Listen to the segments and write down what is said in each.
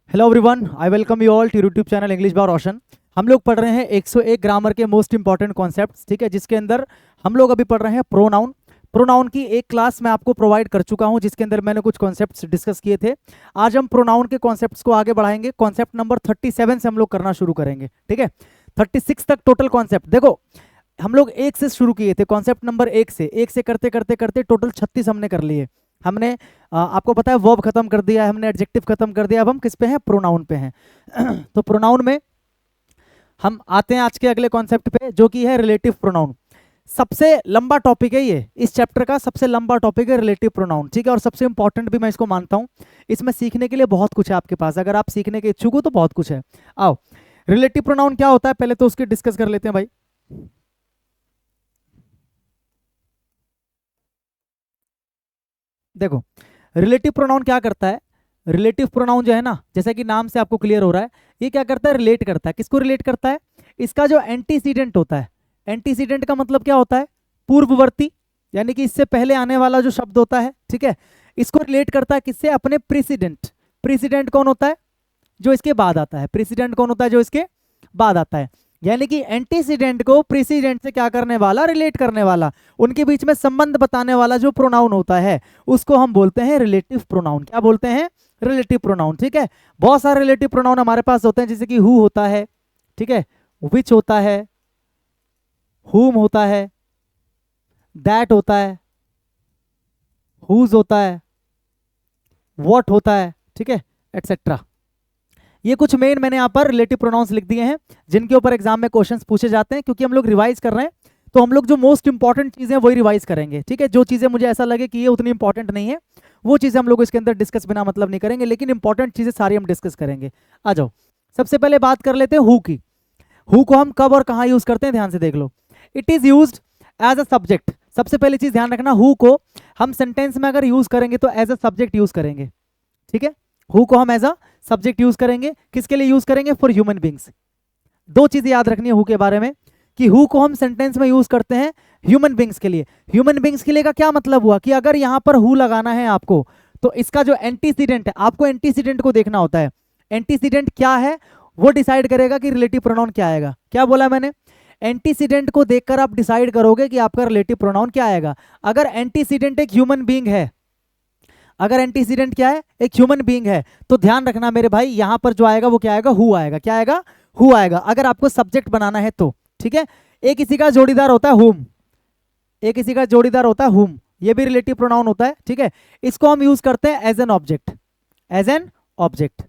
Hello everyone, I welcome you all to YouTube channel English by Roshan. हम लोग पढ़ रहे हैं 101 ग्रामर के मोस्ट इंपॉर्टेंट कॉन्सेप्ट्स, ठीक है, जिसके अंदर हम लोग अभी पढ़ रहे हैं प्रोनाउन। प्रोनाउन की एक क्लास मैं आपको प्रोवाइड कर चुका हूं, जिसके अंदर मैंने कुछ कॉन्सेप्ट्स डिस्कस किए थे। आज हम प्रोनाउन के कॉन्सेप्ट्स को आगे बढ़ाएंगे। कॉन्सेप्ट नंबर 37 से हम लोग करना शुरू करेंगे, ठीक है। 36 तक टोटल कॉन्सेप्ट देखो, हम लोग एक से शुरू किए थे, कॉन्सेप्ट नंबर एक से करते करते करते टोटल 36 हमने कर लिए। हमने आपको पता है वर्ब खत्म कर दिया है, हमने एडजेक्टिव खत्म कर दिया। अब हम किस पे हैं? प्रोनाउन पे हैं। तो प्रोनाउन में हम आते हैं आज के अगले कॉन्सेप्ट पे, जो कि है रिलेटिव प्रोनाउन। सबसे लंबा टॉपिक है ये, इस चैप्टर का सबसे लंबा टॉपिक है रिलेटिव प्रोनाउन, ठीक है, और सबसे इंपॉर्टेंट भी मैं इसको मानता हूँ। इसमें सीखने के लिए बहुत कुछ है आपके पास, अगर आप सीखने के इच्छुक हो तो बहुत कुछ है। आओ, रिलेटिव प्रोनाउन क्या होता है पहले तो उसकी डिस्कस कर लेते हैं भाई। देखो, रिलेटिव प्रोनाउन क्या करता है। रिलेटिव प्रोनाउन जो है ना, जैसा कि नाम से आपको क्लियर हो रहा है, ये क्या करता है? रिलेट करता है। किसको रिलेट करता है? इसका जो एंटीसीडेंट होता है। एंटीसीडेंट का मतलब क्या होता है? पूर्ववर्ती, यानी कि इससे पहले आने वाला जो शब्द होता है, ठीक है, इसको रिलेट करता है किससे? अपने प्रेसिडेंट। प्रेसिडेंट कौन होता है? जो इसके बाद आता है। प्रेसिडेंट कौन होता है? जो इसके बाद आता है। यानी कि एंटीसीडेंट को प्रेसिडेंट से क्या करने वाला? रिलेट करने वाला, उनके बीच में संबंध बताने वाला जो प्रोनाउन होता है, उसको हम बोलते हैं रिलेटिव प्रोनाउन। क्या बोलते हैं? रिलेटिव प्रोनाउन, ठीक है। बहुत सारे रिलेटिव प्रोनाउन हमारे पास होते हैं, जैसे कि हु होता है, ठीक है, विच होता है, हुम होता है, दैट होता है, हुज होता है, व्हाट होता है, ठीक है, एटसेट्रा। ये कुछ मेन मैंने यहाँ पर रिलेटिव प्रोनाउंस लिख दिए हैं, जिनके ऊपर एग्जाम में क्वेश्चंस पूछे जाते हैं। क्योंकि हम लोग रिवाइज कर रहे हैं, तो हम लोग जो मोस्ट इंपॉर्टेंट चीजें वही रिवाइज करेंगे, ठीक है। जो चीजें मुझे ऐसा लगे कि ये उतनी इंपॉर्टेंट नहीं है, वो चीजें हम लोग इसके अंदर डिस्कस बिना मतलब नहीं करेंगे, लेकिन इंपॉर्टेंट चीजें सारी हम डिस्कस करेंगे। आ जाओ, सबसे पहले बात कर लेते हैं हु की। हु को हम कब और कहाँ यूज करते हैं, ध्यान से देख लो। It is use as a subject. सबसे पहली चीज ध्यान रखना, हु को हम सेंटेंस में अगर यूज करेंगे तो एज अ सब्जेक्ट यूज करेंगे, ठीक है। हु को हम एज अ सब्जेक्ट यूज करेंगे। किसके लिए यूज करेंगे? For human beings. दो चीजें याद रखनी है हु के बारे में, कि हु को हम सेंटेंस में यूज करते हैं ह्यूमन बींग्स के लिए। ह्यूमन बींग्स के लिए का क्या मतलब हुआ कि अगर यहां पर हु लगाना है आपको, तो इसका जो एंटीसीडेंट है, आपको एंटीसीडेंट को देखना होता है। एंटीसीडेंट क्या है वो डिसाइड करेगा कि रिलेटिव प्रोनाउन क्या आएगा। क्या बोला मैंने? एंटीसीडेंट को देखकर आप डिसाइड करोगे कि आपका रिलेटिव प्रोनाउन क्या आएगा। अगर एंटीसीडेंट एक ह्यूमन बींग है, अगर एंटीसीडेंट क्या है? एक ह्यूमन बीइंग है, तो ध्यान रखना मेरे भाई, यहां पर जो आएगा वो क्या आएगा? हु आएगा। क्या आएगा? हु आएगा, अगर आपको सब्जेक्ट बनाना है तो, ठीक है। एक किसी का जोड़ीदार होता है हुम, एक किसी का जोड़ीदार होता है हुम, ये भी रिलेटिव प्रोनाउन होता है, ठीक है। इसको हम यूज करते हैं as an object, as an object,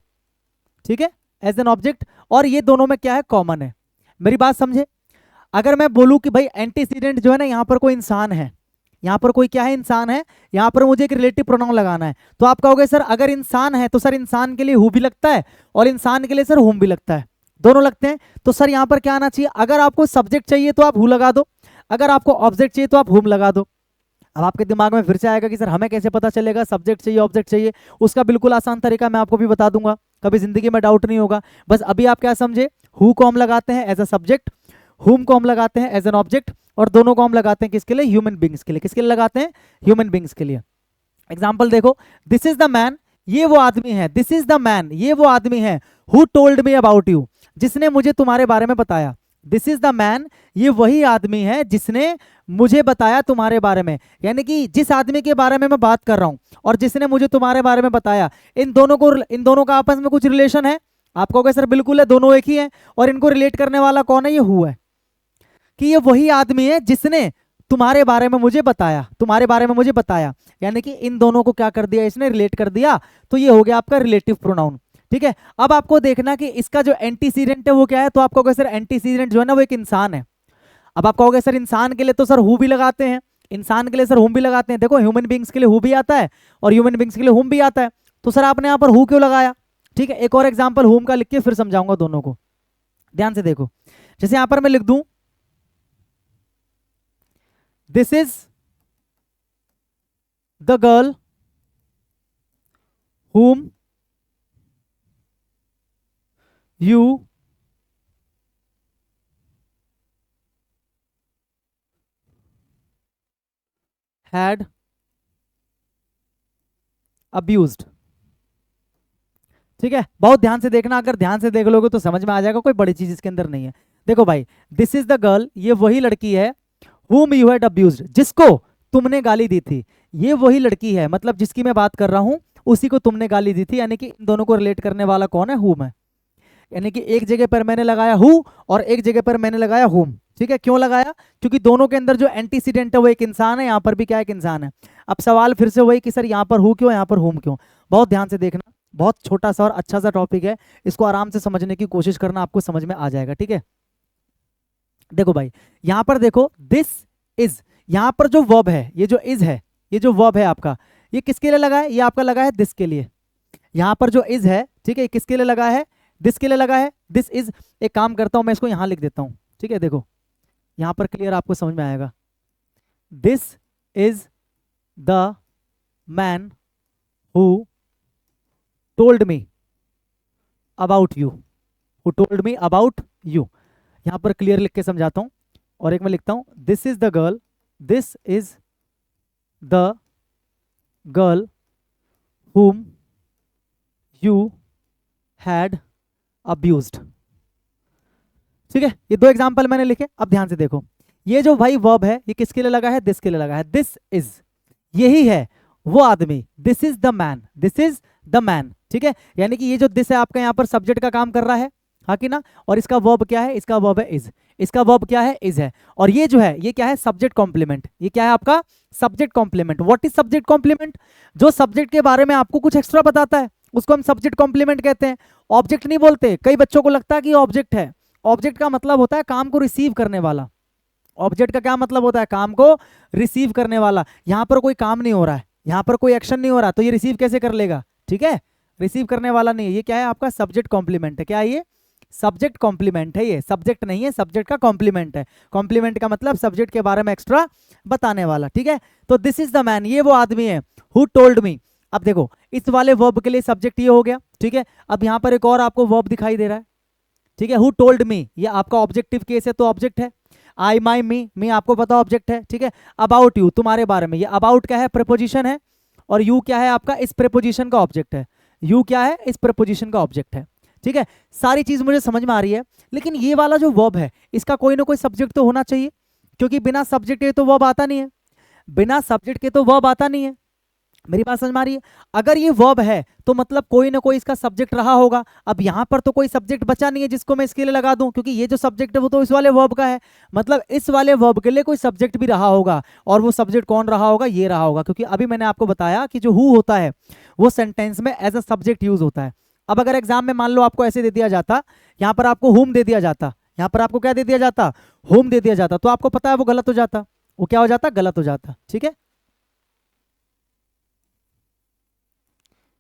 ठीक है, एज एन ऑब्जेक्ट। और ये दोनों में क्या है? कॉमन है। मेरी बात समझे? अगर मैं बोलूं कि भाई एंटीसीडेंट जो है ना, यहां पर कोई इंसान है, यहां पर कोई क्या है? इंसान है। यहां पर मुझे एक रिलेटिव प्रोनाउन लगाना है, तो आप कहोगे सर अगर इंसान है तो सर इंसान के लिए हु भी लगता है, और इंसान के लिए सर हुम भी लगता है, दोनों लगते हैं। तो सर यहां पर क्या आना चाहिए? अगर आपको सब्जेक्ट चाहिए तो आप हु लगा दो, अगर आपको ऑब्जेक्ट चाहिए तो आप हुम लगा दो। अब आपके दिमाग में फिर से आएगा कि सर हमें कैसे पता चलेगा सब्जेक्ट चाहिए ऑब्जेक्ट चाहिए? उसका बिल्कुल आसान तरीका मैं आपको भी बता दूंगा, कभी जिंदगी में डाउट नहीं होगा। बस अभी आप क्या समझे? हु को हम लगाते हैं एज अ सब्जेक्ट, हुम को हम लगाते हैं एज एन ऑब्जेक्ट, और दोनों को हम लगाते हैं किसके लिए? ह्यूमन बींग्स के लिए। किसके लिए लगाते हैं? ह्यूमन बींग्स के लिए। एग्जाम्पल देखो, दिस इज द मैन, ये वो आदमी है। दिस इज द मैन, ये वो आदमी है। Who told me about you, जिसने मुझे तुम्हारे बारे में बताया। दिस इज द मैन, ये वही आदमी है जिसने मुझे बताया तुम्हारे बारे में। यानी कि जिस आदमी के बारे में मैं बात कर रहा हूं और जिसने मुझे तुम्हारे बारे में बताया, इन दोनों का आपस में कुछ रिलेशन है। आप कहोगे सर बिल्कुल है, दोनों एक ही है। और इनको रिलेट करने वाला कौन है? ये हु है, कि ये वही आदमी है जिसने तुम्हारे बारे में मुझे बताया, तुम्हारे बारे में मुझे बताया। यानी कि इन दोनों को क्या कर दिया? इसने रिलेट कर दिया। तो ये हो गया आपका रिलेटिव प्रोनाउन, ठीक है। अब आपको देखना कि इसका जो एंटीसीडेंट है वो क्या है। तो आप कहोगे सर एंटीसीडेंट जो है ना वो एक इंसान है। अब आप कहोगे सर इंसान के लिए तो सर हु भी लगाते हैं, इंसान के लिए सर हुम भी लगाते हैं। देखो, ह्यूमन बींग्स के लिए हु भी आता है और ह्यूमन बींग्स के लिए हुम भी आता है। तो सर आपने यहाँ पर हु क्यों लगाया? ठीक है, एक और एग्जाम्पल हुम का लिख के फिर समझाऊंगा दोनों को। ध्यान से देखो, जैसे यहां पर मैं लिख दूं, this is the girl whom you had abused। ठीक है, बहुत ध्यान से देखना, अगर ध्यान से देख लोगे तो समझ में आ जाएगा, कोई बड़ी चीज इसके अंदर नहीं है। देखो भाई, दिस इज द गर्ल, ये वही लड़की है, whom you had abused, जिसको तुमने गाली दी थी। ये वही लड़की है, मतलब जिसकी मैं बात कर रहा हूं, उसी को तुमने गाली दी थी, यानी कि इन दोनों को रिलेट करने वाला कौन है, whom है। यानी कि एक जगह पर मैंने लगाया हु और एक जगह पर मैंने लगाया whom। ठीक है, क्यों लगाया? क्योंकि दोनों के अंदर जो एंटीसीडेंट है वो एक इंसान है, यहाँ पर भी क्या एक इंसान है। अब सवाल फिर से वही कि सर यहाँ पर हु क्यों, यहाँ पर whom क्यों। बहुत ध्यान से देखना, बहुत छोटा सा और अच्छा सा टॉपिक है, इसको आराम से समझने की कोशिश करना, आपको समझ में आ जाएगा। ठीक है, देखो भाई, यहां पर देखो, दिस इज, यहां पर जो वर्ब है, ये जो इज है, ये जो वर्ब है आपका, ये किसके लिए लगा है? ये आपका लगा है दिस के लिए। यहां पर जो इज है, ठीक है, किसके लिए लगा है? दिस के लिए लगा है, दिस इज। एक काम करता हूं, मैं इसको यहां लिख देता हूं। ठीक है, देखो यहां पर क्लियर आपको समझ में आएगा। This is the man who told me about you, who told me about you. यहां पर क्लियर लिख के समझाता हूं, और एक मैं लिखता हूं, this is the girl, this is the girl whom you had abused। ठीक है, ये दो एग्जांपल मैंने लिखे। अब ध्यान से देखो, ये जो भाई वर्ब है, ये किसके लिए लगा है? दिस के लिए लगा है। दिस इज, यही है वो आदमी, this is the man, this is the man. ठीक है, यानी कि ये जो दिस है आपका यहाँ पर सब्जेक्ट का काम कर रहा है, हाँ कि ना। और इसका वर्ब क्या है? इसका वर्ब है इज। इसका वर्ब क्या है? इज है। और ये जो है, ये क्या है? Subject complement. ये क्या है आपका? Subject complement. What is subject complement? जो सब्जेक्ट के बारे में आपको कुछ एक्स्ट्रा बताता है, उसको हम सब्जेक्ट कॉम्प्लीमेंट कहते हैं। ऑब्जेक्ट नहीं बोलते। कई बच्चों को लगता है कि ऑब्जेक्ट है। ऑब्जेक्ट का मतलब होता है काम को रिसीव करने वाला। ऑब्जेक्ट का क्या मतलब होता है? काम को रिसीव करने वाला। यहां पर कोई काम नहीं हो रहा है, यहां पर कोई एक्शन नहीं हो रहा, तो ये रिसीव कैसे कर लेगा? ठीक है, रिसीव करने वाला नहीं है। ये क्या है आपका? सब्जेक्ट कॉम्प्लीमेंट है। क्या है ये? सब्जेक्ट कॉम्प्लीमेंट है। ये सब्जेक्ट नहीं है, सब्जेक्ट का कॉम्प्लीमेंट है। कॉम्प्लीमेंट का मतलब सब्जेक्ट के बारे में एक्स्ट्रा बताने वाला। ठीक है, तो दिस इज द मैन, ये वो आदमी है, हु टोल्ड मी। अब देखो, इस वाले वर्ब के लिए सब्जेक्ट ये हो गया। ठीक है, अब यहां पर एक और आपको वर्ब दिखाई दे रहा है। ठीक है, हु टोल्ड मी, ये आपका ऑब्जेक्टिव केस है, तो ऑब्जेक्ट है। आई माई मी आपको पता ऑब्जेक्ट है। ठीक है, अबाउट यू, तुम्हारे बारे में, ये अबाउट क्या है? प्रेपोजिशन है। और यू क्या है आपका? इस प्रेपोजिशन का ऑब्जेक्ट है। यू क्या है? इस प्रेपोजिशन का ऑब्जेक्ट है। ठीक है, सारी चीज मुझे समझ में आ रही है। लेकिन ये वाला जो वर्ब है, इसका कोई ना कोई सब्जेक्ट तो होना चाहिए, क्योंकि बिना सब्जेक्ट के तो वर्ब आता नहीं है। बिना सब्जेक्ट के तो वर्ब आता नहीं है। मेरी बात समझ में आ रही है? अगर ये वर्ब है तो मतलब कोई ना कोई इसका सब्जेक्ट रहा होगा। अब यहां पर तो कोई सब्जेक्ट बचा नहीं है जिसको मैं इसके लिए लगा दूं, क्योंकि ये जो सब्जेक्ट है वो तो इस वाले वर्ब का है। मतलब इस वाले वर्ब के लिए कोई सब्जेक्ट भी रहा होगा, और वो सब्जेक्ट कौन रहा होगा? ये रहा होगा, क्योंकि अभी मैंने आपको बताया कि जो हु होता है वो सेंटेंस में एज अ सब्जेक्ट यूज होता है। अब अगर एग्जाम में मान लो आपको ऐसे दे दिया जाता, यहाँ पर आपको हुम दे दिया जाता, यहाँ पर आपको क्या दे दिया जाता? हुम दे दिया जाता, तो आपको पता है वो गलत हो जाता। वो क्या हो जाता? गलत हो जाता। ठीक है,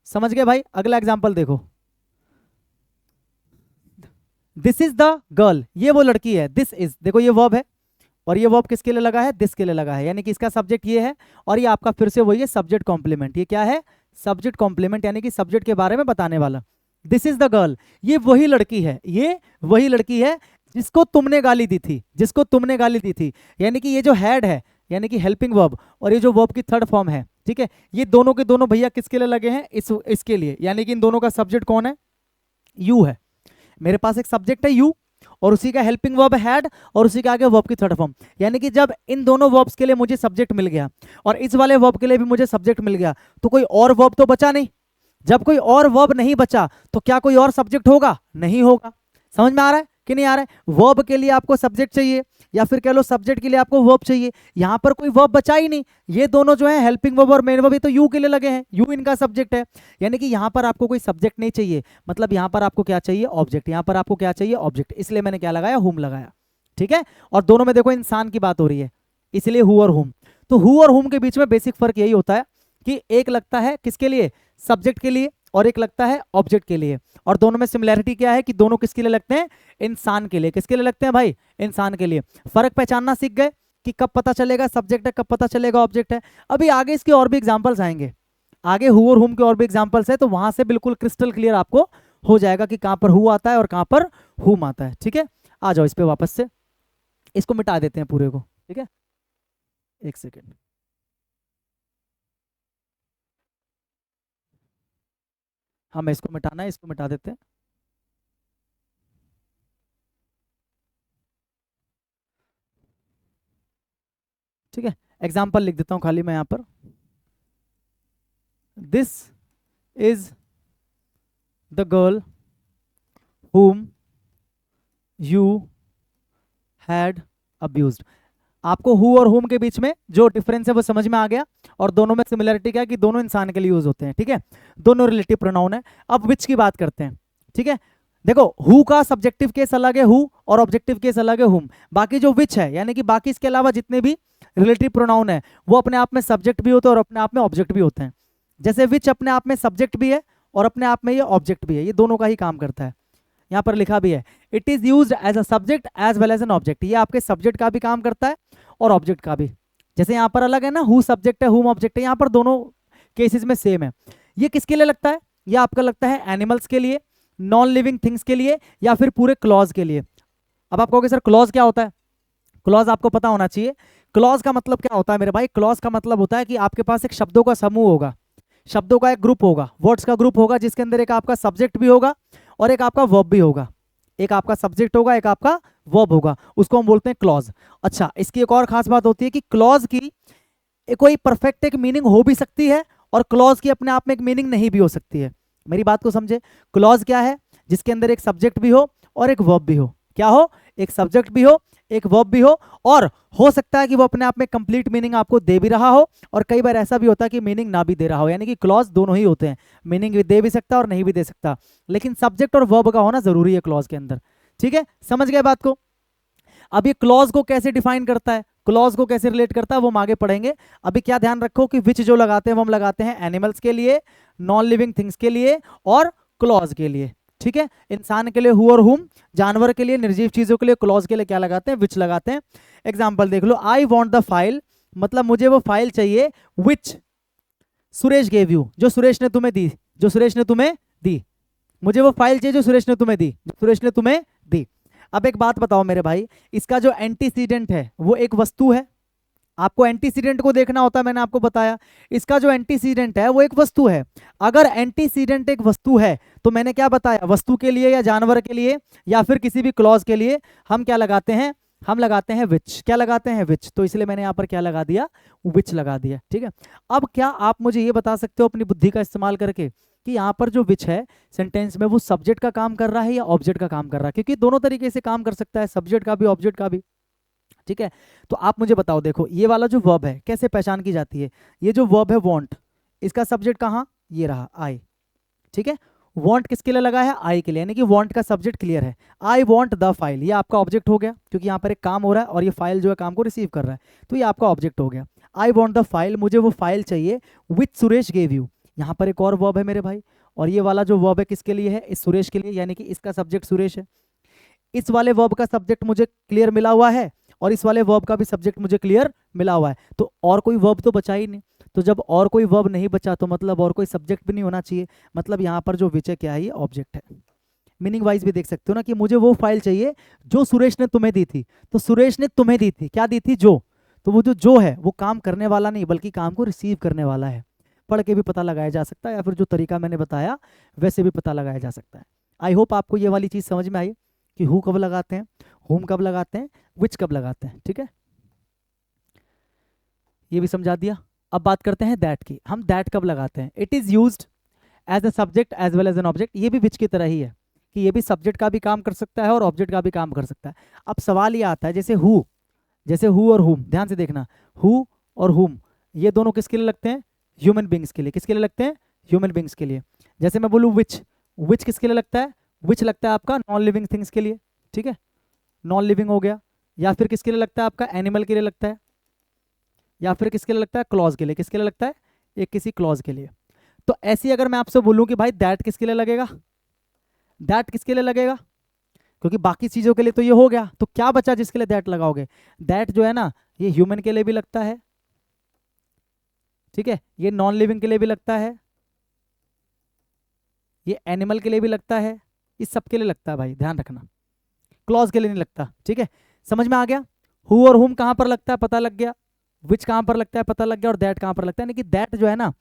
समझ गए भाई? अगला एग्जांपल देखो, दिस इज द गर्ल, ये वो लड़की है। दिस इज, देखो ये वर्ब है, और ये वर्ब किसके लिए लगा है? दिस के लिए लगा है, यानी कि इसका सब्जेक्ट ये है। और ये आपका फिर से वही है, सब्जेक्ट कॉम्प्लीमेंट। ये क्या है? सब्जेक्ट कॉम्प्लीमेंट, यानी कि सब्जेक्ट के बारे में बताने वाला। दिस इज द गर्ल, ये वही लड़की है, ये वही लड़की है जिसको तुमने गाली दी थी, जिसको तुमने गाली दी थी। यानी कि ये जो हैड है, यानी कि हेल्पिंग वर्ब, और ये जो वर्ब की थर्ड फॉर्म है, ठीक है, ये दोनों के दोनों भैया किसके लिए लगे हैं? इसके लिए। यानी कि इन दोनों का सब्जेक्ट कौन है? यू है। मेरे पास एक सब्जेक्ट है यू, और उसी का हेल्पिंग वर्ब हैड, और उसी के आगे वर्ब की थर्ड फॉर्म। यानी कि जब इन दोनों वर्ब्स के लिए मुझे सब्जेक्ट मिल गया, और इस वाले वर्ब के लिए भी मुझे सब्जेक्ट मिल गया, तो कोई और वर्ब तो बचा नहीं। जब कोई और वर्ब नहीं बचा, तो क्या कोई और सब्जेक्ट होगा? नहीं होगा। समझ में आ रहा है कि नहीं आ रहा है? वर्ब के लिए आपको सब्जेक्ट चाहिए, या फिर कह लो सब्जेक्ट के लिए आपको वर्ब चाहिए। यहां पर कोई वर्ब बचा ही नहीं। ये दोनों जो है हेल्पिंग वर्ब और मेन वर्ब, ये तो यू के लिए लगे हैं, यू इनका सब्जेक्ट है। यानी कि यहां पर आपको कोई सब्जेक्ट नहीं चाहिए, मतलब यहां पर आपको क्या चाहिए? ऑब्जेक्ट। यहां पर आपको क्या चाहिए? ऑब्जेक्ट। इसलिए मैंने क्या लगाया? हुम लगाया। ठीक है, और दोनों में देखो इंसान की बात हो रही है, इसलिए हु और हुम। तो हु और हुम के बीच में बेसिक फर्क यही होता है कि एक लगता है किसके लिए? सब्जेक्ट के लिए, और एक लगता है ऑब्जेक्ट के लिए। और दोनों में सिमिलैरिटी क्या है कि दोनों किसके लिए लगते हैं? इंसान के लिए। किसके लिए लगते हैं भाई? इंसान के लिए। फर्क पहचानना सीख गए कि कब पता चलेगा सब्जेक्ट है, कब पता चलेगा ऑब्जेक्ट है। अभी आगे इसके और भी एग्जांपल्स आएंगे, आगे हु और हुम के और भी एग्जांपल्स है, तो वहां से बिल्कुल क्रिस्टल क्लियर आपको हो जाएगा कि कहां पर हु आता है और कहां पर हुम आता है। ठीक है, आ जाओ इस पे वापस से, इसको मिटा देते हैं पूरे को। ठीक है, एक सेकेंड। हमें इसको मिटाना है, इसको मिटा देते हैं। ठीक है, एग्जाम्पल लिख देता हूं खाली मैं यहाँ पर। This is the girl whom you had abused। आपको who और whom के बीच में जो डिफरेंस है वो समझ में आ गया, और दोनों में सिमिलरिटी क्या है कि दोनों इंसान के लिए यूज होते हैं। ठीक है, दोनों रिलेटिव प्रोनाउन है। अब which की बात करते हैं। ठीक है, देखो who का सब्जेक्टिव केस अलग है who, और ऑब्जेक्टिव केस अलग है whom। बाकी जो which है, यानी कि बाकी इसके अलावा जितने भी रिलेटिव प्रोनाउन है वो अपने आप में सब्जेक्ट भी होते हैं और अपने आप में ऑब्जेक्ट भी होते हैं। जैसे which अपने आप में सब्जेक्ट भी है और अपने आप में ये ऑब्जेक्ट भी है, ये दोनों का ही काम करता है। यहाँ पर लिखा भी है it is used as a subject as well as an object. ये आपके सब्जेक्ट का भी काम करता है और ऑब्जेक्ट का भी। जैसे यहाँ पर अलग है ना, हु सब्जेक्ट है हुम ऑब्जेक्ट है, यहाँ पर दोनों केसेस में सेम है। ये किसके लिए लगता है? ये आपका लगता है एनिमल्स के लिए, नॉन लिविंग थिंग्स के लिए, या फिर पूरे क्लॉज के लिए। अब आप कहोगे सर क्लॉज क्या होता है? क्लॉज आपको पता होना चाहिए। क्लॉज का मतलब क्या होता है मेरे भाई? क्लॉज का मतलब होता है कि आपके पास एक शब्दों का समूह होगा, शब्दों का एक ग्रुप होगा, वर्ड्स का ग्रुप होगा, जिसके अंदर एक आपका सब्जेक्ट भी होगा और एक आपका वर्ब भी होगा। एक आपका सब्जेक्ट होगा, एक आपका वर्ब होगा, उसको हम बोलते हैं क्लॉज। अच्छा, इसकी एक और खास बात होती है कि क्लॉज की कोई परफेक्ट एक मीनिंग हो भी सकती है और क्लॉज की अपने आप में एक मीनिंग नहीं भी हो सकती है। मेरी बात को समझे। क्लॉज क्या है? जिसके अंदर एक सब्जेक्ट भी हो और एक वर्ब भी हो। क्या हो? एक सब्जेक्ट भी हो, एक वर्ब भी हो, और हो सकता है कि वो अपने आप में कंप्लीट मीनिंग आपको दे भी रहा हो, और कई बार ऐसा भी होता है कि मीनिंग ना भी दे रहा हो। यानी कि क्लॉज दोनों ही होते हैं, मीनिंग भी दे भी सकता है और नहीं भी दे सकता, लेकिन सब्जेक्ट और वर्ब का होना जरूरी है क्लॉज के अंदर। ठीक है, समझ गए बात को? अब ये क्लॉज को कैसे डिफाइन करता है, क्लॉज को कैसे रिलेट करता है, वो हम आगे पढ़ेंगे। अभी क्या ध्यान रखो कि विच जो लगाते हैं वो हम लगाते हैं एनिमल्स के लिए, नॉन लिविंग थिंग्स के लिए और क्लॉज के लिए। ठीक है, इंसान के लिए हु और हुम, जानवर के लिए, निर्जीव चीजों के लिए क्लॉज के लिए क्या लगाते हैं? विच लगाते हैं। एग्जाम्पल देख लो, आई वॉन्ट द फाइल, मतलब मुझे वो फाइल चाहिए विच सुरेश गेव यू, जो सुरेश ने तुम्हें दी, जो सुरेश ने तुम्हें दी। मुझे वो फाइल चाहिए जो सुरेश ने तुम्हें दी, जो सुरेश ने तुम्हें दी। अब एक बात बताओ मेरे भाई, इसका जो एंटीसीडेंट है वो एक वस्तु है। आपको एंटीसीडेंट को देखना होता है, मैंने आपको बताया। इसका जो एंटीसीडेंट है वो एक वस्तु है। अगर एंटीसीडेंट एक वस्तु है तो मैंने क्या बताया, वस्तु के लिए या जानवर के लिए या फिर किसी भी क्लॉज के लिए हम क्या लगाते हैं? हम लगाते हैं विच। क्या लगाते हैं? विच। तो इसलिए मैंने यहाँ पर क्या लगा दिया? विच लगा दिया। ठीक है, अब क्या आप मुझे ये बता सकते हो अपनी बुद्धि का इस्तेमाल करके कि यहाँ पर जो विच है सेंटेंस में, वो सब्जेक्ट का काम कर रहा है या ऑब्जेक्ट का काम कर रहा है? क्योंकि दोनों तरीके से काम कर सकता है, सब्जेक्ट का भी ऑब्जेक्ट का भी। ठीक है, तो आप मुझे बताओ, देखो ये वाला जो वर्ब है कैसे पहचान की जाती है? ये जो वर्ब है वॉन्ट, इसका सब्जेक्ट कहाँ? ये रहा आई। ठीक है, वॉन्ट किसके लिए लगा है? आई के लिए, यानी कि वॉन्ट का सब्जेक्ट क्लियर है। आई वॉन्ट द फाइल, ये आपका ऑब्जेक्ट हो गया, क्योंकि यहाँ पर एक काम हो रहा है और ये फाइल जो है काम को रिसीव कर रहा है, तो ये आपका ऑब्जेक्ट हो गया। आई वॉन्ट द फाइल, मुझे वो फाइल चाहिए विच सुरेश गेव यू। यहाँ पर एक और वर्ब है मेरे भाई, और ये वाला जो वर्ब है किसके लिए है? इस सुरेश के लिए, यानी कि इसका सब्जेक्ट सुरेश है। इस वाले वर्ब का सब्जेक्ट मुझे क्लियर मिला हुआ है और इस वाले वर्ब का भी सब्जेक्ट मुझे क्लियर मिला हुआ है, तो और कोई वर्ब तो बचा ही नहीं। तो जब और कोई वर्ब नहीं बचा तो मतलब और कोई सब्जेक्ट भी नहीं होना चाहिए, मतलब यहाँ पर जो विच है क्या है? ये ऑब्जेक्ट है। मीनिंग वाइज भी देख सकते हो ना कि मुझे वो फाइल चाहिए जो सुरेश ने तुम्हें दी थी, तो सुरेश ने तुम्हें दी थी, क्या दी थी? जो। तो वो जो है वो काम करने वाला नहीं बल्कि काम को रिसीव करने वाला है। पढ़ के भी पता लगाया जा सकता है, या फिर जो तरीका मैंने बताया वैसे भी पता लगाया जा सकता है। आई होप आपको ये वाली चीज समझ में आई कि हु कब लगाते हैं, हुम कब लगाते हैं, विच कब लगाते हैं। ठीक है, ये भी समझा दिया। अब बात करते हैं दैट की। हम दैट कब लगाते हैं? It is used as a subject as well as an object. ये भी विच की तरह ही है कि ये भी सब्जेक्ट का भी काम कर सकता है और ऑब्जेक्ट का भी काम कर सकता है। अब सवाल ये आता है, जैसे हु, जैसे हु और हुम, ध्यान से देखना, हु और हुम ये दोनों किसके लिए लगते हैं? ह्यूमन बींग्स के लिए। किसके लिए लगते हैं? ह्यूमन बींग्स के लिए। जैसे मैं बोलूँ विच, विच किसके लिए लगता है? विच लगता है आपका नॉन लिविंग थिंग्स के लिए। ठीक है, नॉन लिविंग हो गया। या फिर किसके लिए लगता है? आपका एनिमल के लिए लगता है। या फिर किसके लिए लगता है? क्लॉज के लिए। किसके लिए लगता है? एक किसी क्लॉज के लिए। तो ऐसी अगर मैं आपसे बोलूं कि भाई दैट किसके लिए लगेगा? दैट किसके लिए लगेगा? क्योंकि बाकी चीजों के लिए तो ये हो गया, तो क्या बचा जिसके लिए दैट लगाओगे? दैट जो है ना, ये ह्यूमन के लिए भी लगता है। ठीक है, ये नॉन लिविंग के लिए भी लगता है, ये एनिमल के लिए भी लगता है, इस सब के लिए लगता है भाई, ध्यान रखना। क्लॉज के लिए नहीं लगता। ठीक है, समझ में आ गया? हु और हुम कहां पर लगता है पता लग गया, विच कहां पर लगता है पता लग गया, और दैट कहां पर लगता है। यानी कि दैट जो है ना,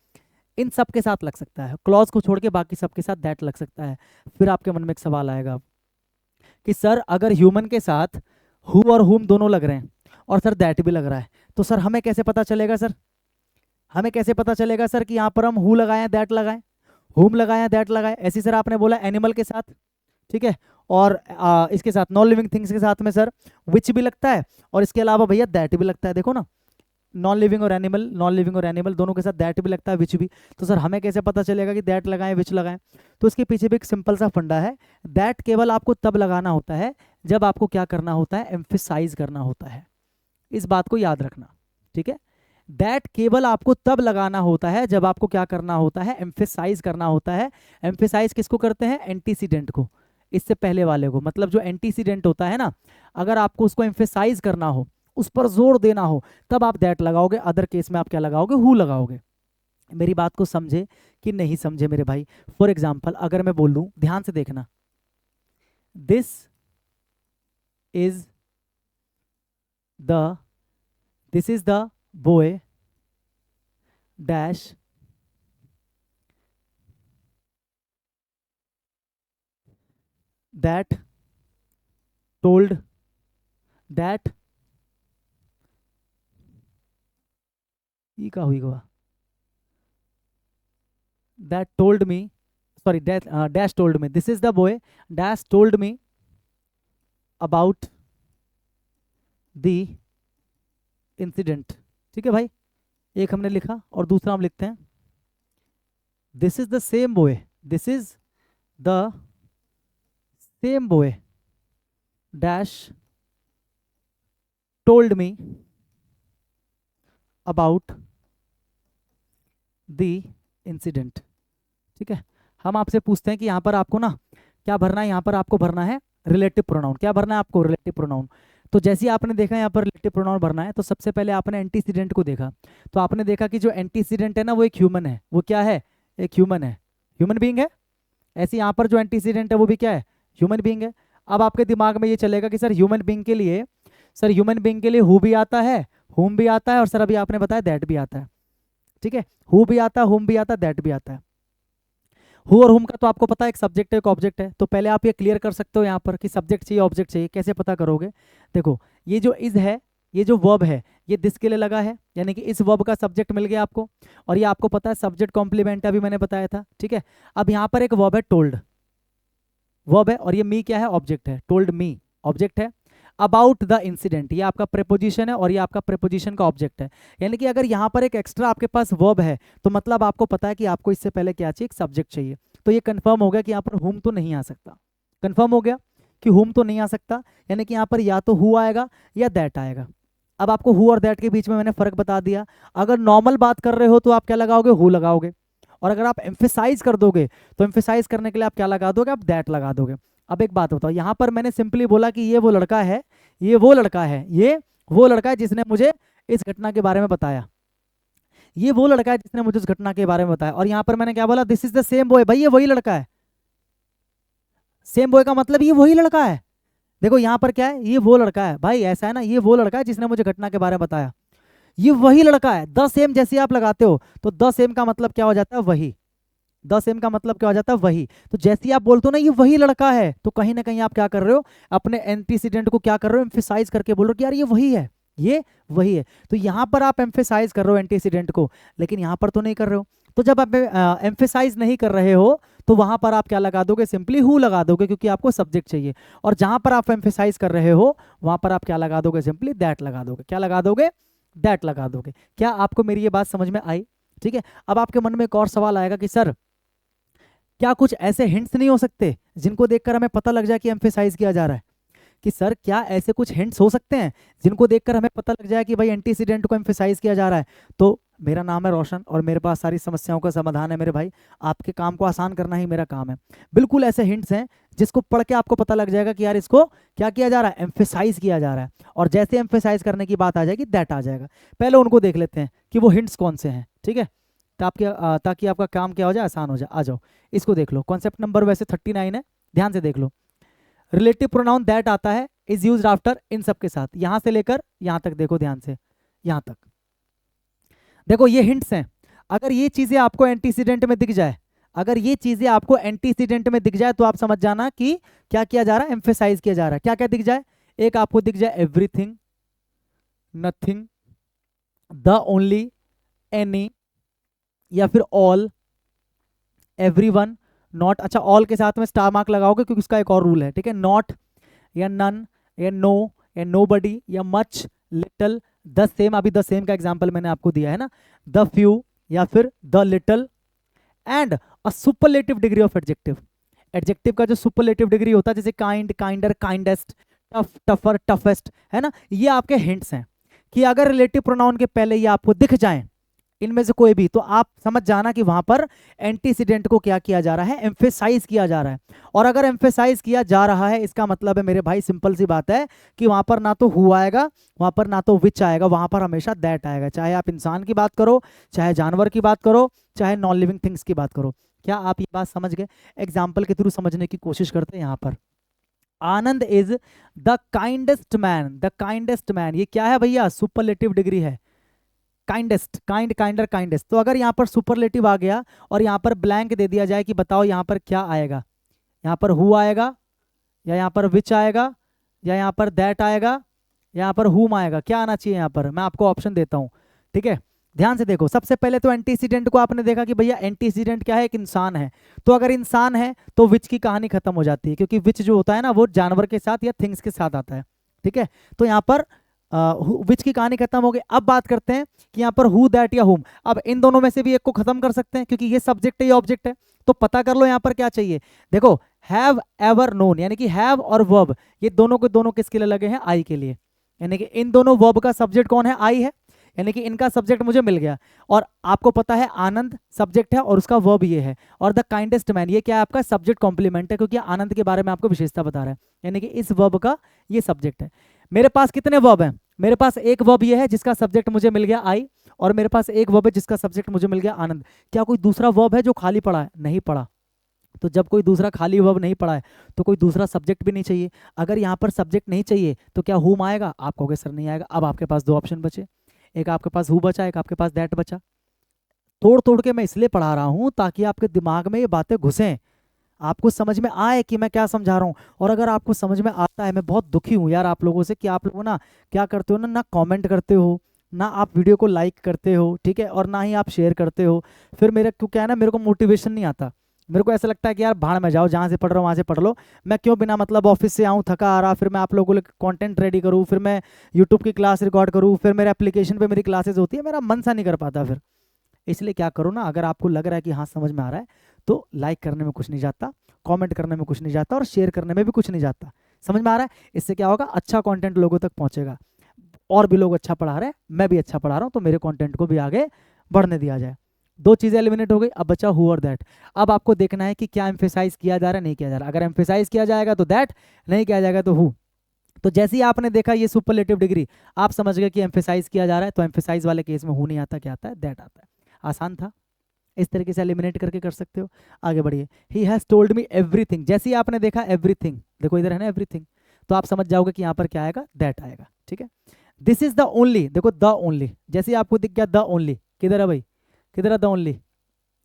इन सब के साथ लग सकता है, क्लॉज को छोड़ के बाकी सब के साथ दैट लग सकता है। फिर आपके मन में एक सवाल आएगा कि सर अगर ह्यूमन के साथ हु और हुम दोनों लग रहे हैं और सर दैट भी लग रहा है, तो सर हमें कैसे पता चलेगा सर, हमें कैसे पता चलेगा सर कि यहाँ पर हम हु लगाए दैट लगाएं, हुम लगाए दैट लगाए? ऐसी सर आपने बोला एनिमल के साथ, ठीक है, और इसके साथ नॉन लिविंग थिंग्स के साथ में सर विच भी लगता है, और इसके अलावा भैया दैट भी लगता है। देखो ना, नॉन लिविंग और एनिमल, नॉन लिविंग और एनिमल दोनों के साथ दैट भी लगता है, विच भी। तो सर हमें कैसे पता चलेगा कि दैट लगाएं विच लगाएं? तो इसके पीछे भी एक सिंपल सा फंडा है, दैट केवल आपको तब लगाना होता है जब आपको क्या करना होता है, एम्फेसाइज करना होता है। इस बात को याद रखना, ठीक है। दैट केवल आपको तब लगाना होता है जब आपको क्या करना होता है, एम्फेसाइज करना होता है। एम्फेसाइज किसको करते हैं? एंटीसीडेंट को, इससे पहले वाले को। मतलब जो एंटीसीडेंट होता है ना, अगर आपको उसको एम्फेसाइज करना हो, उस पर जोर देना हो, तब आप दैट लगाओगे। अदर केस में आप क्या लगाओगे? हु लगाओगे। मेरी बात को समझे कि नहीं समझे मेरे भाई? फॉर एग्जाम्पल अगर मैं बोल दूं, ध्यान से देखना, this is the boy dash that told that, ये क्या हुई गवा, that told me, sorry dash told me, this is the boy dash told me about the incident. ठीक है भाई, एक हमने लिखा और दूसरा हम लिखते हैं, this is the same boy, this is the same boy dash told me about the incident. ठीक है, हम आपसे पूछते हैं कि यहाँ पर आपको ना क्या भरना है, यहाँ पर आपको भरना है रिलेटिव प्रोनाउन। क्या भरना है आपको? Relative pronoun. तो जैसे ही आपने देखा यहाँ पर रिलेटिव प्रोनाउन भरना है, तो सबसे पहले आपने एंटीसीडेंट को देखा, तो आपने देखा कि जो एंटीसीडेंट है ना वो एक ह्यूमन है। वो क्या है? एक ह्यूमन है, ह्यूमन बीइंग है। ऐसे यहाँ पर जो एंटीसीडेंट है वो भी क्या है? ह्यूमन बीइंग है। अब आपके दिमाग में ये चलेगा कि सर ह्यूमन बीइंग के लिए, सर ह्यूमन बीइंग के लिए हु भी आता है, हुम भी आता है, और सर अभी आपने बताया दैट भी आता है। ठीक है, हु भी आता है, हुम भी आता है, दैट भी आता है। हु और हुम का तो आपको पता है एक सब्जेक्ट है एक ऑब्जेक्ट है, तो पहले आप ये क्लियर कर सकते हो यहाँ पर कि सब्जेक्ट चाहिए ऑब्जेक्ट चाहिए। कैसे पता करोगे? देखो, ये जो इज है, ये जो वर्ब है, ये दिस के लिए लगा है, यानी कि इस वर्ब का सब्जेक्ट मिल गया आपको, और ये आपको पता है सब्जेक्ट कॉम्प्लीमेंट अभी मैंने बताया था। ठीक है, अब यहाँ पर एक वर्ब है टोल्ड, वर्ब है, और ये मी क्या है? ऑब्जेक्ट है। टोल्ड मी ऑब्जेक्ट है, अबाउट द इंसिडेंट ये आपका प्रेपोजिशन है, और ये आपका प्रेपोजिशन का ऑब्जेक्ट है। यानी कि अगर यहाँ पर एक एक्स्ट्रा आपके पास वर्ब है, तो मतलब आपको पता है कि आपको इससे पहले क्या चाहिए? एक सब्जेक्ट चाहिए। तो ये कंफर्म हो गया कि यहाँ पर हुम तो नहीं आ सकता। कंफर्म हो गया कि हुम तो नहीं आ सकता, यानी कि यहाँ पर या तो हु आएगा या दैट आएगा। अब आपको हु और दैट के बीच में मैंने फर्क बता दिया। अगर नॉर्मल बात कर रहे हो तो आप क्या लगाओगे? हु लगाओगे, और अगर आप एम्फेसाइज कर दोगे तो एम्फेसाइज करने के लिए आप क्या लगा दोगे? आप दैट लगा दोगे। अब एक बात बताओ, यहाँ पर मैंने सिंपली बोला कि ये वो लड़का है, ये वो लड़का है, ये वो लड़का है जिसने मुझे इस घटना के बारे में बताया, ये वो लड़का है जिसने मुझे उस घटना के बारे में बताया। और यहाँ पर मैंने क्या बोला? This is the same boy. भाई ये वही लड़का है, सेम बॉय का मतलब ये वही लड़का है। देखो यहाँ पर क्या है? ये वो लड़का है भाई, ऐसा है ना, ये वो लड़का है जिसने मुझे घटना के बारे में बताया, ये वही लड़का है। द सेम जैसे आप लगाते हो तो द सेम का मतलब क्या हो जाता है? वही। द सेम का मतलब क्या हो जाता है? वही। तो जैसे ही आप बोलते हो ना ये वही लड़का है, तो कहीं ना कहीं आप क्या कर रहे हो? अपने एंटीसीडेंट को क्या कर रहे हो? एम्फेसाइज करके बोल रहे हो कि यार ये वही है, ये वही है। तो यहाँ पर आप एम्फेसाइज कर रहे हो एंटीसीडेंट को, लेकिन यहाँ पर तो नहीं कर रहे हो। तो जब आप एम्फेसाइज नहीं कर रहे हो तो वहां पर आप क्या लगा दोगे? सिंपली हु लगा दोगे, क्योंकि आपको सब्जेक्ट चाहिए। और जहां पर आप एम्फेसाइज कर रहे हो वहां पर आप क्या लगा दोगे? सिंपली दैट लगा दोगे। क्या लगा दोगे? दैट लगा दोगे। क्या आपको मेरी ये बात समझ में आई? ठीक है, अब आपके मन में एक और सवाल आएगा कि सर क्या कुछ ऐसे हिंट्स नहीं हो सकते जिनको देखकर हमें पता लग जाए कि एम्फेसाइज किया जा रहा है? कि सर क्या ऐसे कुछ हिंट्स हो सकते हैं जिनको देखकर हमें पता लग जाए कि भाई एंटीसीडेंट को एम्फेसाइज किया जा रहा है? तो मेरा नाम है रोशन और मेरे पास सारी समस्याओं का समाधान है मेरे भाई। आपके काम को आसान करना ही मेरा काम है। बिल्कुल ऐसे हिंट्स हैं जिसको पढ़ के आपको पता लग जाएगा कि यार इसको क्या किया जा रहा है? एम्फेसाइज किया जा रहा है। और जैसे एम्फेसाइज करने की बात आ जाएगी दैट आ जाएगा। पहले उनको देख लेते हैं कि वो हिंट्स कौन से हैं। ठीक है, ताकि आपका काम क्या हो जाए? आसान हो जाए। आ जाओ, इसको देख लो। कॉन्सेप्ट नंबर वैसे 39 है, ध्यान से देख लो। रिलेटिव प्रोनाउन दैट आता है, इज यूज्ड आफ्टर इन सब के साथ, यहां से लेकर यहां तक। देखो ध्यान से, यहां तक देखो, ये हिंट्स हैं। अगर ये चीजें आपको एंटीसीडेंट में दिख जाए, अगर ये चीजें आपको एंटीसीडेंट में दिख जाए तो आप समझ जाना कि क्या किया जा रहा है, एम्फेसाइज किया जा रहा है। क्या क्या दिख जाए? एक आपको दिख जाए everything, nothing, the only, any, या फिर ऑल, एवरीवन, नॉट। अच्छा, ऑल के साथ में स्टार मार्क लगाओगे क्योंकि उसका एक और रूल है, ठीक है। नॉट या नन या नो या नोबडी या मच, लिटिल, द सेम, अभी द सेम का एग्जांपल मैंने आपको दिया है ना, द फ्यू या फिर the little, and a superlative degree of adjective. Adjective का जो सुपरलेटिव डिग्री होता है, जैसे kind, kinder, kindest, tough, tougher, toughest, है ना, ये आपके हिंट्स हैं कि अगर रिलेटिव प्रोनाउन के पहले ये आपको दिख जाएं इनमें से कोई भी, तो आप समझ जाना कि वहां पर एंटीसीडेंट को क्या किया जा रहा है, एम्फेसाइज किया जा रहा है। और अगर एम्फेसाइज किया जा रहा है, इसका मतलब है मेरे भाई सिंपल सी बात है कि वहां पर ना तो हु आएगा, वहां पर ना तो विच आएगा, वहां पर हमेशा दैट आएगा। चाहे आप इंसान की बात करो, चाहे जानवर की बात करो, चाहे नॉन लिविंग थिंग्स की बात करो। क्या आप ये बात समझ गए? एग्जाम्पल के थ्रू समझने की कोशिश करते हैं। यहाँ पर Anand is the kindest man, the kindest man, ये क्या है भैया? सुपरलेटिव डिग्री है। Kindest, kind, kinder, kindest. तो अगर यहाँ पर सुपरलेटिव आ गया और यहाँ पर ब्लैंक दे दिया जाए कि बताओ यहाँ पर क्या आएगा, यहाँ पर हु आएगा, या यहाँ पर विच आएगा, या यहाँ पर दैट आएगा, यहाँ पर हुम आएगा, क्या आना चाहिए यहाँ पर? मैं आपको ऑप्शन देता हूँ, ठीक है। ध्यान से देखो, सबसे पहले तो एंटीसीडेंट को आपने देखा कि भैया एंटीसीडेंट क्या है? एक इंसान है। तो अगर इंसान है तो विच की कहानी खत्म हो जाती है, क्योंकि विच जो होता है ना वो जानवर के साथ या थिंग्स के साथ आता है, ठीक है। तो यहाँ पर विच की कहानी खत्म हो गई। अब बात करते हैं कि यहाँ पर हु, दैट या हुम। अब इन दोनों में से भी एक को खत्म कर सकते हैं क्योंकि ये सब्जेक्ट है, ये ऑब्जेक्ट है। तो पता कर लो यहाँ पर क्या चाहिए। देखो, हैव एवर नोन, यानी कि हैव और वर्ब, ये दोनों के दोनों किसके लिए लगे हैं? आई के लिए। यानी कि इन दोनों वर्ब का सब्जेक्ट कौन है? आई है। यानी कि इनका सब्जेक्ट मुझे मिल गया। और आपको पता है आनंद सब्जेक्ट है और उसका वर्ब ये है। और द काइंडेस्ट मैन, ये क्या है? आपका सब्जेक्ट कॉम्प्लीमेंट है, क्योंकि आनंद के बारे में आपको विशेषता बता रहा है। यानी कि इस वर्ब का ये सब्जेक्ट है। मेरे पास कितने वर्ब हैं? मेरे पास एक वर्ब ये है जिसका सब्जेक्ट मुझे मिल गया आई, और मेरे पास एक वर्ब है जिसका सब्जेक्ट मुझे मिल गया आनंद। क्या कोई दूसरा वर्ब है जो खाली पड़ा है? नहीं पड़ा। तो जब कोई दूसरा खाली वर्ब नहीं पड़ा है तो कोई दूसरा सब्जेक्ट भी नहीं चाहिए। अगर यहाँ पर सब्जेक्ट नहीं चाहिए तो क्या हुम आएगा? आप कहोगे सर नहीं आएगा। अब आपके पास दो ऑप्शन बचे, एक आपके पास हु बचा, एक आपके पास दैट बचा। तोड़ तोड़ के मैं इसलिए पढ़ा रहा हूँ ताकि आपके दिमाग में ये बातें घुसें, आपको समझ में आए कि मैं क्या समझा रहा हूँ। और अगर आपको समझ में आता है, मैं बहुत दुखी हूँ यार आप लोगों से कि आप लोग ना क्या करते हो ना कमेंट करते हो, ना आप वीडियो को लाइक करते हो, ठीक है, और ना ही आप शेयर करते हो। फिर मेरा क्यों क्या है ना, मेरे को मोटिवेशन नहीं आता। मेरे को ऐसा लगता है कि यार भाड़ में जाओ, जहाँ से पढ़ रहा हूँ वहाँ से पढ़ लो। मैं क्यों बिना मतलब ऑफिस से आऊँ थका आ रहा, फिर मैं आप लोगों के लिए कंटेंट रेडी करूँ, फिर मैं यूट्यूब की क्लास रिकॉर्ड करूँ, फिर मेरे एप्लीकेशन पे मेरी क्लासेस होती है, मेरा मन सा नहीं कर पाता फिर। इसलिए क्या करो ना, अगर आपको लग रहा है कि हाँ समझ में आ रहा है तो लाइक करने में कुछ नहीं जाता, कमेंट करने में कुछ नहीं जाता, और शेयर करने में भी कुछ नहीं जाता। समझ में आ रहा है? इससे क्या होगा, अच्छा कंटेंट लोगों तक पहुंचेगा, और भी लोग अच्छा पढ़ा रहे हैं, मैं भी अच्छा पढ़ा रहा हूँ, तो मेरे कंटेंट को भी आगे बढ़ने दिया जाए। दो चीजें एलिमिनेट हो गई, अब बचा हु और दैट। अब आपको देखना है कि क्या एम्फेसाइज किया जा रहा है, नहीं किया जा रहा। अगर एम्फेसाइज किया जाएगा तो दैट, नहीं किया जाएगा तो हु। तो जैसे ही आपने देखा ये सुपरलेटिव डिग्री, आप समझ गए कि एम्फेसाइज किया जा रहा है, तो एम्फेसाइज वाले केस में हु नहीं आता, क्या आता है? दैट आता है। आसान था, इस तरीके से एलिमिनेट करके कर सकते हो। आगे बढ़िए। He has told me everything, जैसे ही आपने देखा एवरीथिंग, देखो इधर है ना एवरीथिंग, तो आप समझ जाओगे कि यहाँ पर क्या आएगा? दैट आएगा, ठीक है। दिस इज द ओनली, देखो द ओनली, जैसे ही आपको दिख गया द ओनली, किधर है भाई? किधर है द ओनली?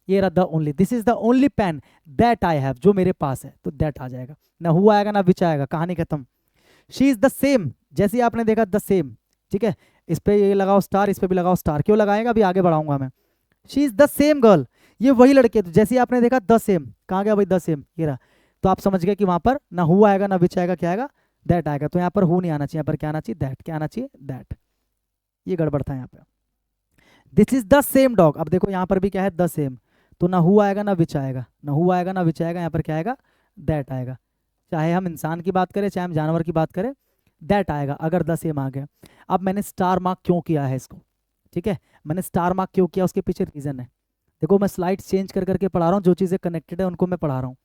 ये रहा the only. This is the only pen that I have, जो मेरे पास है, तो दैट आ जाएगा। ना हु आएगा ना विच आएगा, कहानी खत्म। शी इज द सेम, जैसे ही आपने देखा द सेम, ठीक है, इस पे ये लगाओ स्टार, इस पे भी लगाओ स्टार। क्यों लगाएगा? अभी आगे बढ़ाऊंगा मैं। She is the same girl, ये वही लड़के। तो जैसे ही आपने देखा द सेम, कहाँ गया भाई द सेम? ये रहा। तो आप समझ गए कि वहां पर ना हु आएगा ना विच आएगा, क्या आएगा? दैट आएगा। तो यहाँ पर हु नहीं आना चाहिए, यहाँ पर क्या आना चाहिए? दैट। क्या आना चाहिए? दैट। ये गड़बड़ था यहाँ पे। This is the same dog, अब देखो यहाँ पर भी क्या है? The same. तो ना हु आएगा ना विच आएगा, ना हु आएगा ना विच आएगा, यहाँ पर क्या आएगा? दैट आएगा। चाहे हम इंसान की बात करें चाहे हम जानवर की बात करें, दैट आएगा अगर द सेम आ गया। अब मैंने स्टार मार्क क्यों किया है इसको, ठीक है, मैंने स्टार मार्क क्यों किया, उसके पीछे रीजन है। देखो मैं स्लाइड चेंज कर करके पढ़ा रहा हूँ, जो चीज़ें कनेक्टेड है उनको मैं पढ़ा रहा हूँ।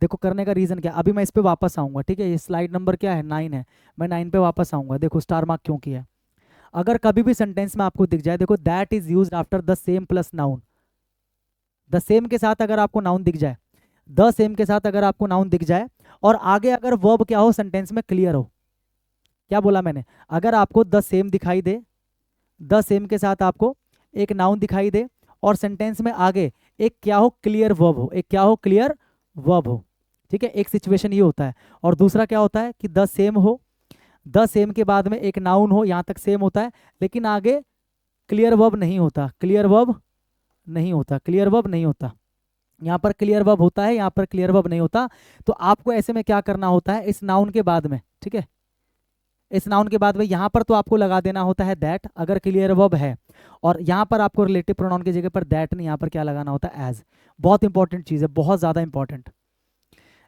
देखो करने का रीजन क्या, अभी मैं इस पे वापस आऊंगा, ठीक है। ये स्लाइड नंबर क्या है? 9 है। मैं 9 पे वापस आऊंगा। देखो स्टार मार्क क्यों किया। अगर कभी भी सेंटेंस में आपको दिख जाए, देखो that is used after the same plus noun, the same के साथ अगर आपको नाउन दिख जाए, द सेम के साथ अगर आपको नाउन दिख जाए, और आगे अगर वर्ब क्या हो, सेंटेंस में क्लियर हो। क्या बोला मैंने? अगर आपको द सेम दिखाई दे, द सेम के साथ आपको एक नाउन दिखाई दे, और सेंटेंस में आगे एक क्या हो, क्लियर वर्ब हो, एक क्या हो, क्लियर वर्ब हो, ठीक है। एक सिचुएशन ये होता है। और दूसरा क्या होता है कि द सेम हो, द सेम के बाद में एक नाउन हो, यहाँ तक सेम होता है लेकिन आगे क्लियर वर्ब नहीं होता, क्लियर वर्ब नहीं होता, क्लियर वर्ब नहीं होता। यहाँ पर क्लियर वर्ब होता है, यहाँ पर क्लियर वर्ब नहीं होता। तो आपको ऐसे में क्या करना होता है, इस नाउन के बाद में, ठीक है, इस नाउन के बाद में यहाँ पर तो आपको लगा देना होता है दैट अगर क्लियर वर्ब है, और यहाँ पर आपको रिलेटिव प्रोनाउन की जगह पर दैट नहीं, यहाँ पर क्या लगाना होता है, एज। बहुत इंपॉर्टेंट चीज़ है, बहुत ज़्यादा इंपॉर्टेंट।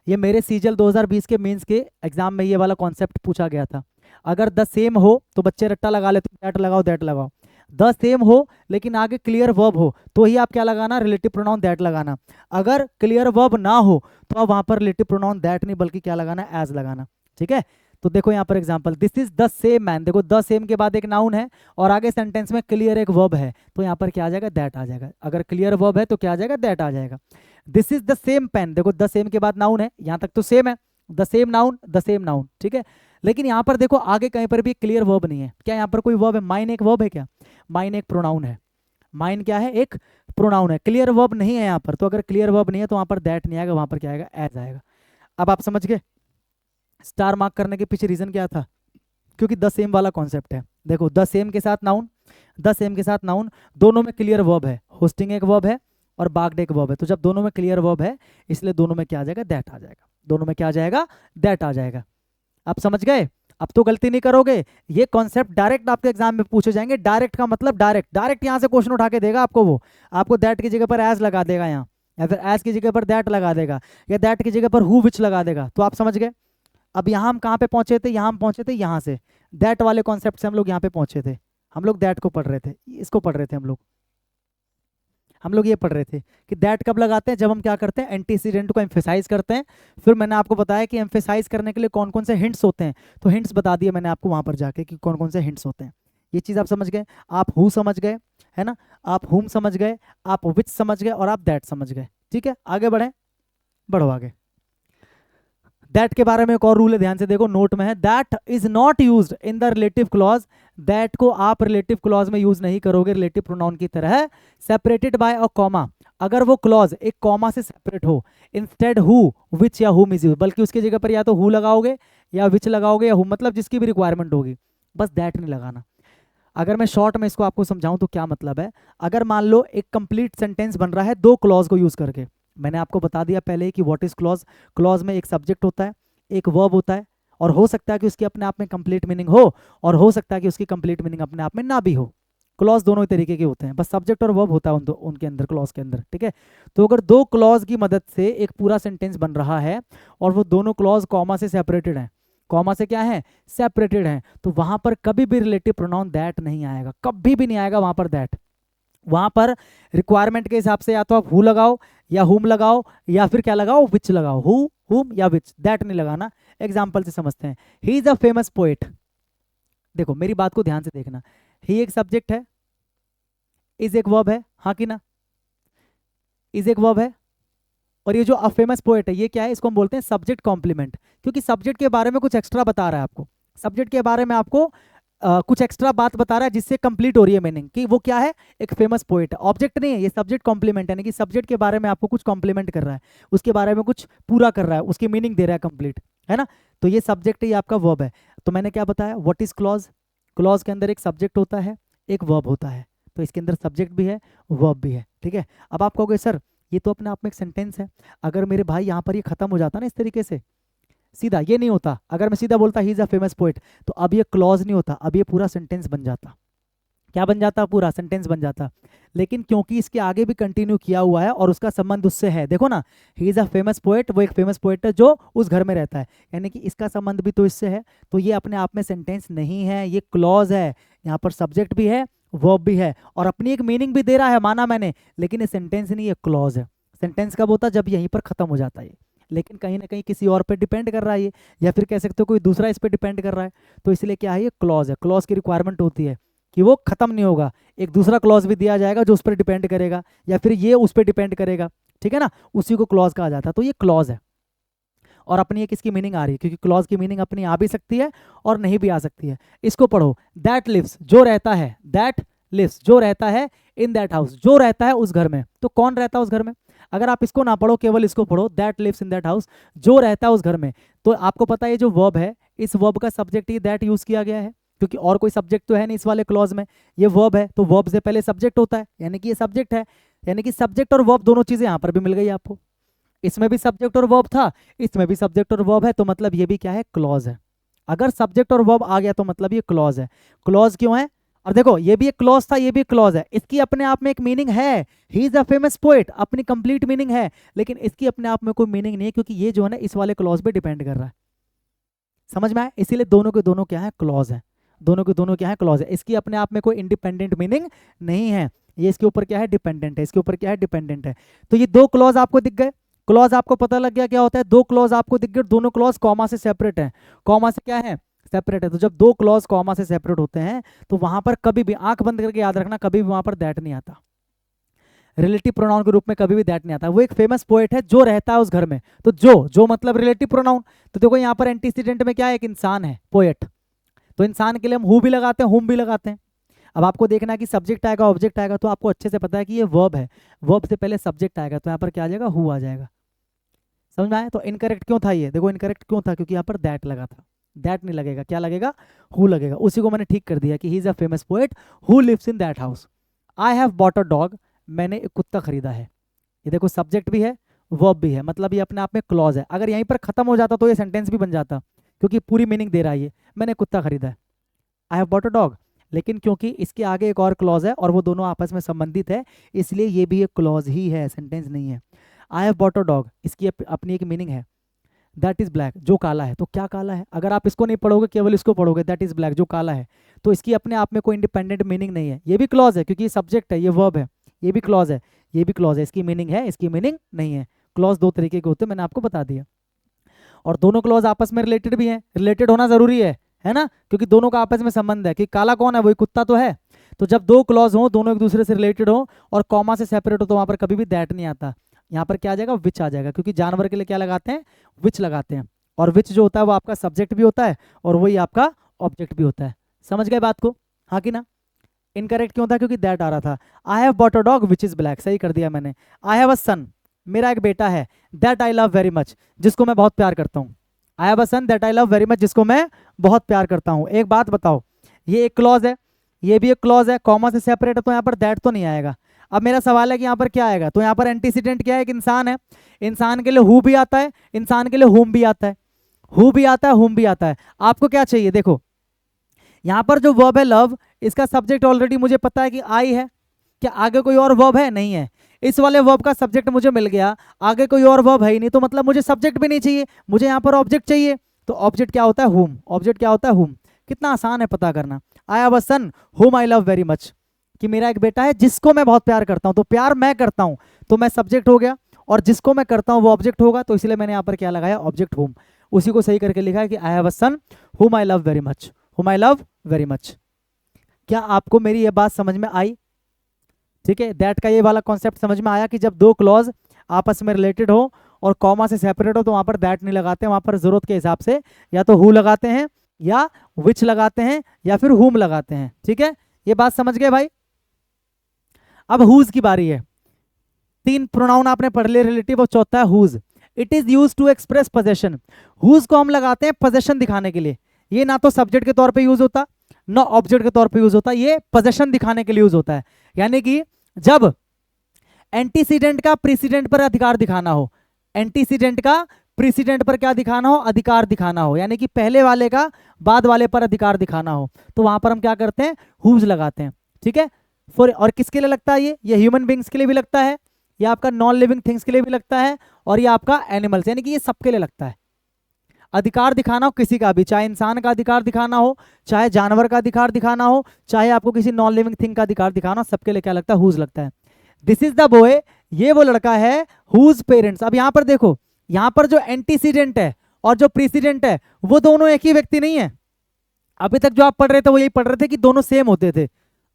ये मेरे सीजल 2020 के मेंस के एग्जाम में ये वाला कॉन्सेप्ट पूछा गया था। अगर द सेम हो तो बच्चे रट्टा लगा लेते, दैट लगाओ दैट लगाओ। द सेम हो लेकिन आगे क्लियर वर्ब हो तो ही आप क्या लगाना, रिलेटिव प्रोनाउन दैट लगाना। अगर क्लियर वर्ब ना हो तो आप वहां पर रिलेटिव प्रोनाउन दैट नहीं बल्कि क्या लगाना, एज लगाना, ठीक है। तो देखो यहाँ पर example, this is the same man, देखो द सेम के बाद एक नाउन है और आगे सेंटेंस में क्लियर एक वर्ब है, तो यहाँ पर क्या आ जाएगा, दैट आ जाएगा। अगर क्लियर वर्ब है तो क्या आ जाएगा, दैट आ जाएगा। This is the same pen, देखो द सेम के बाद नाउन है, यहाँ तक तो सेम है, the same noun, the same noun, ठीक है। लेकिन यहाँ पर देखो आगे कहीं पर भी क्लियर वर्ब नहीं है। क्या यहाँ पर कोई वर्ब है, माइन एक वर्ब है क्या, माइन एक प्रोनाउन है, माइन क्या है, एक प्रोनाउन है, क्लियर वर्ब नहीं है यहाँ पर। तो अगर क्लियर वर्ब नहीं है तो वहां पर दैट नहीं आएगा, वहां पर क्या आएगा, एज आएगा। अब आप समझ गए स्टार मार्क करने के पीछे रीजन क्या था, क्योंकि द सेम वाला कॉन्सेप्ट है। देखो द सेम के साथ नाउन, द सेम के साथ नाउन, दोनों में क्लियर वर्ब है, होस्टिंग एक वर्ब है और बाग्ड एक वर्ब है। तो जब दोनों में क्लियर वर्ब है इसलिए दोनों में क्या आ जाएगा, दैट आ जाएगा, दोनों में क्या आ जाएगा, दैट आ जाएगा। आप समझ गए, अब तो गलती नहीं करोगे। ये कॉन्सेप्ट डायरेक्ट आपके एग्जाम में पूछे जाएंगे। डायरेक्ट का मतलब डायरेक्ट, डायरेक्ट यहाँ से क्वेश्चन उठा के देगा आपको, वो आपको दैट की जगह पर एज लगा देगा यहाँ, या फिर एज की जगह पर दैट लगा देगा, या दैट की जगह पर हु विच लगा देगा। तो आप समझ गए। अब यहाँ हम कहाँ पे पहुंचे थे, यहाँ हम पहुंचे थे यहाँ से, दैट वाले कॉन्सेप्ट से हम लोग यहाँ पे पहुंचे थे। हम लोग दैट को पढ़ रहे थे, इसको पढ़ रहे थे हम लोग ये पढ़ रहे थे कि दैट कब लगाते हैं, जब हम क्या करते हैं, एंटीसीडेंट को एम्फेसाइज करते हैं। फिर मैंने आपको बताया कि एम्फेसाइज करने के लिए कौन कौन से हिंट्स होते हैं, तो हिंट्स बता दिए मैंने आपको वहां पर जाके कि कौन कौन से हिंट्स होते हैं। ये चीज़ आप समझ गए, आप हु समझ गए, है ना, आप हुम समझ गए, आप विच समझ गए और आप दैट समझ गए, ठीक है। आगे बढ़े, बढ़ो आगे। दैट के बारे में एक और रूल है, ध्यान से देखो, नोट में है, that is not used in the relative clause. That को आप रिलेटिव क्लॉज में यूज नहीं करोगे रिलेटिव प्रोनाउन की तरह, सेपरेटेड बाय अ कॉमा। अगर वो क्लॉज एक कॉमा से सेपरेट हो, इंस्टेड हु विच या हुम इज यूज, बल्कि उसकी जगह पर या तो हु लगाओगे या विच लगाओगे या हुम, मतलब जिसकी भी रिक्वायरमेंट होगी, बस दैट नहीं लगाना। अगर मैं शॉर्ट में इसको आपको समझाऊं तो क्या मतलब है, अगर मान लो एक कंप्लीट सेंटेंस बन रहा है दो क्लॉज को यूज करके, मैंने आपको बता दिया पहले ही कि व्हाट इज क्लॉज। क्लॉज में एक सब्जेक्ट होता है, एक वर्ब होता है, और हो सकता है कि उसकी अपने आप में कंप्लीट मीनिंग हो, और हो सकता है कि उसकी कंप्लीट मीनिंग अपने आप में ना भी हो। क्लॉज दोनों ही तरीके के होते हैं, बस सब्जेक्ट और वर्ब होता है उनके अंदर, क्लॉज के अंदर, ठीक है। तो अगर दो क्लॉज की मदद से एक पूरा सेंटेंस बन रहा है और वो दोनों क्लॉज कॉमा से सेपरेटेड हैं, कॉमा से क्या है, सेपरेटेड हैं, तो वहां पर कभी भी रिलेटिव प्रोनाउन दैट नहीं आएगा, कभी भी नहीं आएगा वहां पर दैट। वहां पर रिक्वायरमेंट के हिसाब से या तो आप हु लगाओ या हुम लगाओ या फिर क्या लगाओ, विच लगाओ, हु हुम या विच, दैट नहीं लगाना। एग्जाम्पल से समझते हैं, ही इज अ फेमस पोएट। देखो मेरी बात को ध्यान से देखना, ही एक सब्जेक्ट है, इज एक वर्ब है, हाँ कि ना, इज एक वर्ब है, और ये जो अ फेमस पोएट है ये क्या है, इसको हम बोलते हैं सब्जेक्ट कॉम्प्लीमेंट, क्योंकि सब्जेक्ट के बारे में कुछ एक्स्ट्रा बता रहा है आपको, सब्जेक्ट के बारे में आपको कुछ एक्स्ट्रा बात बता रहा है जिससे कंप्लीट हो रही है मीनिंग कि वो क्या है, एक फेमस पोएट है। ऑब्जेक्ट नहीं है ये, सब्जेक्ट कॉम्प्लीमेंट है, यानी कि सब्जेक्ट के बारे में आपको कुछ कॉम्प्लीमेंट कर रहा है, उसके बारे में कुछ पूरा कर रहा है, उसकी मीनिंग दे रहा है कंप्लीट, है ना। तो ये सब्जेक्ट ही आपका वर्ब है। तो मैंने क्या बताया, व्हाट इज क्लॉज, क्लॉज के अंदर एक सब्जेक्ट होता है, एक वर्ब होता है, तो इसके अंदर सब्जेक्ट भी है, वर्ब भी है, ठीक है। अब आप कहोगे सर ये तो अपने आप में एक सेंटेंस है, अगर मेरे भाई यहाँ पर ये खत्म हो जाता ना इस तरीके से, सीधा ये नहीं होता, अगर मैं सीधा बोलता ही इज अ फेमस पोएट, तो अब ये क्लॉज नहीं होता, अब ये पूरा सेंटेंस बन जाता। क्या बन जाता, पूरा सेंटेंस बन जाता। लेकिन क्योंकि इसके आगे भी कंटिन्यू किया हुआ है और उसका संबंध उससे है, देखो ना, ही इज अ फेमस पोएट, वो एक फेमस पोएट है जो उस घर में रहता है, यानी कि इसका संबंध भी तो इससे है, तो ये अपने आप में सेंटेंस नहीं है, ये क्लॉज है। यहाँ पर सब्जेक्ट भी है, वर्ब भी है, और अपनी एक मीनिंग भी दे रहा है, माना मैंने, लेकिन ये सेंटेंस नहीं, ये क्लॉज है। सेंटेंस कब होता है, जब यहीं पर खत्म हो जाता है, लेकिन कहीं ना कहीं किसी और पे डिपेंड कर रहा है ये, या फिर कह सकते हो कोई दूसरा इस पे डिपेंड कर रहा है, तो इसलिए क्या है, ये क्लॉज है। क्लॉज की रिक्वायरमेंट होती है कि वो खत्म नहीं होगा, एक दूसरा क्लॉज भी दिया जाएगा जो उस पर डिपेंड करेगा, या फिर ये उस पर डिपेंड करेगा, ठीक है ना, उसी को क्लॉज कहा जाता है। तो ये क्लॉज है, और अपनी एक इसकी मीनिंग आ रही है, क्योंकि क्लॉज की मीनिंग अपनी आ भी सकती है और नहीं भी आ सकती है। इसको पढ़ो, दैट लिव्स, जो रहता है, दैट लिव्स, जो रहता है, इन दैट हाउस, जो रहता है उस घर में। तो कौन रहता है उस घर में? अगर आप इसको ना पढ़ो, केवल इसको पढ़ो, that lives in that house, जो रहता है उस घर में, तो आपको पता है ये जो वर्ब है, इस वर्ब का सब्जेक्ट ही दैट यूज किया गया है, क्योंकि और कोई सब्जेक्ट तो है नहीं इस वाले क्लॉज में, ये वर्ब है, तो वर्ब से पहले सब्जेक्ट होता है, यानी कि ये सब्जेक्ट है, यानी कि सब्जेक्ट और वर्ब दोनों चीजें यहां पर भी मिल गई आपको। इसमें भी सब्जेक्ट और वर्ब था, इसमें भी सब्जेक्ट और वर्ब है, तो मतलब ये भी क्या है? क्लॉज है। अगर सब्जेक्ट और वर्ब आ गया तो मतलब ये क्लॉज है। क्लॉज क्यों है? और देखो, ये भी एक क्लॉज था, ये भी क्लॉज है, इसकी अपने आप में एक मीनिंग है, he is a famous poet, अपनी कंप्लीट मीनिंग है, लेकिन इसकी अपने आप में कोई मीनिंग नहीं है, क्योंकि ये जो है ना इस वाले क्लॉज पे डिपेंड कर रहा है। समझ में आया? इसीलिए दोनों के दोनों क्या है? क्लॉज है। दोनों के दोनों क्या है? क्लॉज है। इसकी अपने आप में कोई इंडिपेंडेंट मीनिंग नहीं है, ये इसके ऊपर क्या है? डिपेंडेंट है, इसके ऊपर क्या है? डिपेंडेंट है। तो ये दो क्लॉज आपको दिख गए, क्लॉज आपको पता लग गया क्या होता है, दो क्लॉज आपको दिख गए, दोनों क्लॉज कॉमा से सेपरेट है, कॉमा से क्या है? सेपरेट है। तो जब दो क्लॉज कॉमा से सेपरेट होते हैं तो वहां पर कभी भी, आंख बंद करके याद रखना, कभी भी वहां पर दैट नहीं आता, रिलेटिव प्रोनाउन के रूप में कभी भी दैट नहीं आता। वो एक फेमस पोएट है जो रहता है उस घर में, तो जो मतलब रिलेटिव प्रोनाउन। तो देखो यहाँ पर एंटीसीडेंट में क्या है? एक इंसान है, पोएट, तो इंसान के लिए हम हु भी लगाते हैं, हुम भी लगाते हैं। अब आपको देखना है कि सब्जेक्ट आएगा, ऑब्जेक्ट आएगा, तो आपको अच्छे से पता है कि ये वर्ब है, वर्ब से पहले सब्जेक्ट आएगा, तो यहाँ पर क्या आ जाएगा? हु आ जाएगा। समझ में आया? तो इनकरेक्ट क्यों था ये? देखो इनकरेक्ट क्यों था, क्योंकि यहाँ पर दैट लगा था, दैट नहीं लगेगा, क्या लगेगा? हु लगेगा। उसी को मैंने ठीक कर दिया कि he is a famous poet who lives in that house. I have bought a dog, मैंने एक कुत्ता खरीदा है। ये देखो सब्जेक्ट भी है, वर्ब भी है, मतलब ये अपने आप में क्लॉज है। अगर यहीं पर खत्म हो जाता तो ये सेंटेंस भी बन जाता, क्योंकि पूरी मीनिंग दे रहा है ये, मैंने कुत्ता खरीदा है, आई हैव बॉट अ डॉग। लेकिन क्योंकि इसके आगे एक और क्लॉज है और वो दोनों आपस में संबंधित है, इसलिए ये भी एक क्लॉज ही है, सेंटेंस नहीं है। आई हैव बॉट अ डॉग, इसकी अपनी एक मीनिंग है, दैट इज ब्लैक, जो काला है। तो क्या काला है? अगर आप इसको नहीं पढ़ोगे, केवल इसको पढ़ोगे, दैट इज ब्लैक, जो काला है, तो इसकी अपने आप में कोई इंडिपेंडेंट मीनिंग नहीं है। ये भी क्लॉज है, क्योंकि सब्जेक्ट है, ये वर्ब है, ये भी क्लॉज है, ये भी क्लॉज है, इसकी मीनिंग है, इसकी मीनिंग नहीं है। क्लॉज दो तरीके के होते हैं, मैंने आपको बता दिया। और दोनों क्लॉज आपस में रिलेटेड भी हैं, रिलेटेड होना जरूरी है ना, क्योंकि दोनों का आपस में संबंध है कि काला कौन है? वही कुत्ता तो है। तो जब दो क्लॉज हो, दोनों एक दूसरे से रिलेटेड हो और कॉमा से सेपरेट हो, तो वहां पर कभी भी दैट नहीं आता, यहाँ पर क्या आ जाएगा? विच आ जाएगा, क्योंकि जानवर के लिए क्या लगाते हैं? विच लगाते हैं। और विच जो होता है वो आपका सब्जेक्ट भी होता है और वही आपका ऑब्जेक्ट भी होता है। समझ गए बात को? हाँ कि ना? इनकरेक्ट क्यों था? क्योंकि दैट आ रहा था। आई have bought a dog which is black, सही कर दिया मैंने। आई हैव अ सन, मेरा एक बेटा है, that I love very much, जिसको मैं बहुत प्यार करता हूँ। I have a son that I love very much, जिसको मैं बहुत प्यार करता हूँ। एक बात बताओ, ये एक क्लॉज है, ये भी एक क्लॉज है, कॉमा से सेपरेट है, तो यहाँ पर दैट तो नहीं आएगा। अब मेरा सवाल है कि यहाँ पर क्या आएगा? तो यहाँ पर एंटीसीडेंट क्या है? एक इंसान है, इंसान के लिए हु भी आता है, इंसान के लिए हुम भी आता है, हु भी आता है, हुम भी आता है। आपको क्या चाहिए? देखो यहाँ पर जो वर्ब है लव, इसका सब्जेक्ट ऑलरेडी मुझे पता है कि आई है, क्या आगे कोई और वर्ब है? नहीं है। इस वाले वर्ब का सब्जेक्ट मुझे मिल गया, आगे कोई और वर्ब है ही नहीं, तो मतलब मुझे सब्जेक्ट भी नहीं चाहिए, मुझे यहाँ पर ऑब्जेक्ट चाहिए। तो ऑब्जेक्ट क्या होता है? हुम। ऑब्जेक्ट क्या होता है? हुम। कितना आसान है पता करना। आई हैव अ सन हुम आई लव वेरी मच, कि मेरा एक बेटा है जिसको मैं बहुत प्यार करता हूँ, तो प्यार मैं करता हूँ, तो मैं सब्जेक्ट हो गया, और जिसको मैं करता हूँ वो ऑब्जेक्ट होगा, तो इसलिए मैंने यहाँ पर क्या लगाया? ऑब्जेक्ट हुम। उसी को सही करके लिखा है कि आई हैव अ सन हुम आई लव वेरी मच, हुम आई लव वेरी मच। क्या आपको मेरी ये बात समझ में आई? ठीक है, दैट का ये वाला कॉन्सेप्ट समझ में आया कि जब दो क्लॉज आपस में रिलेटेड हो और कॉमा से सेपरेट हो, तो वहां पर दैट नहीं लगाते, वहां पर जरूरत के हिसाब से या तो हु लगाते हैं, या विच लगाते हैं, या फिर हुम लगाते हैं। ठीक है, ये बात समझ गए भाई? अब हुज की बारी है। तीन प्रोनाउन आपने पढ़ लिए रिलेटिव, और चौथा है whose. It is use to express possession. Whose को हम लगाते हैं पोजेशन दिखाने के लिए, ये ना तो सब्जेक्ट के तौर पे यूज होता, ना ऑब्जेक्ट के तौर पे यूज होता, ये पोजेशन दिखाने के लिए यूज होता है। यानी कि जब एंटीसीडेंट का प्रीसीडेंट पर अधिकार दिखाना हो, एंटीसीडेंट का प्रीसीडेंट पर क्या दिखाना हो? अधिकार दिखाना हो, यानी कि पहले वाले का बाद वाले पर अधिकार दिखाना हो, तो वहां पर हम क्या करते हैं? हुज लगाते हैं। ठीक है, और किसके लिए लगता है ये ह्यूमन बींग्स के लिए भी लगता है, ये आपका नॉन लिविंग थिंग्स के लिए भी लगता है, और ये आपका एनिमल्स, यानी कि ये सबके लिए लगता है। अधिकार दिखाना हो किसी का भी, चाहे इंसान का अधिकार दिखाना हो, चाहे जानवर का अधिकार दिखाना हो, चाहे आपको किसी नॉन लिविंग थिंग का अधिकार दिखाना हो, सबके लिए क्या लगता है? हुज लगता है। दिस इज द बॉय, ये वो लड़का है हुज पेरेंट्स। अब यहां पर देखो, यहां पर जो एंटीसीडेंट है और जो प्रीसीडेंट है वो दोनों एक ही व्यक्ति नहीं है। अभी तक जो आप पढ़ रहे थे वो यही पढ़ रहे थे कि दोनों सेम होते थे,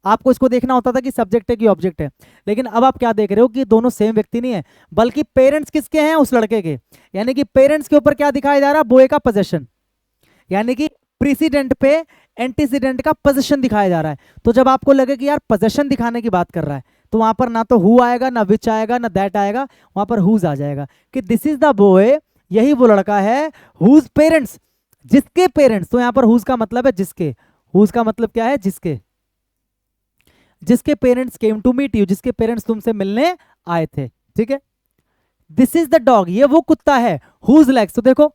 आपको इसको देखना होता था कि सब्जेक्ट है कि ऑब्जेक्ट है, लेकिन अब आप क्या देख रहे हो कि दोनों सेम व्यक्ति नहीं है, बल्कि पेरेंट्स किसके हैं? उस लड़के के। यानी कि पेरेंट्स के ऊपर क्या दिखाया जा रहा है? बॉय का पोजेशन, यानी कि प्रीसीडेंट पे एंटीसीडेंट का पोजेशन दिखाया जा रहा है। तो जब आपको लगे कि यार पोजेशन दिखाने की बात कर रहा है, तो वहां पर ना तो हु आएगा, ना विच आएगा, ना दैट आएगा, वहां पर हुज आ जाएगा कि दिस इज द बॉय, यही वो लड़का है, हुज पेरेंट्स, जिसके पेरेंट्स, तो यहां पर हुज का मतलब है जिसके, हुज का मतलब क्या है, जिसके, जिसके parents came to meet you, जिसके पेरेंट्स तुमसे मिलने आए थे, ठीक है। दिस इज द डॉग, ये वो कुत्ता है, हुज लेग्स, तो देखो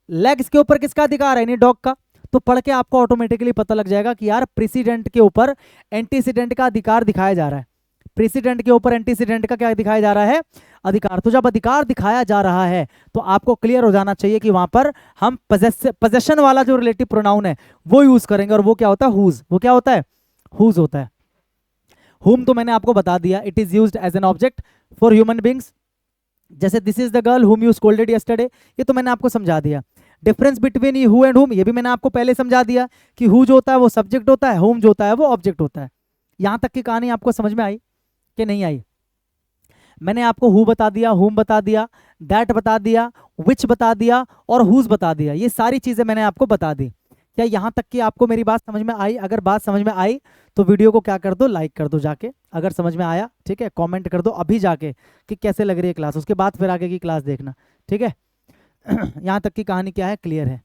लेग्स के ऊपर किसका अधिकार है, यानी डॉग का। तो पढ़ के आपको ऑटोमेटिकली पता लग जाएगा कि यार प्रेसिडेंट के ऊपर एंटीसीडेंट का अधिकार दिखाया जा रहा है, प्रेसिडेंट के ऊपर एंटीसीडेंट का क्या दिखाया जा रहा है, अधिकार। तो जब अधिकार दिखाया जा रहा है तो आपको क्लियर हो जाना चाहिए कि वहां पर हम पोजेशन वाला जो रिलेटिव प्रोनाउन है वो यूज करेंगे, और वो क्या होता है, हुज, वो क्या होता है, हुज होता है। हुम तो मैंने आपको बता दिया, it is used as an object for human beings, जैसे this is the girl whom you scolded yesterday, ये तो मैंने आपको समझा दिया। डिफरेंस बिटवीन ये हु एंड हुम, ये भी मैंने आपको पहले समझा दिया कि हु जो होता है वो सब्जेक्ट होता है, हुम जो होता है वो ऑब्जेक्ट होता है। यहां तक की कहानी आपको समझ में आई कि नहीं आई? मैंने आपको हु बता दिया, हुम बता दिया, दैट बता दिया, विच बता दिया और हुज बता दिया, ये सारी चीजें मैंने आपको बता दी। क्या यहां तक की आपको मेरी बात समझ में आई? अगर बात समझ में आई तो वीडियो को क्या कर दो, लाइक कर दो जाके, अगर समझ में आया, ठीक है, कमेंट कर दो अभी जाके कि कैसे लग रही है क्लास, उसके बाद फिर आगे की क्लास देखना, ठीक है। यहां तक की कहानी क्या है, क्लियर है।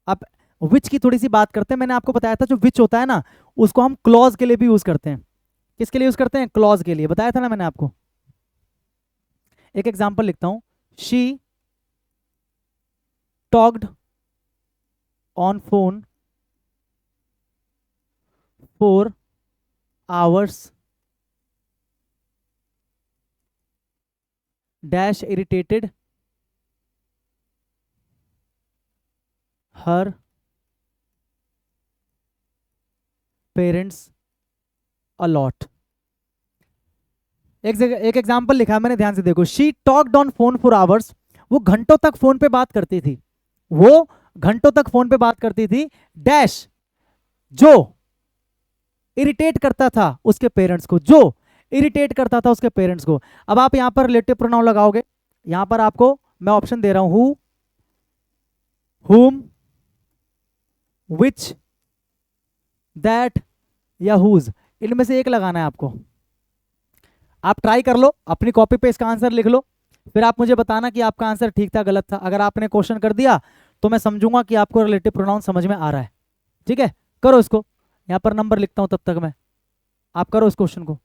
अब विच की थोड़ी सी बात करते हैं। मैंने आपको बताया था जो विच होता है ना, उसको हम क्लॉज के लिए भी यूज करते हैं। किसके लिए यूज करते हैं, क्लॉज के लिए, बताया था ना मैंने आपको। एक एग्जांपल लिखता हूं, she talked on phone for hours dash irritated her parents a lot. एक एग्जाम्पल लिखा है मैंने, ध्यान से देखो, she talked on phone for hours, वो घंटों तक फोन पे बात करती थी, वो घंटों तक फोन पे बात करती थी, डैश जो इरिटेट करता था उसके पेरेंट्स को, जो इरिटेट करता था उसके पेरेंट्स को। अब आप यहां पर रिलेटिव प्रोनाउन लगाओगे, यहां पर आपको मैं ऑप्शन दे रहा हूं, हु, हुम, विच, दैट या हुज, इनमें से एक लगाना है आपको। आप ट्राई कर लो, अपनी कॉपी पे इसका आंसर लिख लो, फिर आप मुझे बताना कि आपका आंसर ठीक था गलत था। अगर आपने क्वेश्चन कर दिया तो मैं समझूंगा कि आपको रिलेटिव प्रोनाउन समझ में आ रहा है, ठीक है। करो इसको, यहां पर नंबर लिखता हूं तब तक मैं, आप करो इस क्वेश्चन को।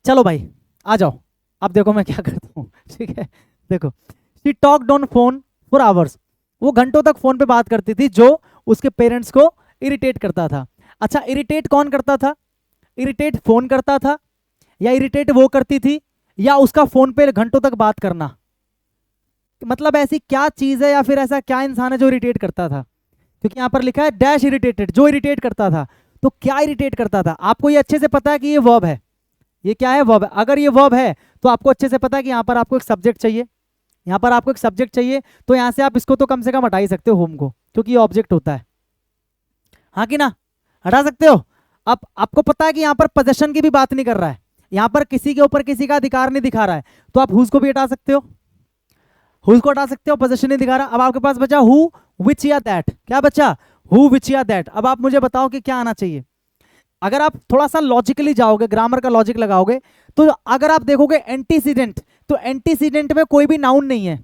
चलो भाई आ जाओ, अब देखो मैं क्या करता हूँ, ठीक है। देखो, she talked on phone for hours, वो घंटों तक फोन पे बात करती थी जो उसके पेरेंट्स को इरिटेट करता था। अच्छा, इरिटेट कौन करता था, इरिटेट फोन करता था, या इरिटेट वो करती थी, या उसका फोन पे घंटों तक बात करना, मतलब ऐसी क्या चीज है या फिर ऐसा क्या इंसान है जो इरिटेट करता था, क्योंकि यहां पर लिखा है डैश इरिटेटेड, जो इरिटेट करता था। तो क्या इरिटेट करता था, आपको ये अच्छे से पता है कि ये वर्ब है, ये क्या है, वर्ब है। अगर ये वर्ब है तो आपको अच्छे से पता है कि यहां पर आपको एक सब्जेक्ट चाहिए, यहां पर आपको एक सब्जेक्ट चाहिए, तो यहां से आप इसको तो कम से कम हटा ही सकते हो, होम को, क्योंकि ये ऑब्जेक्ट होता है, हाँ कि ना, हटा सकते हो। अब आपको पता है कि यहां पर पोजेशन की भी बात नहीं कर रहा है, यहां पर किसी के ऊपर किसी का अधिकार नहीं दिखा रहा है, तो आप हुज को भी हटा सकते हो, हुज को हटा सकते हो, पोजेशन नहीं दिखा रहा। अब आपके पास बचा हु, विच या दैट, क्या बचा, हु, विच या दैट। अब आप मुझे बताओ कि क्या आना चाहिए। अगर आप थोड़ा सा लॉजिकली जाओगे, ग्रामर का लॉजिक लगाओगे, तो अगर आप देखोगे एंटीसीडेंट, तो एंटीसीडेंट में कोई भी नाउन नहीं है,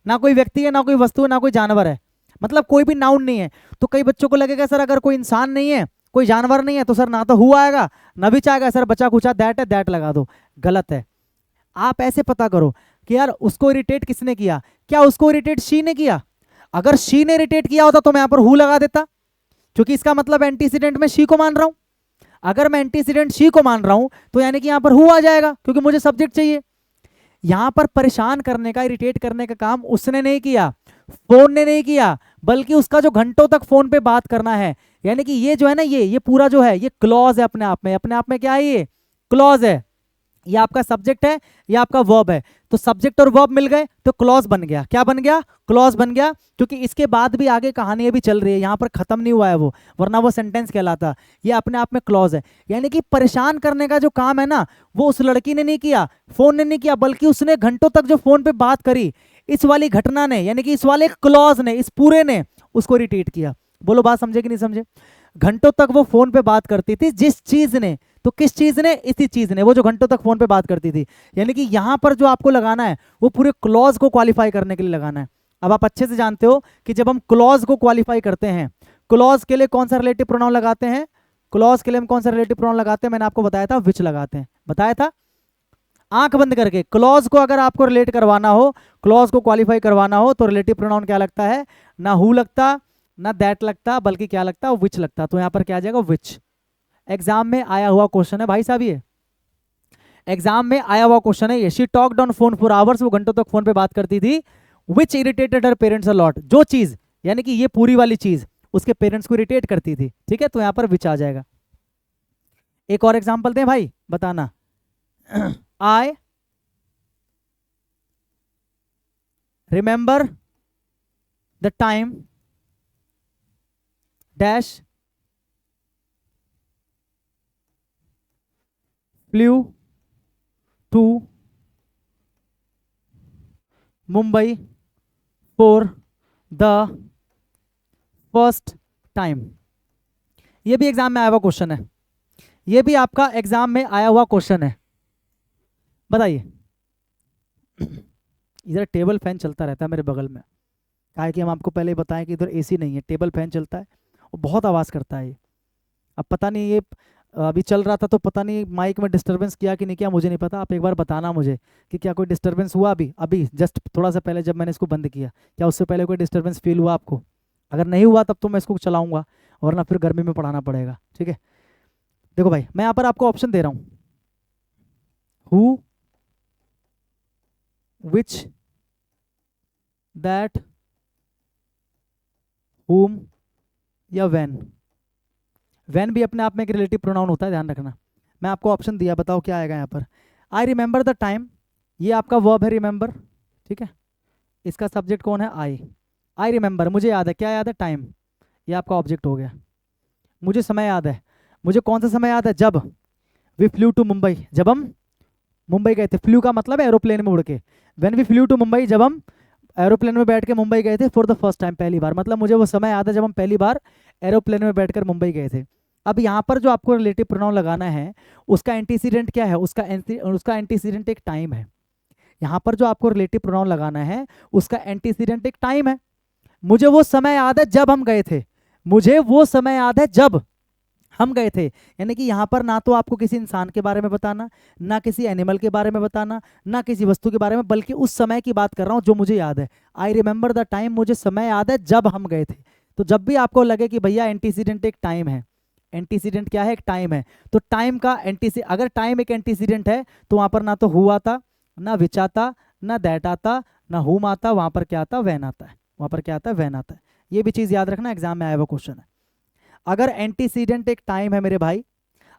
ना कोई व्यक्ति है, ना कोई वस्तु है, ना कोई जानवर है, मतलब कोई भी नाउन नहीं है। तो कई बच्चों को लगेगा सर अगर कोई इंसान नहीं है, कोई जानवर नहीं है, तो सर ना तो हु आएगा ना विच आएगा, सर बचा कुचा दैट है, दैट लगा दो। गलत है। आप ऐसे पता करो कि यार उसको इरिटेट किसने किया, क्या उसको इरिटेट शी ने किया। अगर शी ने इरिटेट किया होता तो मैं यहां पर हु लगा देता, क्योंकि इसका मतलब एंटीसीडेंट में शी को मान रहा हूं। अगर मैं एंटीसीडेंट शी को मान रहा हूं तो यानी कि यहां पर हु आ जाएगा, क्योंकि मुझे सब्जेक्ट चाहिए। यहां पर परेशान करने का, इरिटेट करने का काम उसने नहीं किया, फोन ने नहीं किया, बल्कि उसका जो घंटों तक फोन पे बात करना है, यानी कि ये जो है ना, ये पूरा जो है ये क्लॉज है, अपने आप में, अपने आप में क्या है, ये क्लॉज है। ये आपका सब्जेक्ट है, ये आपका वर्ब है, तो सब्जेक्ट और वर्ब मिल गए तो क्लॉज बन गया। क्या बन गया, क्लॉज बन गया, क्योंकि इसके बाद भी आगे कहानी अभी चल रही है, यहां पर खत्म नहीं हुआ है वो, वरना वो सेंटेंस कहलाता। ये अपने आप में क्लॉज है, यानी कि परेशान करने का जो काम है ना, वो उस लड़की ने नहीं किया, फोन ने नहीं किया, बल्कि उसने घंटों तक जो फोन पे बात करी, इस वाली घटना ने, यानी कि इस वाले क्लॉज ने, इस पूरे ने उसको इरिटेट किया। बोलो बात समझे कि नहीं समझे? घंटों तक वो फोन पे बात करती थी जिस चीज ने, तो किस चीज ने? इसी चीज ने, वो जो घंटों तक फोन पे बात करती थी। यानी कि यहां पर जो आपको लगाना है वो पूरे क्लॉज को क्वालिफाई करने के लिए लगाना है। अब आप अच्छे से जानते हो कि जब हम क्लॉज को क्वालिफाई करते हैं, क्लॉज के लिए कौन सा रिलेटिव प्रोनाउन लगाते हैं? क्लॉज के लिए हम कौन सा रिलेटिव प्रोनाउन लगाते हैं? मैंने आपको बताया था विच लगाते हैं, बताया था। आंख बंद करके क्लॉज को अगर आपको रिलेट करवाना हो, क्लॉज को क्वालिफाई करवाना हो, तो रिलेटिव प्रोनाउन क्या लगता है? ना हु लगता, ना दैट लगता, बल्कि क्या लगता? विच लगता। तो यहां पर क्या आ जाएगा? विच। एग्जाम में आया हुआ क्वेश्चन है भाई साहब, ये एग्जाम में आया हुआ क्वेश्चन है ये। She talked on phone for hours, वो घंटों तक फोन पे बात करती थी। Which irritated her parents a lot, जो चीज, यानी कि ये पूरी वाली चीज उसके पेरेंट्स को इरिटेट करती थी। ठीक है, तो यहां पर विच आ जाएगा। एक और एग्जांपल दें भाई, बताना। I remember the time dash flew to Mumbai for the first time. ये भी एग्जाम में आया हुआ क्वेश्चन है, ये भी आपका एग्जाम में आया हुआ क्वेश्चन है। बताइए। इधर टेबल फैन चलता रहता है मेरे बगल में, क्या है कि हम आपको पहले ही बताएं कि इधर एसी नहीं है, टेबल फैन चलता है और बहुत आवाज़ करता है ये। अब पता नहीं ये अभी चल रहा था तो पता नहीं माइक में डिस्टरबेंस किया कि नहीं किया, मुझे नहीं पता। आप एक बार बताना मुझे कि क्या कोई डिस्टरबेंस हुआ अभी अभी जस्ट थोड़ा सा पहले जब मैंने इसको बंद किया, क्या उससे पहले कोई डिस्टरबेंस फील हुआ आपको? अगर नहीं हुआ तब तो मैं इसको चलाऊंगा, वरना फिर गर्मी में पढ़ाना पड़ेगा। ठीक है, देखो भाई मैं यहाँ पर आपको ऑप्शन दे रहा हूँ, हु, विच, दैट, whom या when। when भी अपने आप में एक रिलेटिव प्रोनाउन होता है, ध्यान रखना। मैं आपको ऑप्शन दिया, बताओ क्या आएगा यहाँ पर। आई रिमेंबर द टाइम, ये आपका वर्ब है रिमेंबर। ठीक है, इसका सब्जेक्ट कौन है? आई रिमेंबर, मुझे याद है। क्या याद है? टाइम। ये आपका ऑब्जेक्ट हो गया। मुझे समय याद है, मुझे कौन सा समय याद है? जब वी फ्लू टू मुंबई, जब हम मुंबई गए थे। फ्लू का मतलब है एरोप्लेन में उड़ के। When we flew to Mumbai, जब हम एरोप्लेन में बैठ के मुंबई गए थे फॉर द फर्स्ट टाइम, पहली बार। मतलब मुझे वो समय याद है जब हम पहली बार एरोप्लेन में बैठकर मुंबई गए थे। अब यहाँ पर जो आपको रिलेटिव प्रोनाउन लगाना है उसका एंटीसीडेंट क्या है? उसका एंटीसीडेंट एक टाइम है। यहाँ पर जो आपको रिलेटिव प्रोनाउन लगाना है उसका एंटीसीडेंट एक टाइम है। मुझे वो समय याद है जब हम गए थे, मुझे वो समय याद है जब हम गए थे। यानी कि यहाँ पर ना तो आपको किसी इंसान के बारे में बताना, ना किसी एनिमल के बारे में बताना, ना किसी वस्तु के बारे में, बल्कि उस समय की बात कर रहा हूँ जो मुझे याद है। आई रिमेंबर द टाइम, मुझे समय याद है जब हम गए थे। तो जब भी आपको लगे कि भैया एंटीसीडेंट एक टाइम है, एंटीसीडेंट क्या है? एक टाइम है। तो टाइम का अगर टाइम एक एंटीसीडेंट है तो वहां पर ना तो हु आता, ना विच आता, ना दैट आता, ना हुम आता, वहां पर क्या आता? वैन आता है। वहां पर क्या आता है? वैन आता है। ये भी चीज याद रखना, एग्जाम में आया हुआ क्वेश्चन है। अगर एंटीसीडेंट एक टाइम है मेरे भाई,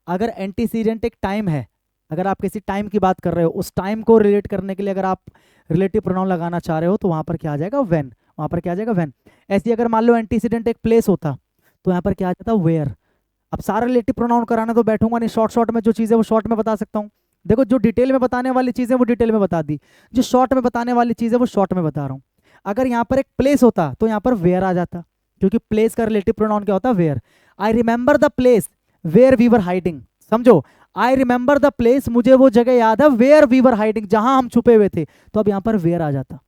अगर एंटीसीडेंट एक टाइम है, अगर आप किसी टाइम की बात कर रहे हो, उस टाइम को रिलेट करने के लिए अगर आप रिलेटिव प्रोनाउन लगाना चाह रहे हो तो वहां पर क्या आ जाएगा? व्हेन। वहां पर क्या आ जाएगा? व्हेन। ऐसी अगर मान लो एंटीसीडेंट एक प्लेस होता तो यहाँ पर क्या आ जाता? वेयर। अब सारा रिलेटिव प्रोनाउन कराना तो बैठूंगा नहीं, शॉर्ट शॉर्ट में जो चीज़ है वो शॉर्ट में बता सकता हूँ। देखो, जो डिटेल में बताने वाली चीज़ है वो डिटेल में बता दी, जो शॉर्ट में बताने वाली चीज़ है वो शॉर्ट में बता रहा हूँ। अगर यहाँ पर एक प्लेस होता तो यहाँ पर वेयर आ जाता, क्योंकि प्लेस का रिलेटिव प्रोनाउन क्या होता? Where. I remember the place where we were hiding. समझो, आई रिमेंबर द प्लेस, मुझे वो जगह याद है वेयर वी वर हाइडिंग, जहां हम छुपे हुए थे। तो अब यहाँ पर वेयर आ जाता।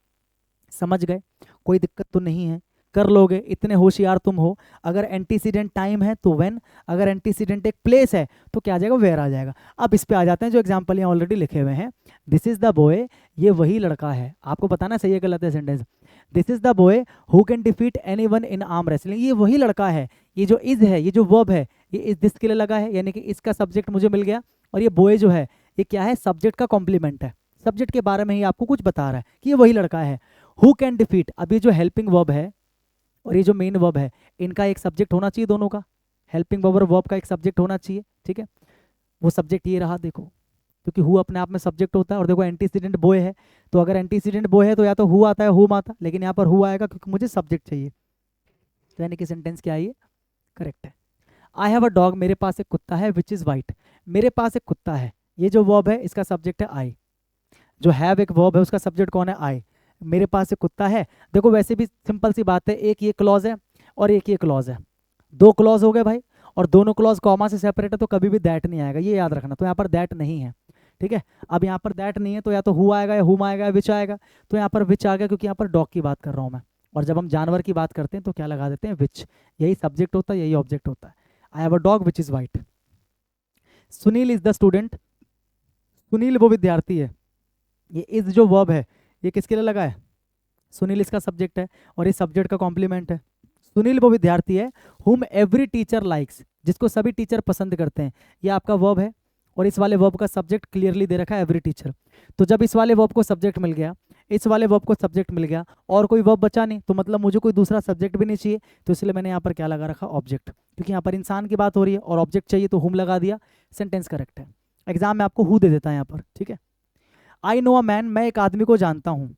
समझ गए? कोई दिक्कत तो नहीं है, कर लोगे, इतने होशियार तुम हो। अगर एंटीसीडेंट टाइम है तो व्हेन, अगर एंटीसीडेंट एक प्लेस है तो क्या आ जाएगा? वेयर आ जाएगा। अब इस पे आ जाते हैं जो एग्जांपल यहाँ ऑलरेडी लिखे हुए हैं। दिस इज द बॉय, ये वही लड़का है। आपको बताना सही है गलत है sentence. This is the boy who can defeat anyone in arm wrestling, ये वही लड़का है। ये जो इज है, ये जो वर्ब है, ये इस दिस के लिए लगा है, यानी कि इसका सब्जेक्ट मुझे मिल गया। और ये बॉय जो है ये क्या है? सब्जेक्ट का कॉम्प्लीमेंट है, सब्जेक्ट के बारे में ही आपको कुछ बता रहा है कि ये वही लड़का है। हु कैन डिफीट, अब ये जो हेल्पिंग वर्ब है और ये जो मेन वर्ब है, इनका एक सब्जेक्ट होना चाहिए दोनों का। हेल्पिंग वर्ब और वर्ब का एक सब्जेक्ट होना चाहिए। ठीक है, वो सब्जेक्ट ये रहा, देखो, क्योंकि हु अपने आप में सब्जेक्ट होता है। और देखो एंटीसीडेंट बॉय है, तो अगर एंटीसीडेंट बॉय है तो या तो हु आता है हुम आता, लेकिन यहाँ पर हु आएगा क्योंकि मुझे सब्जेक्ट चाहिए। तो यानी कि सेंटेंस क्या है? ये करेक्ट है। आई हैव अ डॉग, मेरे पास एक कुत्ता है, विच इज़ वाइट। मेरे पास एक कुत्ता है, ये जो वर्ब है इसका सब्जेक्ट है आई। जो हैव एक वर्ब है उसका सब्जेक्ट कौन है? आई। मेरे पास एक कुत्ता है। देखो वैसे भी सिंपल सी बात है, एक ये क्लॉज है, और एक ये क्लॉज है, दो क्लॉज हो गए भाई, और दोनों क्लॉज कॉमा से सेपरेट है तो कभी भी दैट नहीं आएगा, ये याद रखना। तो यहाँ पर दैट नहीं है, ठीक है। अब यहाँ पर दैट नहीं है तो या तो हु आएगा या हुम आएगा या विच आएगा, तो यहाँ पर विच आ गया क्योंकि यहाँ पर डॉग की बात कर रहा हूँ मैं, और जब हम जानवर की बात करते हैं तो क्या लगा देते हैं, विच। यही सब्जेक्ट होता है, यही ऑब्जेक्ट होता है। आई have a dog which is white. Sunil is the student, Sunil वो विद्यार्थी है। ये इज जो वर्ब है ये किसके लिए लगा है, सुनील इसका सब्जेक्ट है और ये सब्जेक्ट का कॉम्प्लीमेंट है। सुनील वो विद्यार्थी है हुम एवरी टीचर लाइक्स, जिसको सभी टीचर पसंद करते हैं, ये आपका वर्ब है, और इस वाले वर्ब का सब्जेक्ट क्लियरली दे रखा है एवरी टीचर। तो जब इस वाले वर्ब को सब्जेक्ट मिल गया, इस वाले वर्ब को सब्जेक्ट मिल गया, और कोई वर्ब बचा नहीं, तो मतलब मुझे कोई दूसरा सब्जेक्ट भी नहीं चाहिए, तो इसलिए मैंने यहाँ पर क्या लगा रखा, ऑब्जेक्ट, क्योंकि यहाँ पर इंसान की बात हो रही है और ऑब्जेक्ट चाहिए तो हुम लगा दिया, सेंटेंस करेक्ट है। एग्जाम में आपको हु दे देता है यहाँ पर, ठीक है। आई नो अ मैन, मैं एक आदमी को जानता हूँ।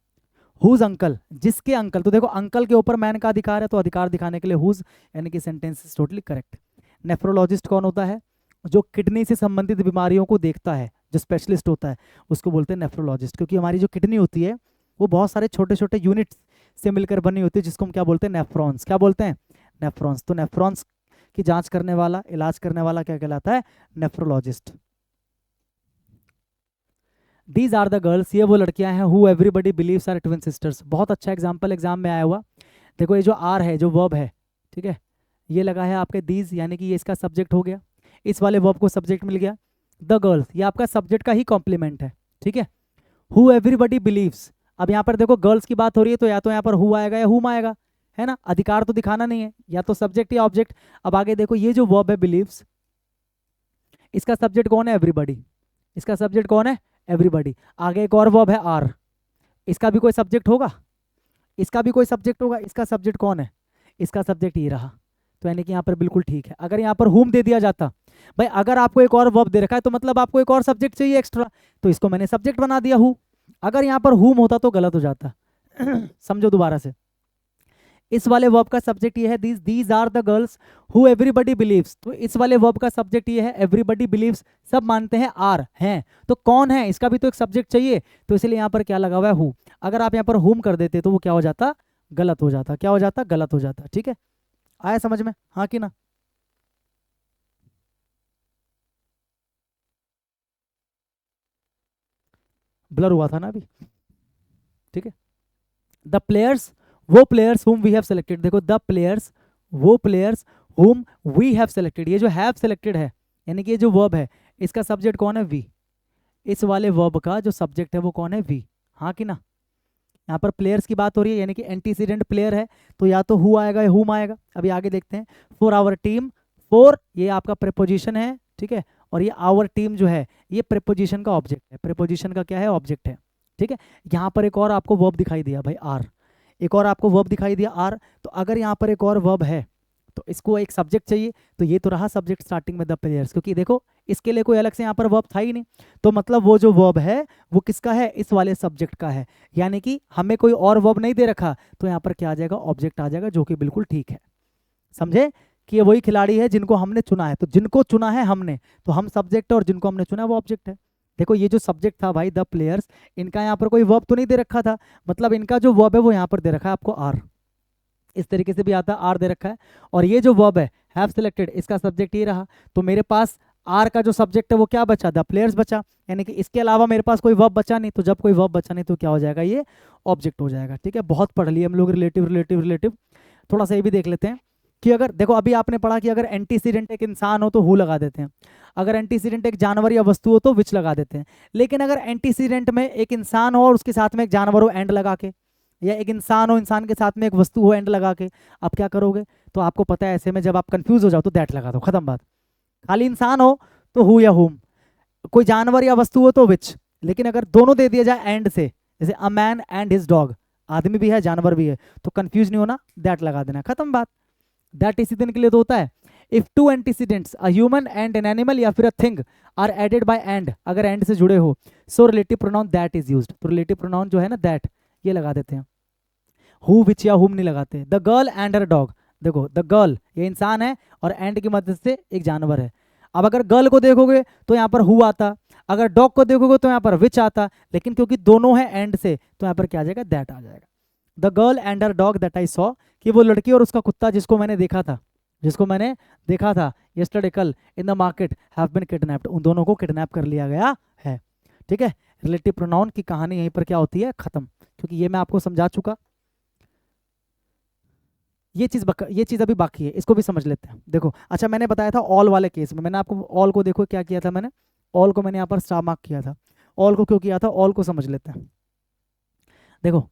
हुज अंकल, जिसके अंकल, तो देखो अंकल के ऊपर मैन का अधिकार है तो अधिकार दिखाने के लिए हुज, यानी कि sentence is totally correct. Nephrologist कौन होता है, जो किडनी से संबंधित बीमारियों को देखता है, जो स्पेशलिस्ट होता है उसको बोलते हैं नेफ्रोलॉजिस्ट, क्योंकि हमारी जो किडनी होती है वो बहुत सारे छोटे छोटे यूनिट्स से मिलकर बनी होती है, जिसको हम क्या बोलते हैं, नेफ्रॉन्स। क्या बोलते हैं, नेफ्रॉन्स। तो नेफ्रॉन्स की जांच करने वाला, इलाज करने वाला क्या कहलाता है, nephrologist. These are the girls, ये वो लड़कियां हैं who everybody believes are twin sisters. बहुत अच्छा एग्जाम्पल एग्जाम में आया हुआ। देखो ये जो आर है, जो वर्ब है, ठीक है, ये लगा है आपके दीज, यानी कि ये इसका सब्जेक्ट हो गया, इस वाले वर्ब को सब्जेक्ट मिल गया। द गर्ल्स, ये आपका सब्जेक्ट का ही कॉम्प्लीमेंट है, ठीक है। हु एवरीबडी बिलीव्स, अब यहाँ पर देखो गर्ल्स की बात हो रही है तो या तो यहाँ पर हु आएगा या हुम आएगा, है ना, अधिकार तो दिखाना नहीं है, या तो सब्जेक्ट या ऑब्जेक्ट। अब आगे देखो ये जो वर्ब है बिलीव्स, इसका सब्जेक्ट कौन है, एवरीबडी, इसका सब्जेक्ट कौन है, एवरीबडी। आगे एक और वर्ब है आर, इसका भी कोई सब्जेक्ट होगा, इसका भी कोई सब्जेक्ट होगा, इसका सब्जेक्ट कौन है, इसका सब्जेक्ट ये रहा, तो यानी कि यहाँ पर बिल्कुल ठीक है। अगर यहाँ पर हुम दे दिया जाता, भाई अगर आपको एक और वर्ब दे रखा है तो मतलब आपको एक और सब्जेक्ट चाहिए एक्स्ट्रा, तो इसको मैंने सब्जेक्ट बना दिया हूँ। अगर यहाँ पर हुम होता तो गलत हो जाता समझो दोबारा से, इस वाले वर्ब का सब्जेक्ट ये है these, these are the girls who everybody believes, तो इस वाले वर्ब का सब्जेक्ट ये है एवरीबडी बिलीव्स, सब मानते हैं आर हैं, तो कौन है, इसका भी तो एक सब्जेक्ट चाहिए, तो इसलिए यहाँ पर क्या लगा हुआ है, हु। अगर आप यहाँ पर हुम कर देते तो वो क्या हो जाता, गलत हो जाता, क्या हो जाता, गलत हो जाता, ठीक है। आया समझ में, हाँ कि ना। ब्लर हुआ था ना अभी, ठीक है। द प्लेयर्स, वो players whom we have selected, देखो द प्लेयर्स, वो players whom we have selected, ये जो हैव सेलेक्टेड है यानी कि ये जो वर्ब है इसका सब्जेक्ट कौन है, वी। इस वाले वर्ब का जो सब्जेक्ट है वो कौन है, वी, हाँ कि ना। यहाँ पर प्लेयर्स की बात हो रही है यानी कि एंटीसीडेंट प्लेयर है, तो या तो हु आएगा या हुम आएगा। अभी आगे देखते हैं, फॉर आवर टीम, फॉर ये आपका प्रेपोजिशन है, ठीक है, और ये आवर टीम जो है ये प्रेपोजिशन का ऑब्जेक्ट है, प्रेपोजिशन का क्या है, ऑब्जेक्ट है, ठीक है। यहाँ पर एक और आपको वर्ब दिखाई दिया भाई आर, एक और आपको वर्ब दिखाई दिया आर, तो अगर यहाँ पर एक और वर्ब है तो इसको एक सब्जेक्ट चाहिए, तो ये तो रहा सब्जेक्ट स्टार्टिंग में द प्लेयर्स, क्योंकि देखो इसके लिए कोई अलग से यहाँ पर वर्ब था ही नहीं, तो मतलब वो जो वर्ब है वो किसका है, इस वाले सब्जेक्ट का है, यानी कि हमें कोई और वर्ब नहीं दे रखा, तो यहाँ पर क्या आ जाएगा, ऑब्जेक्ट आ जाएगा, जो कि बिल्कुल ठीक है। समझे कि ये वही खिलाड़ी है जिनको हमने चुना है, तो जिनको चुना है हमने तो हम सब्जेक्ट है और जिनको हमने चुना है वो ऑब्जेक्ट है। देखो ये जो सब्जेक्ट था भाई द प्लेयर्स, इनका यहाँ पर कोई वर्ब तो नहीं दे रखा था, मतलब इनका जो वर्ब है वो यहाँ पर दे रखा है आपको आर, इस तरीके से भी आता है, आर दे रखा है, और ये जो वर्ब है हैव सिलेक्टेड, इसका सब्जेक्ट ये रहा, तो मेरे पास आर का जो सब्जेक्ट है वो क्या बचा, द प्लेयर्स बचा, यानी कि इसके अलावा मेरे पास कोई वर्ब बचा नहीं, तो जब कोई वर्ब बचा नहीं तो क्या हो जाएगा, ये ऑब्जेक्ट हो जाएगा, ठीक है। बहुत पढ़ लिए हम लोग रिलेटिव रिलेटिव रिलेटिव, थोड़ा सा ये भी देख लेते हैं कि अगर देखो अभी आपने पढ़ा कि अगर एंटीसीडेंट एक इंसान हो तो हु लगा देते हैं, अगर एंटीसीडेंट एक जानवर या वस्तु हो तो विच लगा देते हैं, लेकिन अगर एंटीसीडेंट में एक इंसान हो और उसके साथ में एक जानवर हो एंड लगा के, या एक इंसान हो इंसान के साथ में एक वस्तु हो एंड लगा के, आप क्या करोगे, तो आपको पता है ऐसे में जब आप कंफ्यूज हो जाओ तो दैट लगा दो, खत्म बात। खाली इंसान हो तो हु या हुम, कोई जानवर या वस्तु हो तो विच, लेकिन अगर दोनों दे दिया जाए एंड से, जैसे a man and his dog, आदमी भी है जानवर भी है, तो कंफ्यूज नहीं होना, दैट लगा देना, खत्म बात। दैट इसी दिन के लिए तो होता है, if two antecedents a human and an animal या फिर a thing are added by and, अगर एंड से जुड़े हो, so relative pronoun that is used, तो रिलेटिव प्रोनाउन जो है ना दैट, ये लगा देते हैं, हु विच या हुम नहीं लगाते। The girl and her dog, देखो द गर्ल ये इंसान है और एंड की मदद से एक जानवर है। अब अगर गर्ल को देखोगे तो यहाँ पर हु आता, अगर डॉग को देखोगे तो यहाँ पर विच आता, लेकिन क्योंकि दोनों है एंड से तो यहाँ पर क्या आ जाएगा, दैट आ जाएगा। The girl and her dog that I saw, कि वो लड़की और उसका कुत्ता जिसको मैंने देखा था यस्टरडे कल in the market have been kidnapped, उन दोनों को किडनैप कर लिया गया है। ठीक है, रिलेटिव प्रोनाउन की कहानी यहीं पर क्या होती है, खत्म, क्योंकि ये मैं आपको समझा चुका। ये चीज अभी बाकी है, इसको भी समझ लेते हैं। देखो अच्छा, मैंने बताया था ऑल वाले केस में, मैंने आपको ऑल को देखो क्या किया था, मैंने ऑल को मैंने यहाँ पर स्टार मार्क किया था। ऑल को क्यों किया था, ऑल को समझ लेते हैं। देखो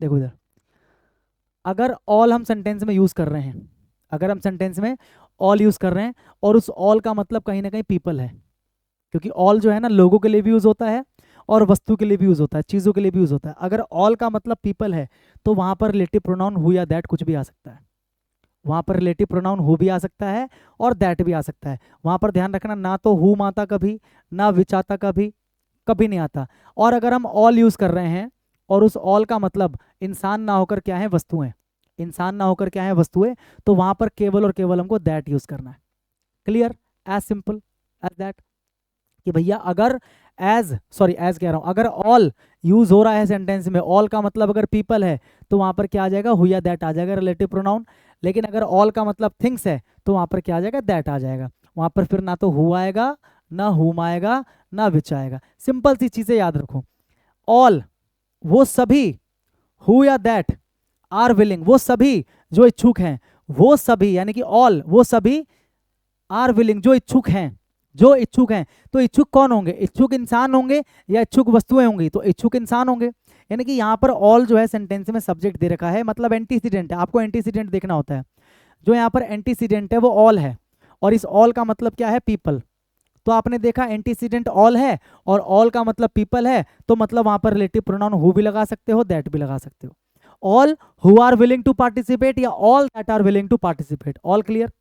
देखो इधर, अगर ऑल हम सेंटेंस में यूज कर रहे हैं, अगर हम सेंटेंस में ऑल यूज कर रहे हैं और उस ऑल का मतलब कहीं ना कहीं पीपल है, क्योंकि ऑल जो है ना लोगों के लिए भी यूज होता है और वस्तु के लिए भी यूज होता है, चीजों के लिए भी यूज होता है। अगर ऑल का मतलब पीपल है तो वहां पर रिलेटिव प्रोनाउन हु या दैट कुछ भी आ सकता है, वहां पर रिलेटिव प्रोनाउन हु भी आ सकता है और दैट भी आ सकता है। वहां पर ध्यान रखना, ना तो हु आता कभी, ना विच आता कभी नहीं आता। और अगर हम ऑल यूज कर रहे हैं और उस ऑल का मतलब इंसान ना होकर क्या है, वस्तुएं, इंसान ना होकर क्या है, वस्तुएं, तो वहां पर केवल और केवल हमको दैट यूज करना है। Clear, as simple as that, कि भैया अगर एज कह रहा हूं, अगर ऑल यूज हो रहा है सेंटेंस में, ऑल का मतलब अगर पीपल है तो वहां पर क्या आ जाएगा, हु या दैट आ जाएगा, रिलेटिव प्रोनाउन। लेकिन अगर ऑल का मतलब थिंग्स है तो वहां पर क्या आ जाएगा, दैट आ जाएगा। वहां पर फिर ना तो हु आएगा, ना हुम आएगा, ना विच आएगा। सिंपल सी चीजें याद रखो, ऑल वो सभी, हु या दैट, आर विलिंग वो सभी जो इच्छुक हैं, वो सभी यानी कि ऑल वो सभी, आर विलिंग जो इच्छुक हैं, जो इच्छुक हैं। तो इच्छुक कौन होंगे, इच्छुक इंसान होंगे या इच्छुक वस्तुएं होंगी, तो इच्छुक इंसान होंगे। यानी कि यहाँ पर ऑल जो है सेंटेंस में सब्जेक्ट दे रखा है, मतलब एंटीसीडेंट है, आपको एंटीसीडेंट देखना होता है। जो यहाँ पर एंटीसीडेंट है वो ऑल है, और इस ऑल का मतलब क्या है, पीपल। तो आपने देखा एंटीसीडेंट ऑल है और ऑल का मतलब पीपल है, तो मतलब वहां पर रिलेटिव प्रोनाउन हु भी लगा सकते हो, दैट भी लगा सकते हो। All who are willing to participate या all that are willing to participate, all clear.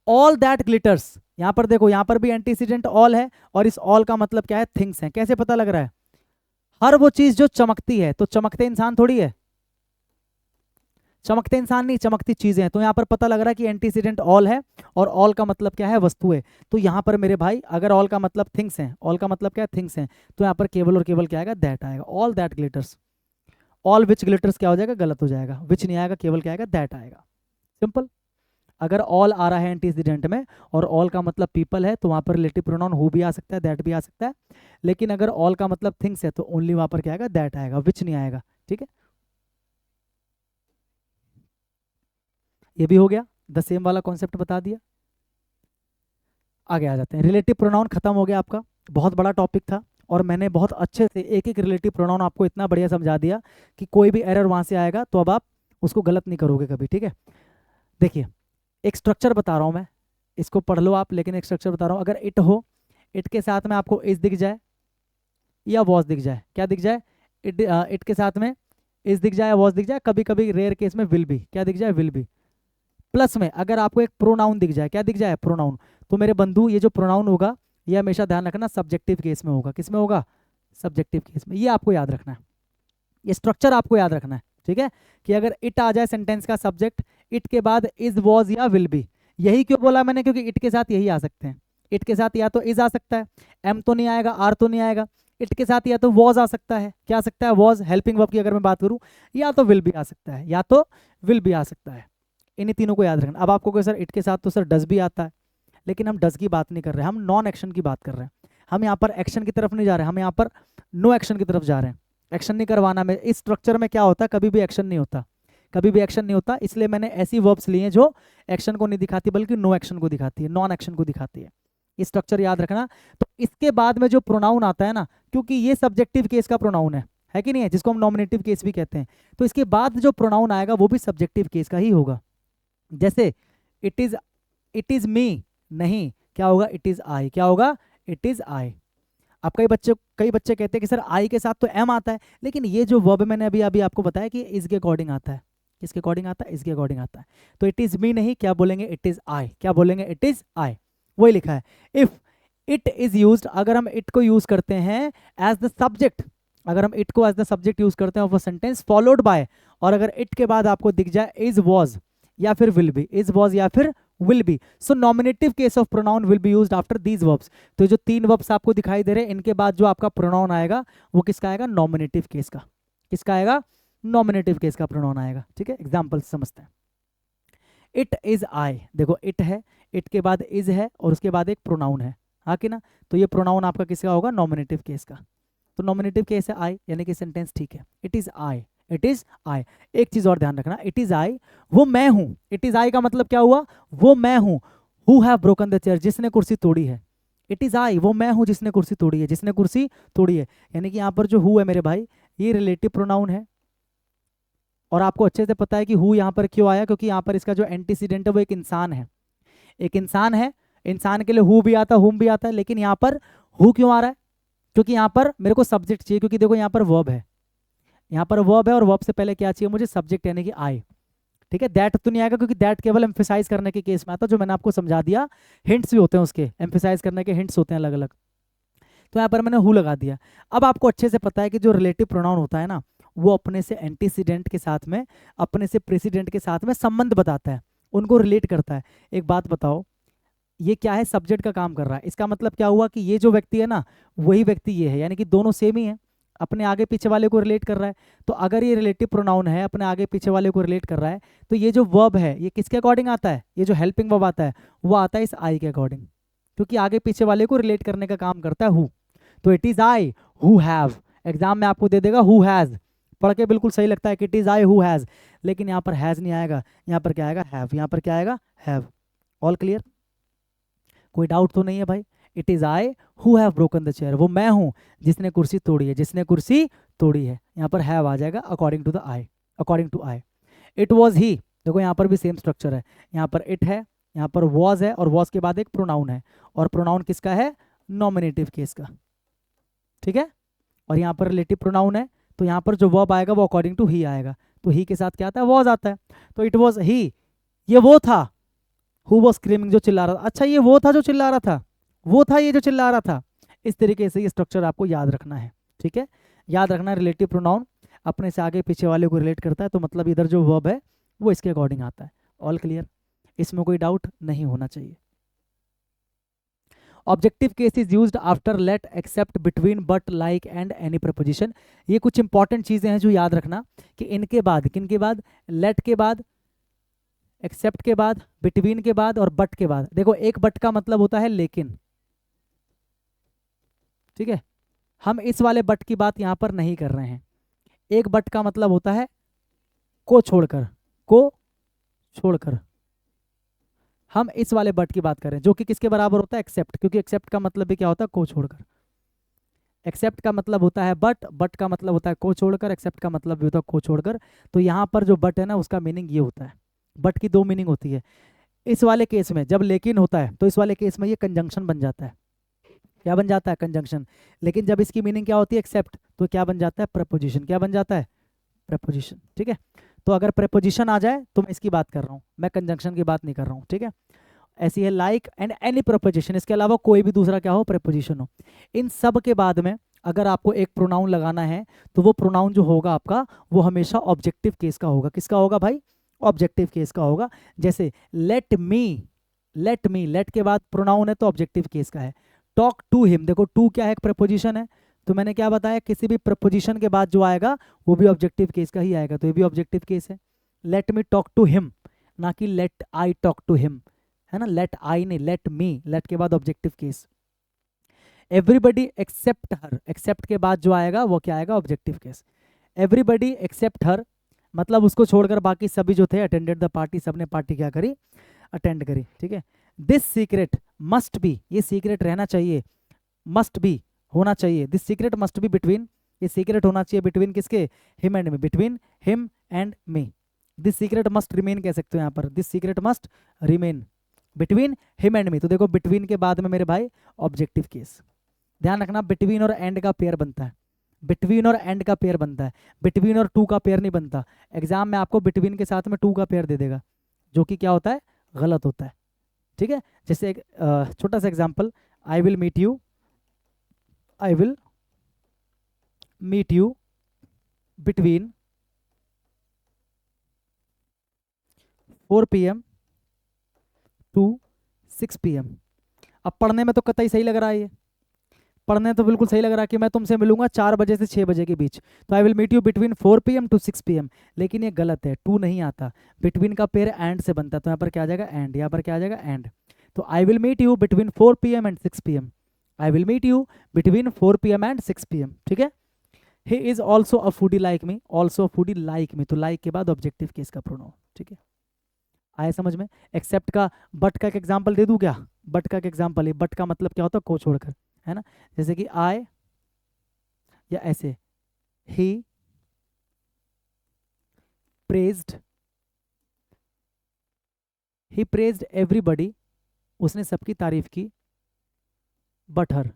All that glitters, यहां पर देखो, यहां पर भी एंटीसीडेंट ऑल है और इस ऑल का मतलब क्या है, थिंग्स है। कैसे पता लग रहा है, हर वो चीज जो चमकती है, तो चमकते इंसान थोड़ी है, चमकते इंसान नहीं, चमकती चीजें हैं। तो यहां पर पता लग रहा है कि एंटीसीडेंट ऑल है और ऑल का मतलब क्या है, वस्तु है। तो यहां पर मेरे भाई अगर ऑल का मतलब थिंग्स है, ऑल का मतलब क्या है, थिंग्स है, तो यहां पर केवल और केवल क्या आएगा, दैट आएगा। All that glitters, all which glitters क्या हो जाएगा, गलत हो जाएगा, विच नहीं आएगा, केवल क्या आएगा, दैट आएगा। सिंपल। अगर ऑल आ रहा है एंटीसीडेंट में और ऑल का मतलब पीपल है तो वहां पर रिलेटिव प्रोनाउन हु भी आ सकता है, दैट भी आ सकता है। लेकिन अगर ऑल का मतलब थिंग्स है तो ओनली वहां पर क्या आएगा, दैट आएगा, विच नहीं आएगा। ठीक है, ये भी हो गया, द सेम वाला कॉन्सेप्ट बता दिया। आगे आ जाते हैं, रिलेटिव प्रोनाउन खत्म हो गया आपका, बहुत बड़ा टॉपिक था और मैंने बहुत अच्छे से एक एक रिलेटिव प्रोनाउन आपको इतना बढ़िया समझा दिया कि कोई भी एरर वहां से आएगा तो अब आप उसको गलत नहीं करोगे कभी। ठीक है, देखिए एक स्ट्रक्चर बता रहा हूं मैं, इसको पढ़ लो आप, लेकिन एक स्ट्रक्चर बता रहा हूं। अगर इट हो, इट के साथ में आपको इज दिख जाए या वॉज दिख जाए, क्या दिख जाए, इट के साथ में इज दिख जाए, वॉज दिख जाए, कभी कभी रेयर केस में विल भी, क्या दिख जाए, विल भी। प्लस में अगर आपको एक प्रोनाउन दिख जाए, क्या दिख जाए, प्रोनाउन, तो मेरे बंधु ये जो प्रोनाउन होगा ये हमेशा ध्यान रखना सब्जेक्टिव केस में होगा। किस में होगा, सब्जेक्टिव केस में। ये आपको याद रखना है, ये स्ट्रक्चर आपको याद रखना है। ठीक है, कि अगर इट आ जाए सेंटेंस का सब्जेक्ट, इट के बाद इज वॉज या विल बी। यही क्यों बोला मैंने, क्योंकि इट के साथ यही आ सकते हैं। इट के साथ या तो इज आ सकता है, एम तो नहीं आएगा, आर तो नहीं आएगा। इट के साथ या तो वॉज आ सकता है, क्या आ सकता है, वॉज, हेल्पिंग वर्ब की अगर मैं बात करूं, या तो विल भी आ सकता है, या तो विल भी आ सकता है। इन्हीं तीनों को याद रखना। अब आपको कोई सर इट के साथ तो सर डज भी आता है, लेकिन हम डज की बात नहीं कर रहे हैं, हम नॉन एक्शन की बात कर रहे हैं। हम यहाँ पर एक्शन की तरफ नहीं जा रहे हैं, हम यहाँ पर नो एक्शन की तरफ जा रहे हैं। एक्शन नहीं करवाना में, इस स्ट्रक्चर में क्या होता है, कभी भी एक्शन नहीं होता, कभी भी एक्शन नहीं होता। इसलिए मैंने ऐसी वर्ब्स लिए हैं जो एक्शन को नहीं दिखाती बल्कि नो एक्शन को दिखाती है, नॉन एक्शन को दिखाती है। ये स्ट्रक्चर याद रखना। तो इसके बाद में जो प्रोनाउन आता है ना, क्योंकि ये सब्जेक्टिव केस का प्रोनाउन है कि नहीं है, जिसको हम नॉमिनेटिव केस भी कहते हैं, तो इसके बाद जो प्रोनाउन आएगा वो भी सब्जेक्टिव केस का ही होगा। जैसे इट इज मी, नहीं, क्या होगा, इट इज आई, क्या होगा, इट इज आई। अब कई बच्चे कहते हैं कि सर आई के साथ तो एम आता है, लेकिन ये जो वर्ब मैंने अभी अभी आपको बताया कि इज के अकॉर्डिंग आता है, किसके अकॉर्डिंग आता है, इसके अकॉर्डिंग आता है। तो इट इज मी नहीं, क्या बोलेंगे, इट इज आई, क्या बोलेंगे, इट इज आई। वही लिखा है। इफ इट इज यूज्ड, अगर हम इट को यूज करते हैं एज द सब्जेक्ट, अगर हम इट को एज द सब्जेक्ट यूज करते हैं वो सेंटेंस फॉलोड बाय, और अगर इट के बाद आपको दिख जाए इज वॉज या फिर विल बी, इज वॉज या फिर will be. So nominative case of pronoun will be used after these verbs. तो जो 3 verbs आपको दिखाई दे रहे हैं इनके बाद जो आपका pronoun आएगा वो किसका आएगा? nominative case का. किसका आएगा? nominative case का pronoun आएगा. ठीक है, एग्जाम्पल समझते हैं. इट इज आई, देखो इट है, इट के बाद इज है और उसके बाद एक प्रोनाउन है, हाँ कि ना? तो ये प्रोनाउन आपका किसका होगा? नॉमिनेटिव केस का. तो नॉमिनेटिव केस है आई, यानी कि सेंटेंस ठीक है. It is I, it is I. एक चीज और ध्यान रखना, इट इज आई, वो मैं हूं. इट इज आई का मतलब क्या हुआ? वो मैं हूं. Who have broken the chair, जिसने कुर्सी तोड़ी है. इट इज आई, वो मैं हूं जिसने कुर्सी तोड़ी है, जिसने कुर्सी तोड़ी है. यानी कि यहाँ पर जो हु है मेरे भाई, ये रिलेटिव प्रोनाउन है. और आपको अच्छे से पता है कि हु यहाँ पर क्यों आया, क्योंकि यहाँ पर इसका जो एंटीसीडेंट है वो एक इंसान है. एक इंसान है, इंसान के लिए हु भी आता है, हुम भी आता है, लेकिन यहाँ पर हु क्यों आ रहा है? क्योंकि यहाँ पर मेरे को सब्जेक्ट चाहिए, क्योंकि देखो यहाँ पर वर्ब है, यहाँ पर वर्ब है और वर्ब से पहले क्या चाहिए मुझे? सब्जेक्ट, यानी कि आई. ठीक है, दैट तो नहीं आएगा क्योंकि दैट केवल एम्फेसाइज करने के केस में आता है, जो मैंने आपको समझा दिया. हिंट्स भी होते हैं उसके, एम्फेसाइज करने के हिंट्स होते हैं अलग अलग. तो यहाँ पर मैंने हु लगा दिया. अब आपको अच्छे से पता है कि जो रिलेटिव प्रोनाउन होता है ना, वो अपने से एंटीसीडेंट के साथ में, अपने से प्रेसिडेंट के साथ में संबंध बताता है, उनको रिलेट करता है. एक बात बताओ, ये क्या है? सब्जेक्ट का काम कर रहा है. इसका मतलब क्या हुआ कि ये जो व्यक्ति है ना, वही व्यक्ति ये है, यानी कि दोनों सेम ही है, अपने आगे पीछे वाले को रिलेट कर रहा है. तो अगर ये रिलेटिव प्रोनाउन है, अपने आगे पीछे वाले को रिलेट कर रहा है, तो ये जो वर्ब है ये किसके अकॉर्डिंग आता है? ये जो हेल्पिंग वर्ब आता है वो आता है इस आई के अकॉर्डिंग, क्योंकि आगे पीछे वाले को रिलेट करने का काम करता है हु. तो it is I who have, exam में आपको दे देगा हु हैज, पढ़ के बिल्कुल सही लगता है कि it is I who has, लेकिन यहाँ पर हैज नहीं आएगा, यहाँ पर क्या आएगा? हैव. यहाँ पर क्या आएगा? हैव. All clear? कोई डाउट तो नहीं है भाई? It is I who have broken the chair, वो मैं हूं जिसने कुर्सी तोड़ी है, जिसने कुर्सी तोड़ी है. यहाँ पर हैव आ जाएगा according to the I, according to I. It was he, देखो यहाँ पर भी सेम स्ट्रक्चर है. यहाँ पर इट है, यहाँ पर वॉज है, और वॉज के बाद एक प्रोनाउन है, और प्रोनाउन किसका है? नॉमिनेटिव केस का. ठीक है, और यहाँ पर रिलेटिव प्रोनाउन है, तो यहाँ पर जो वर्ब आएगा वो अकॉर्डिंग टू ही आएगा. तो ही के साथ क्या आता है? वॉज आता है. तो इट वॉज ही, ये वो था. हु वॉज स्क्रीमिंग, जो चिल्ला रहा था. अच्छा, ये वो था जो चिल्ला रहा था, वो था ये जो चिल्ला रहा था. इस तरीके से ये स्ट्रक्चर आपको याद रखना है. ठीक है, याद रखना, रिलेटिव प्रोनाउन अपने से आगे पीछे वाले को रिलेट करता है, तो मतलब इधर जो वर्ब है वो इसके अकॉर्डिंग आता है. All clear? इसमें कोई डाउट नहीं होना चाहिए. Objective case is used after let, except, between, but, like and any preposition. ये कुछ इंपॉर्टेंट चीजें हैं जो याद रखना कि इनके बाद, किन के बाद? लेट के बाद, एक्सेप्ट के बाद, बिटवीन के बाद और बट के बाद. देखो एक बट का मतलब होता है लेकिन. ठीक है, हम इस वाले बट की बात यहां पर नहीं कर रहे हैं. एक बट का मतलब होता है को छोड़कर, को छोड़कर. हम इस वाले बट की बात करें जो कि किसके बराबर होता है? एक्सेप्ट, क्योंकि एक्सेप्ट का मतलब भी क्या होता है? को छोड़कर. एक्सेप्ट का मतलब होता है बट, बट का मतलब होता है को छोड़कर, एक्सेप्ट का मतलब भी होता है को छोड़कर. तो यहाँ पर जो बट है ना, उसका मीनिंग ये होता है. बट की 2 मीनिंग होती है. इस वाले केस में जब लेकिन होता है तो इस वाले केस में ये कंजंक्शन बन जाता है. क्या बन जाता है? कंजंक्शन. लेकिन जब इसकी मीनिंग क्या होती है? एक्सेप्ट, तो क्या बन जाता है? प्रपोजिशन. क्या बन जाता है? प्रपोजिशन. ठीक है, तो अगर प्रपोजिशन आ जाए तो मैं इसकी बात कर रहा हूँ, मैं कंजंक्शन की बात नहीं कर रहा हूँ. ठीक है, ऐसी है लाइक एंड एनी प्रपोजिशन, इसके अलावा कोई भी दूसरा क्या हो? प्रपोजिशन हो. इन सब के बाद में अगर आपको एक प्रोनाउन लगाना है तो वो प्रोनाउन जो होगा आपका, वो हमेशा ऑब्जेक्टिव केस का होगा. किसका होगा भाई? ऑब्जेक्टिव केस का होगा. जैसे let me, let me, let के बाद प्रोनाउन है तो ऑब्जेक्टिव केस का है. टॉक टू हिम, देखो टू क्या है? एक प्रपोजिशन है. तो मैंने क्या बताया? किसी भी प्रपोजिशन के बाद जो आएगा वो भी ऑब्जेक्टिव केस का ही आएगा, तो ये भी ऑब्जेक्टिव केस है. Let me talk to him, ना कि let I talk to him, है ना? लेट आई नहीं, लेट मी, लेट के बाद ऑब्जेक्टिव केस. एवरीबडी एक्सेप्ट हर, एक्सेप्ट के बाद जो आएगा वो क्या आएगा? Objective case. एवरीबडी एक्सेप्ट हर, मतलब उसको छोड़कर बाकी सभी जो थे अटेंडेड द पार्टी, सबने पार्टी क्या करी? अटेंड करी. ठीक है, दिस सीक्रेट मस्ट बी, ये सीक्रेट रहना चाहिए, मस्ट बी होना चाहिए. This secret must be between, ये सीक्रेट होना चाहिए बिटवीन किसके? Him and me, between him and me. This secret must remain कह सकते हो यहाँ पर, this secret must remain between him and me. तो देखो बिटवीन के बाद में मेरे भाई ऑब्जेक्टिव केस. ध्यान रखना, बिटवीन और एंड का पेयर बनता है, बिटवीन और एंड का पेयर बनता है, बिटवीन और टू का पेयर नहीं बनता. एग्जाम में आपको बिटवीन के साथ में टू का पेयर दे देगा, जो कि क्या होता है? गलत होता है. ठीक है, जैसे एक छोटा सा example, I will meet you, I will meet you between 4 PM to 6 PM। अब पढ़ने में तो कतई सही लग रहा है, ये पढ़ने तो बिल्कुल सही लग रहा है कि मैं तुमसे मिलूंगा 4 बजे से 6 बजे के बीच, तो I will meet you between 4 PM to 6 PM। लेकिन ये गलत है, टू नहीं आता, बिटवीन का पेयर एंड से बनता है, तो यहाँ पर क्या आ जाएगा एंड, यहाँ पर क्या आ जाएगा एंड। तो I will meet you between 4 PM and 6 PM, I will meet you between 4 PM and 6 PM, ठीक है। He is also a foodie like me, also a foodie like me, तो लाइक के बाद ऑब्जेक्टिव केस का pronoun, ठीक है। आया समझ में। एक्सेप्ट का बट का एक एग्जाम्पल दे दूं क्या, बट का एक एग्जाम्पल है, बट का मतलब क्या होता है को छोड़कर, है ना, जैसे कि आई या ऐसे ही प्रेज्ड एवरीबडी, उसने सबकी तारीफ की, बट हर।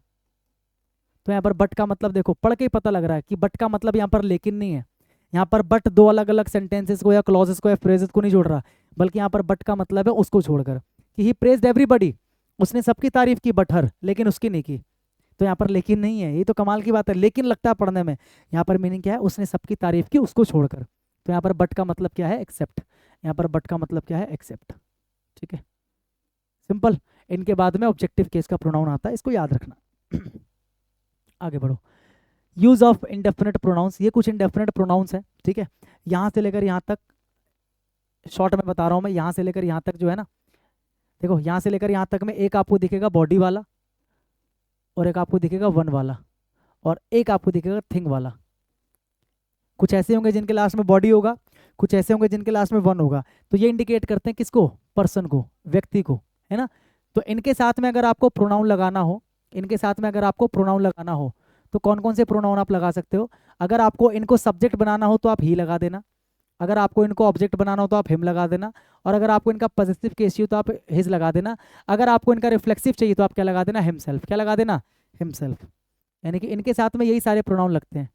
तो यहाँ पर बट का मतलब देखो पढ़ के ही पता लग रहा है कि बट का मतलब यहाँ पर लेकिन नहीं है, यहाँ पर बट दो अलग अलग सेंटेंसेस को या क्लॉजेस को या फ्रेजेस को नहीं जोड़ रहा, बल्कि यहाँ पर बट का मतलब है उसको छोड़कर, कि ही प्रेज्ड एवरीबडी, उसने सबकी तारीफ की बट हर, लेकिन उसकी नहीं की। तो यहाँ पर लेकिन नहीं है, ये तो कमाल की बात है, लेकिन लगता है पढ़ने में। यहाँ पर मीनिंग क्या है, उसने सबकी तारीफ की उसको छोड़कर। तो यहाँ पर बट का मतलब क्या है, एक्सेप्ट। यहाँ पर बट का मतलब क्या है, एक्सेप्ट, ठीक है, सिंपल। इनके बाद में ऑब्जेक्टिव केस का प्रोनाउन आता है, इसको याद रखना। आगे बढ़ो। यूज ऑफ इंडेफिनिट प्रोनाउंस, ये कुछ इंडेफिनिट प्रोनाउंस है, ठीक है। यहाँ से लेकर यहाँ तक शॉर्ट में बता रहा हूँ मैं, यहाँ से लेकर यहाँ तक जो है ना, देखो यहाँ से लेकर यहाँ तक में एक आपको दिखेगा बॉडी वाला, और एक आपको दिखेगा वन वाला, और एक आपको दिखेगा थिंग वाला। कुछ ऐसे होंगे जिनके लास्ट में बॉडी होगा, कुछ ऐसे होंगे जिनके लास्ट में वन होगा। तो ये इंडिकेट करते हैं किसको, पर्सन को, व्यक्ति को, है ना। तो इनके साथ में अगर आपको प्रोनाउन लगाना हो, इनके साथ में अगर आपको प्रोनाउन लगाना हो, तो कौन कौन से प्रोनाउन आप लगा सकते हो। अगर आपको इनको सब्जेक्ट बनाना हो तो आप ही लगा देना, अगर आपको इनको ऑब्जेक्ट बनाना हो तो आप हिम लगा देना, और अगर आपको इनका पॉजिटिव केस चाहिए तो आप हिज लगा देना, अगर आपको इनका रिफ्लेक्सिव चाहिए तो आप क्या लगा देना, हिमसेल्फ। क्या लगा देना, हिमसेल्फ। यानी कि इनके साथ में यही सारे प्रोनाउन लगते हैं।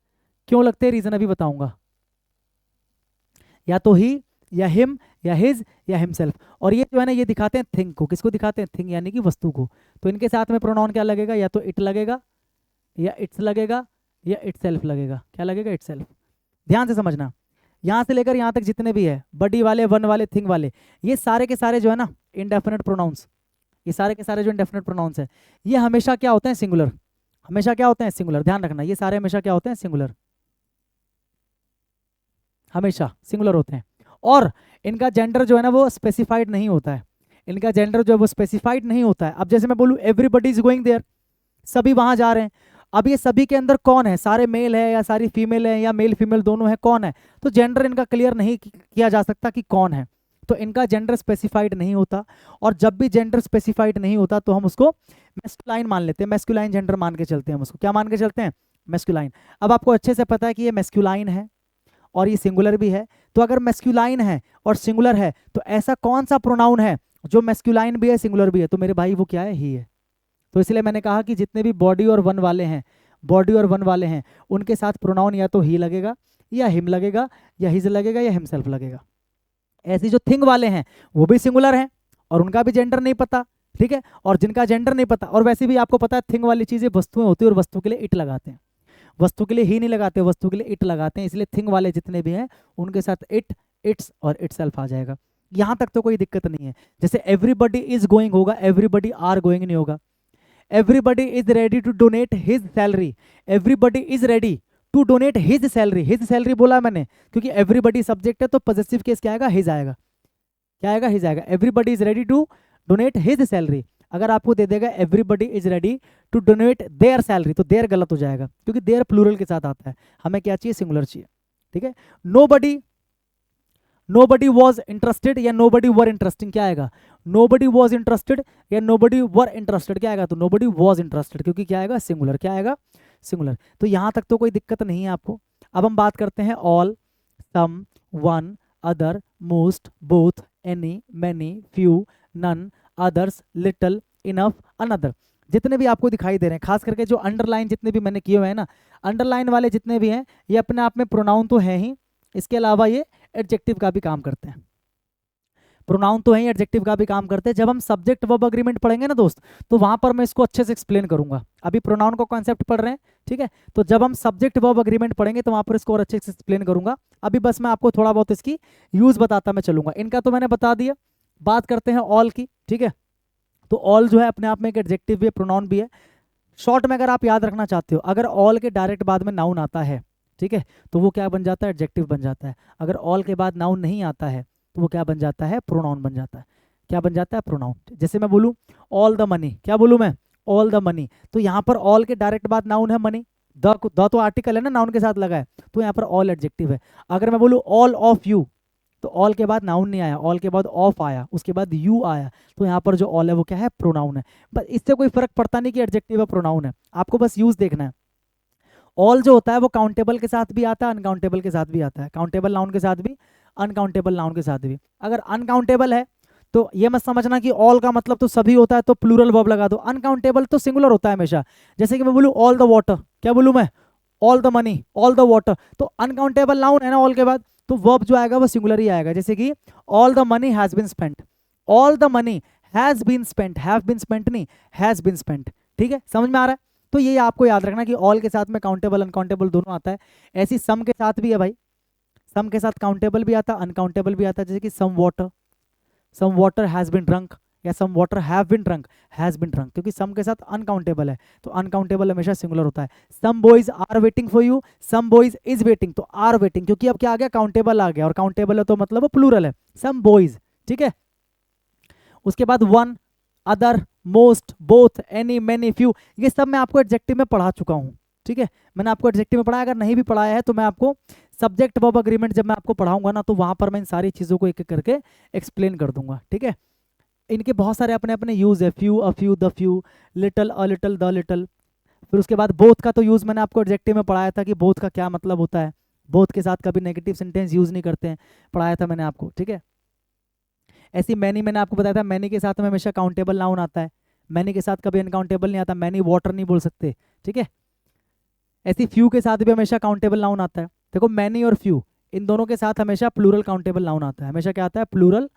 क्यों लगते हैं, रीजन अभी बताऊंगा। या तो ही, या हिम, या हिज, या हिमसेल्फ। और ये जो है ना, ये दिखाते हैं थिंग को, किसको दिखाते हैं, थिंग यानी कि वस्तु को। तो इनके साथ में प्रोनाउन क्या लगेगा, या तो इट लगेगा, या इट्स लगेगा, या इटसेल्फ लगेगा। क्या लगेगा, इटसेल्फ। ध्यान से समझना, यहाँ से लेकर यहाँ तक जितने भी है, बडी वाले, वन वाले, थिंग वाले, ये सारे के सारे जो है ना इंडेफिनिट प्रोनाउंस, ये सारे के सारे जो इंडेफिनिट प्रोनाउंस है, ये हमेशा क्या होते हैं, सिंगुलर। हमेशा क्या होते हैं, सिंगुलर। ध्यान रखना, ये सारे हमेशा क्या होते हैं, सिंगुलर, हमेशा सिंगुलर होते हैं। और इनका जेंडर जो है ना वो स्पेसिफाइड नहीं होता है, इनका जेंडर जो है वो स्पेसिफाइड नहीं होता है। अब जैसे मैं बोलूँ एवरीबडी इज गोइंग देयर, सभी वहां जा रहे हैं, अब ये सभी के अंदर कौन है, सारे मेल है या सारी फीमेल है या मेल फीमेल दोनों है, कौन है। तो जेंडर इनका क्लियर नहीं किया जा सकता कि कौन है, तो इनका जेंडर स्पेसिफाइड नहीं होता। और जब भी जेंडर स्पेसिफाइड नहीं होता तो हम उसको मैस्कुलाइन मान लेते हैं, मैस्कुलाइन जेंडर मान के चलते हैं हम उसको। क्या मान के चलते हैं, मैस्कुलाइन। अब आपको अच्छे से पता है कि ये मैस्कुलाइन है और ये सिंगुलर भी है। तो अगर मैस्कुलाइन है और सिंगुलर है तो ऐसा कौन सा प्रोनाउन है जो मैस्कुलाइन भी है सिंगुलर भी है, तो मेरे भाई वो क्या है, ही है। तो इसलिए मैंने कहा कि जितने भी बॉडी और वन वाले हैं, बॉडी और वन वाले हैं, उनके साथ प्रोनाउन या तो ही लगेगा, या हिम लगेगा, या हिज लगेगा, या हिमसेल्फ लगेगा। ऐसी जो थिंग वाले हैं वो भी सिंगुलर हैं और उनका भी जेंडर नहीं पता, ठीक है। और जिनका जेंडर नहीं पता, और वैसे भी आपको पता है थिंग वाली चीजें वस्तुएं होती है, और वस्तु के लिए इट लगाते हैं, वस्तु के लिए ही नहीं लगाते, वस्तु के लिए इट लगाते हैं। इसलिए थिंग वाले जितने भी हैं उनके साथ इट, इट्स और इटसेल्फ आ जाएगा। यहां तक तो कोई दिक्कत नहीं है। जैसे एवरीबडी इज गोइंग होगा, एवरीबडी आर गोइंग नहीं होगा। Everybody is ready to donate his salary, everybody is ready to donate his salary. His salary बोला मैंने क्योंकि एवरीबडी सब्जेक्ट है, तो पॉजिटिव केस क्या आएगा, हिज आएगा। क्या आएगा, हिज आएगा। Everybody is ready to donate his salary. अगर आपको दे देगा everybody is ready to donate their salary, तो देयर गलत हो जाएगा क्योंकि देयर प्लूरल के साथ आता है। हमें क्या चाहिए, सिंगुलर चाहिए, ठीक है। नोबडी वॉज इंटरेस्टेड या नोबडी वर इंटरेस्टिंग, क्या आएगा, नोबडी वॉज इंटरेस्टेड या नोबडी वर इंटरेस्टेड, क्या आएगा, तो नोबडी वॉज इंटरेस्टेड, क्योंकि क्या आएगा, सिंगुलर। क्या आएगा, सिंगुलर। तो यहां तक तो कोई दिक्कत नहीं है आपको। अब हम बात करते हैं all, some, one, other, most, both, any, many, few, none, others, little, enough, another. जितने भी आपको दिखाई दे रहे हैं, खास करके जो अंडरलाइन जितने भी मैंने किए हुए हैं ना, अंडरलाइन वाले जितने भी हैं, ये अपने आप में प्रोनाउन तो है ही, इसके अलावा ये एडजेक्टिव का भी काम करते हैं। प्रोनाउन तो है ही, एडजेक्टिव का भी काम करते हैं। जब हम सब्जेक्ट वर्ब अग्रीमेंट पढ़ेंगे ना दोस्त, तो वहां पर मैं इसको अच्छे से एक्सप्लेन करूंगा। अभी प्रोनाउन का कॉन्सेप्ट पढ़ रहे हैं, ठीक है। तो जब हम सब्जेक्ट वर्ब अग्रीमेंट पढ़ेंगे तो वहां पर इसको और अच्छे से एक्सप्लेन करूंगा। अभी बस मैं आपको थोड़ा बहुत इसकी यूज बताता मैं चलूंगा। इनका तो मैंने बता दिया। बात करते हैं ऑल की। ठीक है। तो ऑल जो है अपने आप में एक एडजेक्टिव भी है, प्रोनाउन भी है। शॉर्ट में अगर आप याद रखना चाहते हो, अगर ऑल के डायरेक्ट बाद में नाउन आता है, ठीक है, तो वो क्या बन जाता है, एडजेक्टिव बन जाता है। अगर ऑल के बाद नाउन नहीं आता है तो वो क्या बन जाता है, प्रोनाउन बन जाता है। क्या बन जाता है, प्रोनाउन। जैसे मैं बोलूँ ऑल द मनी, क्या बोलूँ मैं, ऑल द मनी, तो यहाँ पर ऑल के डायरेक्ट बाद नाउन है मनी, द तो आर्टिकल है ना, नाउन के साथ लगा है, तो यहाँ पर ऑल एडजेक्टिव है। अगर मैं बोलूँ ऑल ऑफ यू, तो ऑल के बाद नाउन नहीं आया, ऑल के बाद ऑफ आया, उसके बाद यू आया, तो यहाँ पर जो ऑल है वो क्या है, प्रोनाउन है। बस इससे कोई फर्क पड़ता नहीं कि एडजेक्टिव है प्रोनाउन है, आपको बस यूज देखना है। ऑल जो होता है वो काउंटेबल के साथ भी आता है, अनकाउंटेबल के साथ भी आता है, काउंटेबल नाउन के साथ भी, अनकाउंटेबल नाउन के साथ भी। अगर अनकाउंटेबल है तो ये मत समझना कि ऑल का मतलब तो सभी होता है तो प्लूरल वर्ब लगा दो, अनकाउंटेबल तो सिंगुलर होता है हमेशा। जैसे कि मैं बोलूँ ऑल द वाटर, क्या बोलूँ मैं, all the money, all the water, तो अनकाउंटेबल नाउन है ना ऑल के बाद, तो वर्ब जो आएगा वो सिंगुलर ही आएगा। जैसे कि all the money has been spent, all the money has been spent, have been spent नहीं, हैज बीन स्पेंट। ठीक है, समझ में आ रहा है। तो ये आपको याद रखना कि ऑल के साथ में काउंटेबल अनकाउंटेबल दोनों आता है। ऐसी सम के साथ भी है भाई, सम के साथ काउंटेबल भी आता है, अनकाउंटेबल भी आता है। जैसे कि some water has been drunk, या some water have been drunk, has been drunk, क्योंकि सम के साथ अनकाउंटेबल है, तो अनकाउंटेबल हमेशा सिंगुलर होता है। Some boys are waiting for you, some boys is waiting, तो आर वेटिंग, क्योंकि अब क्या आ गया, काउंटेबल आ गया, और काउंटेबल है तो मतलब वो प्लूरल है, सम बॉयज। ठीक है, उसके बाद one, other, most, both, any, many, few, ये सब मैं आपको एडजेक्टिव में पढ़ा चुका हूँ। ठीक है, मैंने आपको एडजेक्टिव में पढ़ाया, अगर नहीं भी पढ़ाया है तो मैं आपको सब्जेक्ट वर्ब अग्रीमेंट जब मैं आपको पढ़ाऊंगा ना, तो वहां पर मैं इन सारी चीज़ों को एक एक करके एक्सप्लेन कर दूंगा। ठीक है, इनके बहुत सारे अपने अपने यूज है, few, a few, the few, little, a little, the little. फिर उसके बाद बोथ का तो यूज मैंने आपको एडजेक्टिव में पढ़ाया था कि बोथ का क्या मतलब होता है, बोथ के साथ कभी नेगेटिव सेंटेंस यूज नहीं करते हैं, पढ़ाया था मैंने आपको। ठीक है, ऐसी मैनी मैंने आपको बताया था, मैनी के साथ में हमेशा काउंटेबल नाउन आता है, मैनी के साथ कभी अनकाउंटेबल नहीं आता, मैनी वाटर नहीं बोल सकते। ठीक है, ऐसी फ्यू के साथ भी हमेशा काउंटेबल नाउन आता है। देखो मैनी और फ्यू इन दोनों के साथ हमेशा प्लूरल काउंटेबल नाउन आता है, हमेशा क्या आता है, प्लूरल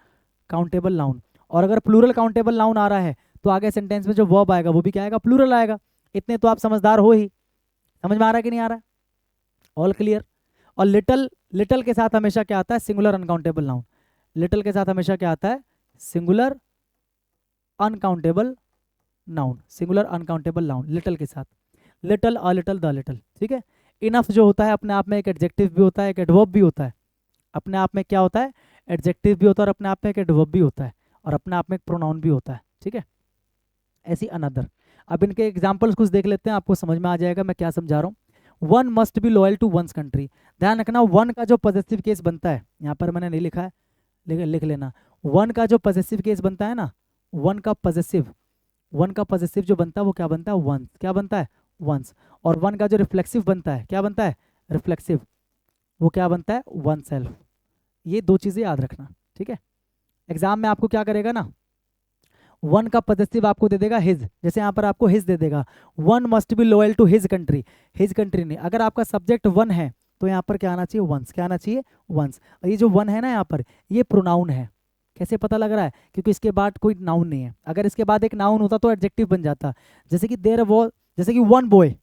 काउंटेबल नाउन। और अगर प्लूरल काउंटेबल नाउन आ रहा है तो आगे सेंटेंस में जो वर्ब आएगा वो भी क्या आएगा, प्लूरल आएगा। इतने तो आप समझदार हो ही, समझ में आ रहा है कि नहीं आ रहा है, ऑल क्लियर। और लिटल, लिटल के साथ हमेशा क्या आता है, सिंगुलर अनकाउंटेबल नाउन, लिटल के साथ हमेशा क्या आता है, singular uncountable noun, singular uncountable noun little के साथ, little, a little, the little. ठीक है, इनफ जो होता है अपने आप में एक एडजेक्टिव भी होता है, एक एडवर्ब भी होता है, अपने आप में क्या होता है, एडजेक्टिव भी होता है, और अपने आप में एक एडवर्ब भी होता है, और अपने आप में एक प्रोनाउन भी होता है। ठीक है, ऐसी अनदर। अब इनके एग्जाम्पल्स कुछ देख लेते हैं, आपको समझ में आ जाएगा मैं क्या समझा रहा हूँ। One must be loyal to one's country, ध्यान रखना वन का जो पॉजिटिव केस बनता है, यहाँ पर मैंने नहीं लिखा है, लिख लेना। वन का जो पॉजिटिव केस बनता है ना, वन का पॉजिटिव, वन का पॉजिटिव जो बनता है वो क्या बनता है, वंस, क्या बनता है, वंस। और वन का जो रिफ्लेक्सिव बनता है, क्या बनता है, रिफ्लेक्सिव, वो क्या बनता है, वन सेल्फ। ये दो चीज़ें याद रखना। ठीक है, एग्जाम में आपको क्या करेगा ना, वन का पॉजिटिव आपको दे देगा हिज, जैसे यहाँ पर आपको हिज दे देगा, one must be loyal to his country, his country नहीं, अगर आपका सब्जेक्ट वन है तो यहाँ पर क्या आना चाहिए, वंस, क्या आना चाहिए, वंस। ये जो वन है ना यहाँ पर, ये प्रोनाउन है। कैसे पता लग रहा है, क्योंकि इसके बाद कोई नाउन नहीं है, अगर इसके बाद एक नाउन होता तो एडजेक्टिव बन जाता। जैसे कि देर वो, जैसे कि वन बॉय,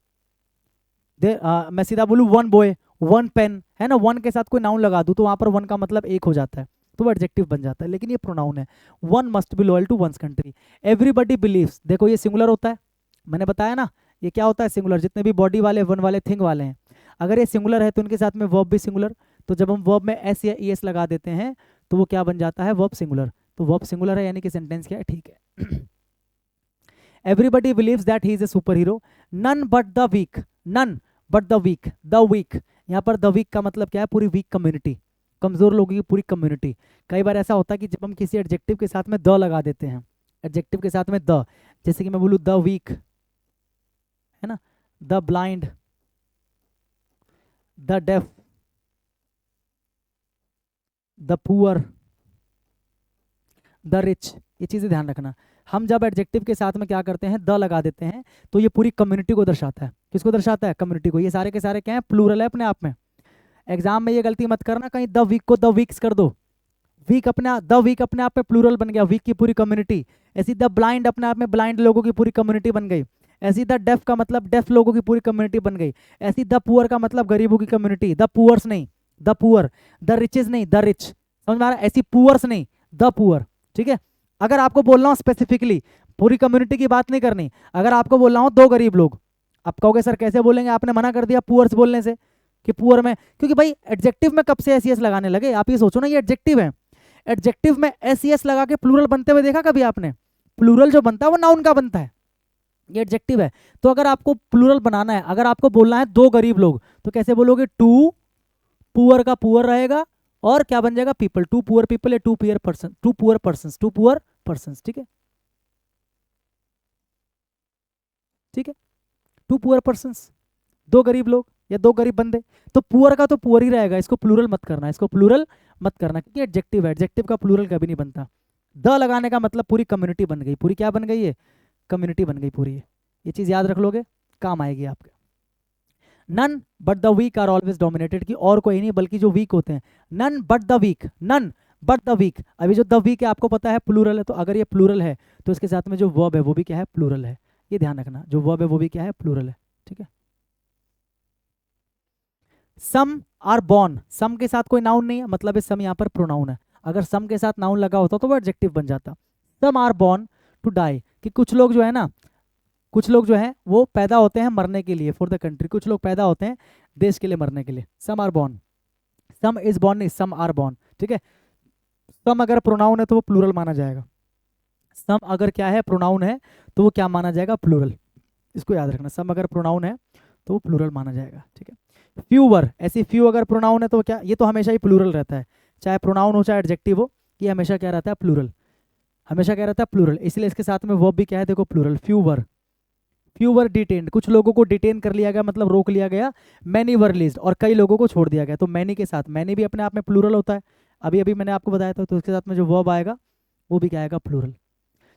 मैं सीधा बोलूँ वन बॉय, वन पेन, है ना, वन के साथ कोई नाउन लगा दूँ तो वहाँ पर वन का मतलब एक हो जाता है, तो वो एडजेक्टिव बन जाता है, लेकिन ये प्रोनाउन है। One must be loyal to one's country, everybody believes, देखो ये सिंगुलर होता है, मैंने बताया ना, ये क्या होता है, सिंगुलर, जितने भी बॉडी वाले, वन वाले, थिंग वाले हैं, अगर ये सिंगुलर है तो इनके साथ में वर्ब भी सिंगुलर, तो जब हम वर्ब में एस या ई एस लगा देते हैं तो वो क्या बन जाता है, वर्ब सिंगुलर, तो वर्ब सिंगुलर है यानी कि सेंटेंस क्या है, ठीक है। Everybody believes that he is a super hero, none but the weak, none but the weak, the weak, यहाँ पर द वीक का मतलब क्या है, पूरी वीक कम्युनिटी, कमजोर लोगों की पूरी कम्युनिटी। कई बार ऐसा होता है कि जब हम किसी एडजेक्टिव के साथ में द लगा देते हैं, एडजेक्टिव के साथ में द, जैसे कि मैं बोलूँ द वीक, है ना, the blind, the deaf, the poor, the rich, ये चीज़ें ध्यान रखना। हम जब एडजेक्टिव के साथ में क्या करते हैं, द लगा देते हैं, तो ये पूरी कम्युनिटी को दर्शाता है, किसको दर्शाता है, कम्युनिटी को। ये सारे के सारे क्या है, प्लूरल है अपने आप में। एग्जाम में ये गलती मत करना कहीं द वीक को द वीक्स कर दो, वीक अपने, द वीक अपने आप में प्लूरल बन गया, वीक की पूरी कम्युनिटी। ऐसी द ब्लाइंड अपने आप में ब्लाइंड लोगों की पूरी कम्युनिटी बन गई। ऐसी द डेफ का मतलब डेफ लोगों की पूरी कम्युनिटी बन गई। ऐसी द पुअर का मतलब गरीबों की कम्युनिटी, द पुअर्स नहीं, द पुअर, द रिचेस नहीं, द रिच, समझ में आ रहा है, ऐसी पुअर्स नहीं, द पुअर। ठीक है, अगर आपको बोल रहा हूँ स्पेसिफिकली, पूरी कम्युनिटी की बात नहीं करनी, अगर आपको बोल रहा हूँ दो गरीब लोग, आप कहोगे सर कैसे बोलेंगे, आपने मना कर दिया पुअर्स बोलने से कि पुअर में, क्योंकि भाई एडजेक्टिव में कब से एस एस लगाने लगे, आप ये सोचो ना, ये एडजेक्टिव है, एडजेक्टिव में एस एस लगा के प्लूरल बनते हुए देखा कभी आपने? प्लूरल जो बनता है वो नाउन का बनता है, ये एडजेक्टिव है। तो अगर आपको प्लूरल बनाना है, अगर आपको बोलना है दो गरीब लोग, तो कैसे बोलोगे? टू, पुअर का पुअर रहेगा और क्या बन जाएगा? पीपल, टू पुअर पीपल या to poor person, to poor person, to poor person, ठीक है, ठीक है, टू पुअर पर्सन, दो गरीब लोग या दो गरीब बंदे। तो पुअर का तो पुअर ही रहेगा, इसको प्लूरल मत करना, इसको प्लूरल मत करना, क्योंकि एडजेक्टिव है, एडजेक्टिव का प्लूरल कभी नहीं बनता। द लगाने का मतलब पूरी कम्युनिटी बन गई, पूरी क्या बन गई है? कम्युनिटी बन गई पूरी। ये चीज याद रख लोगे, काम आएगी आपके। None but the weak are always dominated, की और कोई नहीं बल्कि जो वीक होते हैं, none but the weak, none but the weak. अभी जो द वीक है आपको पता है प्लूरल है, तो अगर ये प्लूरल है तो इसके साथ में जो वर्ब है वो भी क्या है? प्लूरल है। ये ध्यान रखना, जो वर्ब है वो भी क्या है? प्लूरल है, ठीक है। सम आर बॉर्न, सम के साथ कोई नाउन नहीं है, मतलब सम यहाँ पर प्रोनाउन है। अगर सम के साथ नाउन लगा होता तो वो एडजेक्टिव बन जाता। Some are born to die, कि कुछ लोग जो है ना, कुछ लोग जो है वो पैदा होते हैं मरने के लिए, फॉर द कंट्री, कुछ लोग पैदा होते हैं देश के लिए मरने के लिए। Some are born, some is born नहीं, सम आर बॉर्न, ठीक है। सम अगर प्रोनाउन है तो वो प्लूरल माना जाएगा, सम अगर क्या है? प्रोनाउन है, तो वो क्या माना जाएगा? प्लूरल। इसको याद रखना, सम अगर प्रोनाउन है तो वो प्लूरल माना जाएगा, ठीक है। फ्यूवर, ऐसी फ्यू अगर प्रोनाउन है तो क्या? ये तो हमेशा ही प्लूरल रहता है, चाहे प्रोनाउन हो चाहे एडजेक्टिव हो, ये हमेशा क्या रहता है? प्लूरल, हमेशा क्या रहता है? प्लूरल। इसलिए इसके साथ में वर्ब भी क्या है? देखो प्लूरल, फ्यूवर। फ्यूवर डिटेन्ड, कुछ लोगों को डिटेन कर लिया गया, मतलब रोक लिया गया। मैनी वर रिलीज्ड, और कई लोगों को छोड़ दिया गया। तो मैनी के साथ, मैनी भी अपने आप में प्लूरल होता है, अभी अभी मैंने आपको बताया था, तो उसके साथ में जो वर्ब आएगा वो भी क्या आएगा? प्लूरल।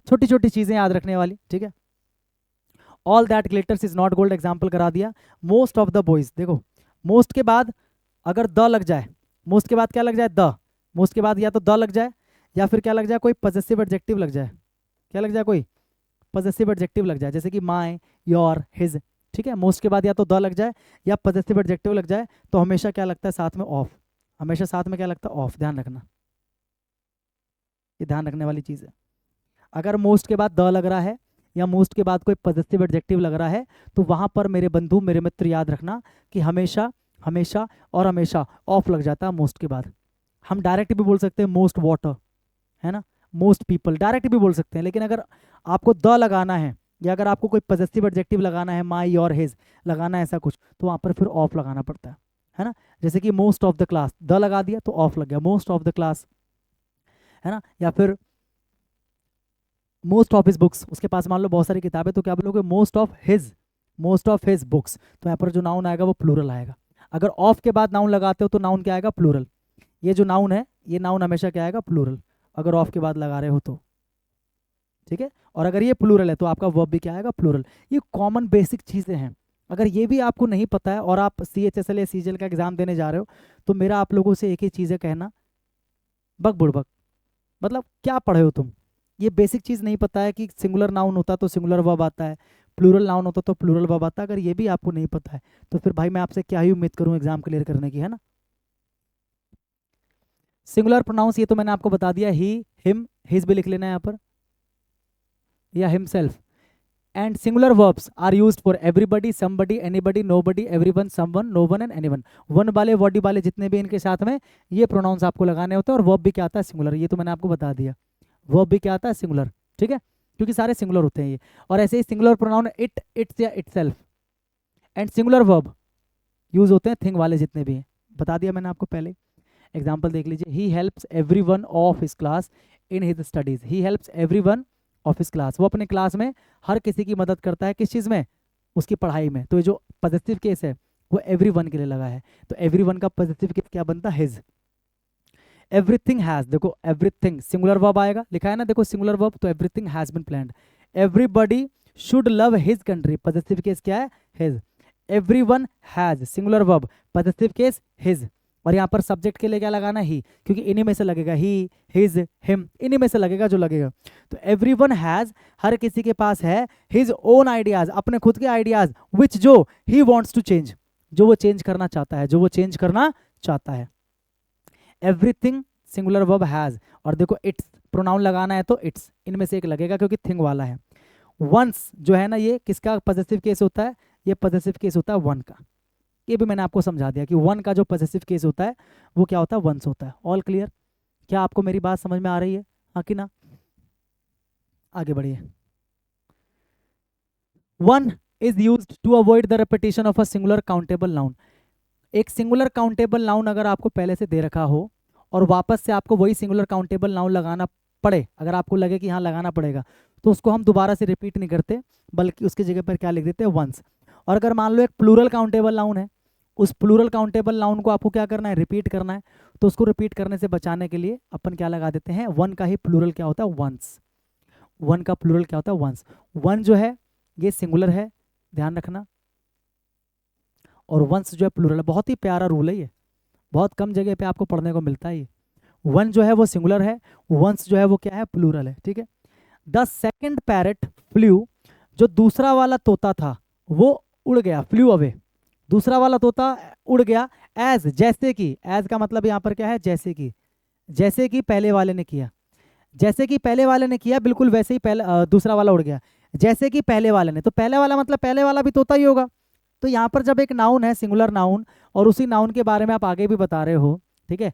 छोटी छोटी चीजें याद रखने वाली, ठीक है। All that glitters is not gold, example करा दिया। मोस्ट ऑफ द बॉयज, देखो मोस्ट के बाद अगर द लग जाए, मोस्ट के बाद क्या लग जाए? द, मोस्ट के बाद या तो द लग जाए या फिर क्या लग जाए? कोई पॉजेसिव एडजेक्टिव लग जाए, क्या लग जाए? कोई पॉजेसिव एडजेक्टिव लग जाए, जैसे कि माय, योर, हिज, ठीक है। मोस्ट के बाद या तो द लग जाए या पॉजेसिव एडजेक्टिव लग जाए, तो हमेशा क्या लगता है साथ में? ऑफ, हमेशा साथ में क्या लगता है? ऑफ, ध्यान रखना, ये ध्यान रखने वाली चीज़ है। अगर मोस्ट के बाद द लग रहा है या मोस्ट के बाद कोई पॉजिटिव एडजेक्टिव लग रहा है, तो वहां पर मेरे बंधु मेरे मित्र याद रखना कि हमेशा हमेशा और हमेशा ऑफ लग जाता है मोस्ट के बाद। हम डायरेक्ट भी बोल सकते हैं मोस्ट वाटर, है ना, मोस्ट पीपल, डायरेक्ट भी बोल सकते हैं, लेकिन अगर आपको द लगाना है या अगर आपको कोई पॉजिटिव एडजेक्टिव लगाना है, माई, योर, हिज लगाना है, ऐसा कुछ, तो वहां पर फिर ऑफ लगाना पड़ता है ना। जैसे कि most of the class, the लगा दिया तो ऑफ लग गया, मोस्ट ऑफ द क्लास, है ना। या फिर मोस्ट ऑफ हिज बुक्स, उसके पास मान लो बहुत सारी किताबें, तो क्या बोलोगे? Most of his, most of his books. तो यहाँ पर जो नाउन आएगा वो प्लूरल आएगा। अगर ऑफ के बाद नाउन लगाते हो तो नाउन क्या आएगा? प्लूरल। ये जो नाउन है, ये नाउन हमेशा क्या आएगा? प्लूरल, अगर ऑफ के बाद लगा रहे हो तो, ठीक है। और अगर ये प्लूरल है तो आपका वर्ब भी क्या आएगा? प्लूरल। ये कॉमन बेसिक चीज़ें हैं, अगर ये भी आपको नहीं पता है और आप CHSL या CGL का एग्जाम देने जा रहे हो, तो मेरा आप लोगों से एक ही चीज़ है कहना, बक बुड़बक, मतलब क्या पढ़े हो तुम? ये बेसिक चीज़ नहीं पता है कि सिंगुलर नाउन होता तो सिंगुलर वर्ब आता है, प्लूरल नाउन होता तो प्लूरल वर्ब आता है। अगर ये भी आपको नहीं पता है तो फिर भाई मैं आपसे क्या ही उम्मीद करूं एग्जाम क्लियर करने की, है ना। सिंगुलर प्रोनाउंस ये तो मैंने आपको बता दिया, ही, हिम, हिज भी लिख लेना है यहाँ पर, या himself. And singular verbs are used for everybody, somebody, anybody, nobody, everyone, someone, no one and anyone. One वाले, बॉडी वाले जितने भी इनके साथ में ये प्रोनाउंस आपको लगाने होते हैं। और वर्ब भी क्या आता है? सिंगुलर, ये तो मैंने आपको बता दिया, वर्ब भी क्या आता है? सिंगुलर, ठीक है, क्योंकि सारे सिंगुलर होते हैं ये। और ऐसे ही सिंगुलर प्रोनाउन इट, इट्स या itself. And singular verb use होते हैं थिंग वाले जितने भी हैं, बता दिया मैंने आपको पहले। एग्जाम्पल देख लीजिए, he helps every one of his class in his studies. He helps every one of his class, वो अपने क्लास में हर किसी की मदद करता है, किस चीज़ में? उसकी पढ़ाई में। तो ये जो पॉजिटिव केस है वो एवरी वन के लिए लगा है, तो एवरी वन का पॉजिटिव केस क्या बनता है? हिज। एवरीथिंग हैज, देखो एवरीथिंग सिंगुलर वर्ब आएगा, लिखा है ना, देखो सिंगुलर वर्ब, तो everything has been planned. Everybody should love his country, positive case क्या है? His. Everyone has, singular verb, positive case his. और यहाँ पर सब्जेक्ट के लिए क्या लगाना है? ही, क्योंकि इन्हीं में से लगेगा, ही, हिज, हिम, इन्हीं में से लगेगा जो लगेगा। तो एवरीवन हैज, हर किसी के पास है, हिज ओन आइडियाज, अपने खुद के आइडियाज, विच जो ही वांट्स टू चेंज, जो वो चेंज करना चाहता है, जो वो चेंज करना चाहता है। एवरीथिंग सिंगुलर वर्ब हैज, और देखो इट्स, प्रोनाउन लगाना है तो इट्स, इनमें से एक लगेगा क्योंकि थिंग वाला है। वंस जो है ना, ये किसका पॉजेसिव केस होता है, ये पॉजेसिव केस होता है वन का। ये भी मैंने आपको समझा दिया कि वन का जो पॉजेसिव केस होता है वो क्या होता है, वंस होता है। All clear? क्या आपको मेरी बात समझ में आ रही है, हाँ कि ना? आगे बढ़िए। One is used to avoid the repetition of a singular countable noun. एक सिंगुलर काउंटेबल नाउन अगर आपको पहले से दे रखा हो और वापस से आपको वही सिंगुलर काउंटेबल नाउन लगाना पड़े, अगर आपको लगे कि हाँ लगाना पड़ेगा, तो उसको हम दोबारा से रिपीट नहीं करते, बल्कि उसकी जगह पर क्या लिख देते हैं, वंस। और अगर मान लो एक प्लूरल काउंटेबल नाउन है, उस प्लूरल काउंटेबल नाउन को आपको क्या करना है, रिपीट करना है, तो उसको रिपीट करने से बचाने के लिए अपन क्या लगा देते हैं, वन का ही प्लूरल क्या होता है, वंस। वन का प्लूरल क्या होता है, वंस। वन जो है ये सिंगुलर है, ध्यान रखना, और वंस जो है प्लूरल है। बहुत ही प्यारा रूल है ये, बहुत कम जगह पे आपको पढ़ने को मिलता है ये। वन जो है वो सिंगुलर है, वंस जो है वो क्या है, प्लूरल है, ठीक है। द सेकंड पैरेट फ्लू, जो दूसरा वाला तोता था वो उड़ गया, फ्लू अवे, दूसरा वाला तोता उड़ गया, एज जैसे कि, एज का मतलब यहाँ पर क्या है, जैसे कि, जैसे कि पहले वाले ने किया, जैसे कि पहले वाले ने किया, बिल्कुल वैसे ही पहले दूसरा वाला उड़ गया, जैसे कि पहले वाले ने, तो पहले वाला मतलब पहले वाला भी तोता ही होगा। तो यहाँ पर जब एक नाउन है, सिंगुलर नाउन, और उसी नाउन के बारे में आप आगे भी बता रहे हो, ठीक है,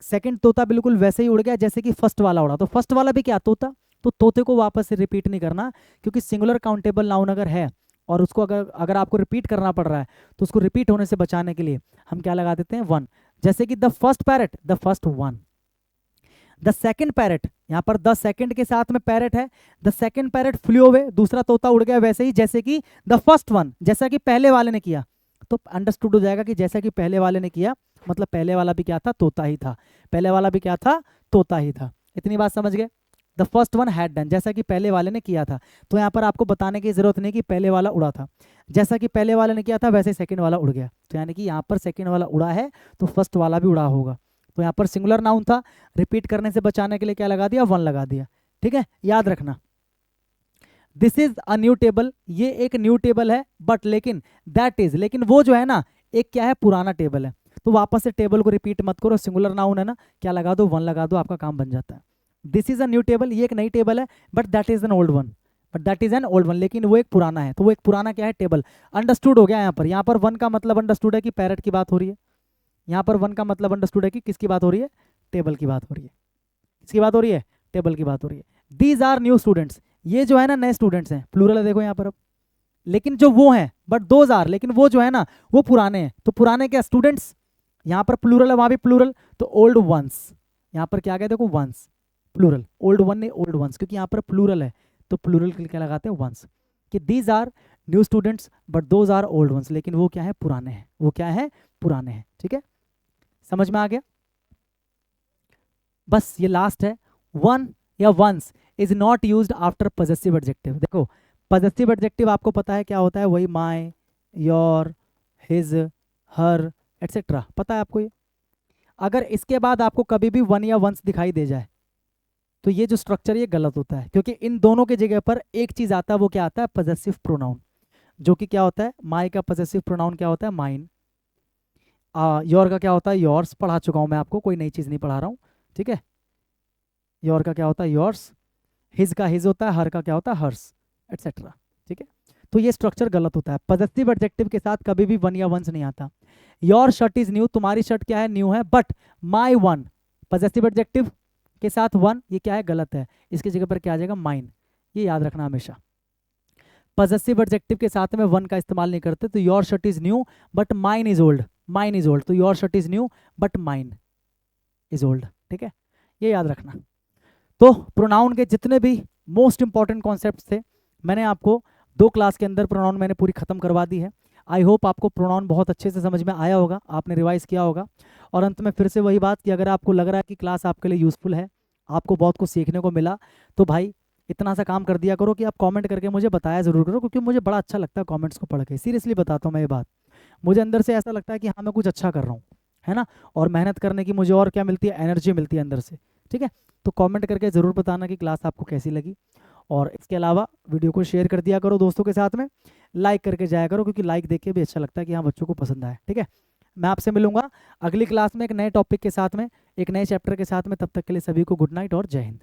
सेकंड तोता बिल्कुल वैसे ही उड़ गया जैसे कि फर्स्ट वाला उड़ा, तो फर्स्ट वाला भी क्या, तोता। तो तोते को वापस से रिपीट नहीं करना, क्योंकि सिंगुलर काउंटेबल नाउन अगर है और उसको अगर अगर आपको रिपीट करना पड़ रहा है, तो उसको रिपीट होने से बचाने के लिए हम क्या लगा देते हैं, वन। जैसे कि the first parrot, the first one. The second parrot, यहाँ पर द सेकंड के साथ में पैरेट है, the second parrot flu away, दूसरा तोता उड़ गया वैसे ही जैसे कि द फर्स्ट वन, जैसा कि पहले वाले ने किया। तो अंडरस्टूड हो जाएगा कि जैसा कि पहले वाले ने किया, मतलब पहले वाला भी क्या था, तोता ही था, पहले वाला भी क्या था, तोता ही था। इतनी बात समझ गए? The first one had done, जैसा कि पहले वाले ने किया था। तो यहाँ पर आपको बताने की जरूरत नहीं कि पहले वाला उड़ा था, जैसा कि पहले वाले ने किया था वैसे सेकंड वाला उड़ गया। तो यानी कि यहाँ पर सेकंड वाला उड़ा है तो फर्स्ट वाला भी उड़ा होगा। तो यहाँ पर सिंगुलर नाउन था, रिपीट करने से बचाने के लिए क्या लगा दिया, वन लगा दिया, ठीक है, याद रखना। This is a new table, ये एक न्यू टेबल है, बट लेकिन दैट इज, लेकिन वो जो है ना एक क्या है, पुराना टेबल है। तो वापस से टेबल को रिपीट मत करो, सिंगुलर नाउन है ना, क्या लगा दो, वन लगा दो, आपका काम बन जाता है। This is a new table, ये एक नई टेबल है, but that is an old one, but that is an old one, लेकिन वो एक पुराना है। तो वो एक पुराना क्या है, टेबल। अंडरस्टूड हो गया यहाँ पर वन का मतलब अंडरस्टूड है कि पैरेट की बात हो रही है, यहाँ पर वन का मतलब अंडरस्टूड है कि किसकी बात हो रही है, टेबल की बात हो रही है। किसकी बात हो रही है, टेबल की बात हो रही है। दीज आर न्यू स्टूडेंट्स, ये जो है ना नए स्टूडेंट्स हैं, प्लूरल है देखो यहाँ पर अब, लेकिन जो वो हैं, बट दोज आर, लेकिन वो जो है ना वो पुराने हैं। तो पुराने क्या, स्टूडेंट्स, यहाँ पर प्लूरल है वहां भी प्लूरल, तो ओल्ड वंस, यहाँ पर क्या गया देखो, वंस प्लूरल, ओल्ड वन नहीं ओल्ड वंस, क्योंकि यहाँ पर प्लूरल है तो प्लूरल के लिए क्या लगाते हैं, वंस। कि these are new students but those are old ones, लेकिन वो क्या है, पुराने हैं, वो क्या है, पुराने हैं, ठीक है, समझ में आ गया? बस ये लास्ट है, वन या ones is not used after possessive adjective. देखो पॉजेसिव एडजेक्टिव आपको पता है क्या होता है, वही my, your, his, her, etcetera, पता है आपको ये। अगर इसके बाद आपको कभी भी वन या वंस दिखाई दे जाए तो ये जो स्ट्रक्चर ये गलत होता है, क्योंकि इन दोनों की जगह पर एक चीज आता है, वो क्या आता है, पॉजेसिव प्रोनाउन, जो कि क्या होता है, माय का पॉजेसिव प्रोनाउन क्या होता है, माइन। योर का क्या होता है, योर्स, पढ़ा चुका हूं मैं आपको, कोई नई चीज नहीं पढ़ा रहा हूं, ठीक है। योर का क्या होता है, योर्स, हिज का हिज होता है, हर का क्या होता है, हर्स, एटसेट्रा, ठीक है। तो ये स्ट्रक्चर गलत होता है, पॉजेसिव एडजेक्टिव के साथ कभी भी वन या वंस नहीं आता। योर शर्ट इज न्यू, तुम्हारी शर्ट क्या है, न्यू है, but my one, possessive adjective के साथ वन, ये क्या है, गलत है, इसकी जगह पर क्या आ जाएगा, माइन। ये याद रखना हमेशा, पॉजेसिव एडजेक्टिव के साथ में वन का इस्तेमाल नहीं करते। तो your shirt is new but mine is old, mine is old, तो your shirt is new but mine is old, ठीक है, ये याद रखना। तो प्रोनाउन के जितने भी मोस्ट इंपॉर्टेंट कॉन्सेप्ट्स थे मैंने आपको 2 क्लास के अंदर प्रोनाउन मैंने पूरी खत्म करवा दी है। आई होप आपको प्रोनाउन बहुत अच्छे से समझ में आया होगा, आपने रिवाइज किया होगा। और अंत में फिर से वही बात कि अगर आपको लग रहा है कि क्लास आपके लिए यूजफुल है, आपको बहुत कुछ सीखने को मिला, तो भाई इतना सा काम कर दिया करो कि आप कमेंट करके मुझे बताया ज़रूर करो, क्योंकि मुझे बड़ा अच्छा लगता है कमेंट्स को पढ़ के, सीरियसली बताता हूँ मैं ये बात। मुझे अंदर से ऐसा लगता है कि हाँ मैं कुछ अच्छा कर रहा हूँ, है ना, और मेहनत करने की मुझे और क्या मिलती है, एनर्जी मिलती है अंदर से, ठीक है। तो कमेंट करके ज़रूर बताना कि क्लास आपको कैसी लगी, और इसके अलावा वीडियो को शेयर कर दिया करो दोस्तों के साथ में, लाइक करके जाया करो, क्योंकि लाइक देख के भी अच्छा लगता है कि हाँ बच्चों को पसंद आए, ठीक है। मैं आपसे मिलूंगा अगली क्लास में एक नए टॉपिक के साथ में, एक नए चैप्टर के साथ में, तब तक के लिए सभी को गुड नाइट और जय हिंद।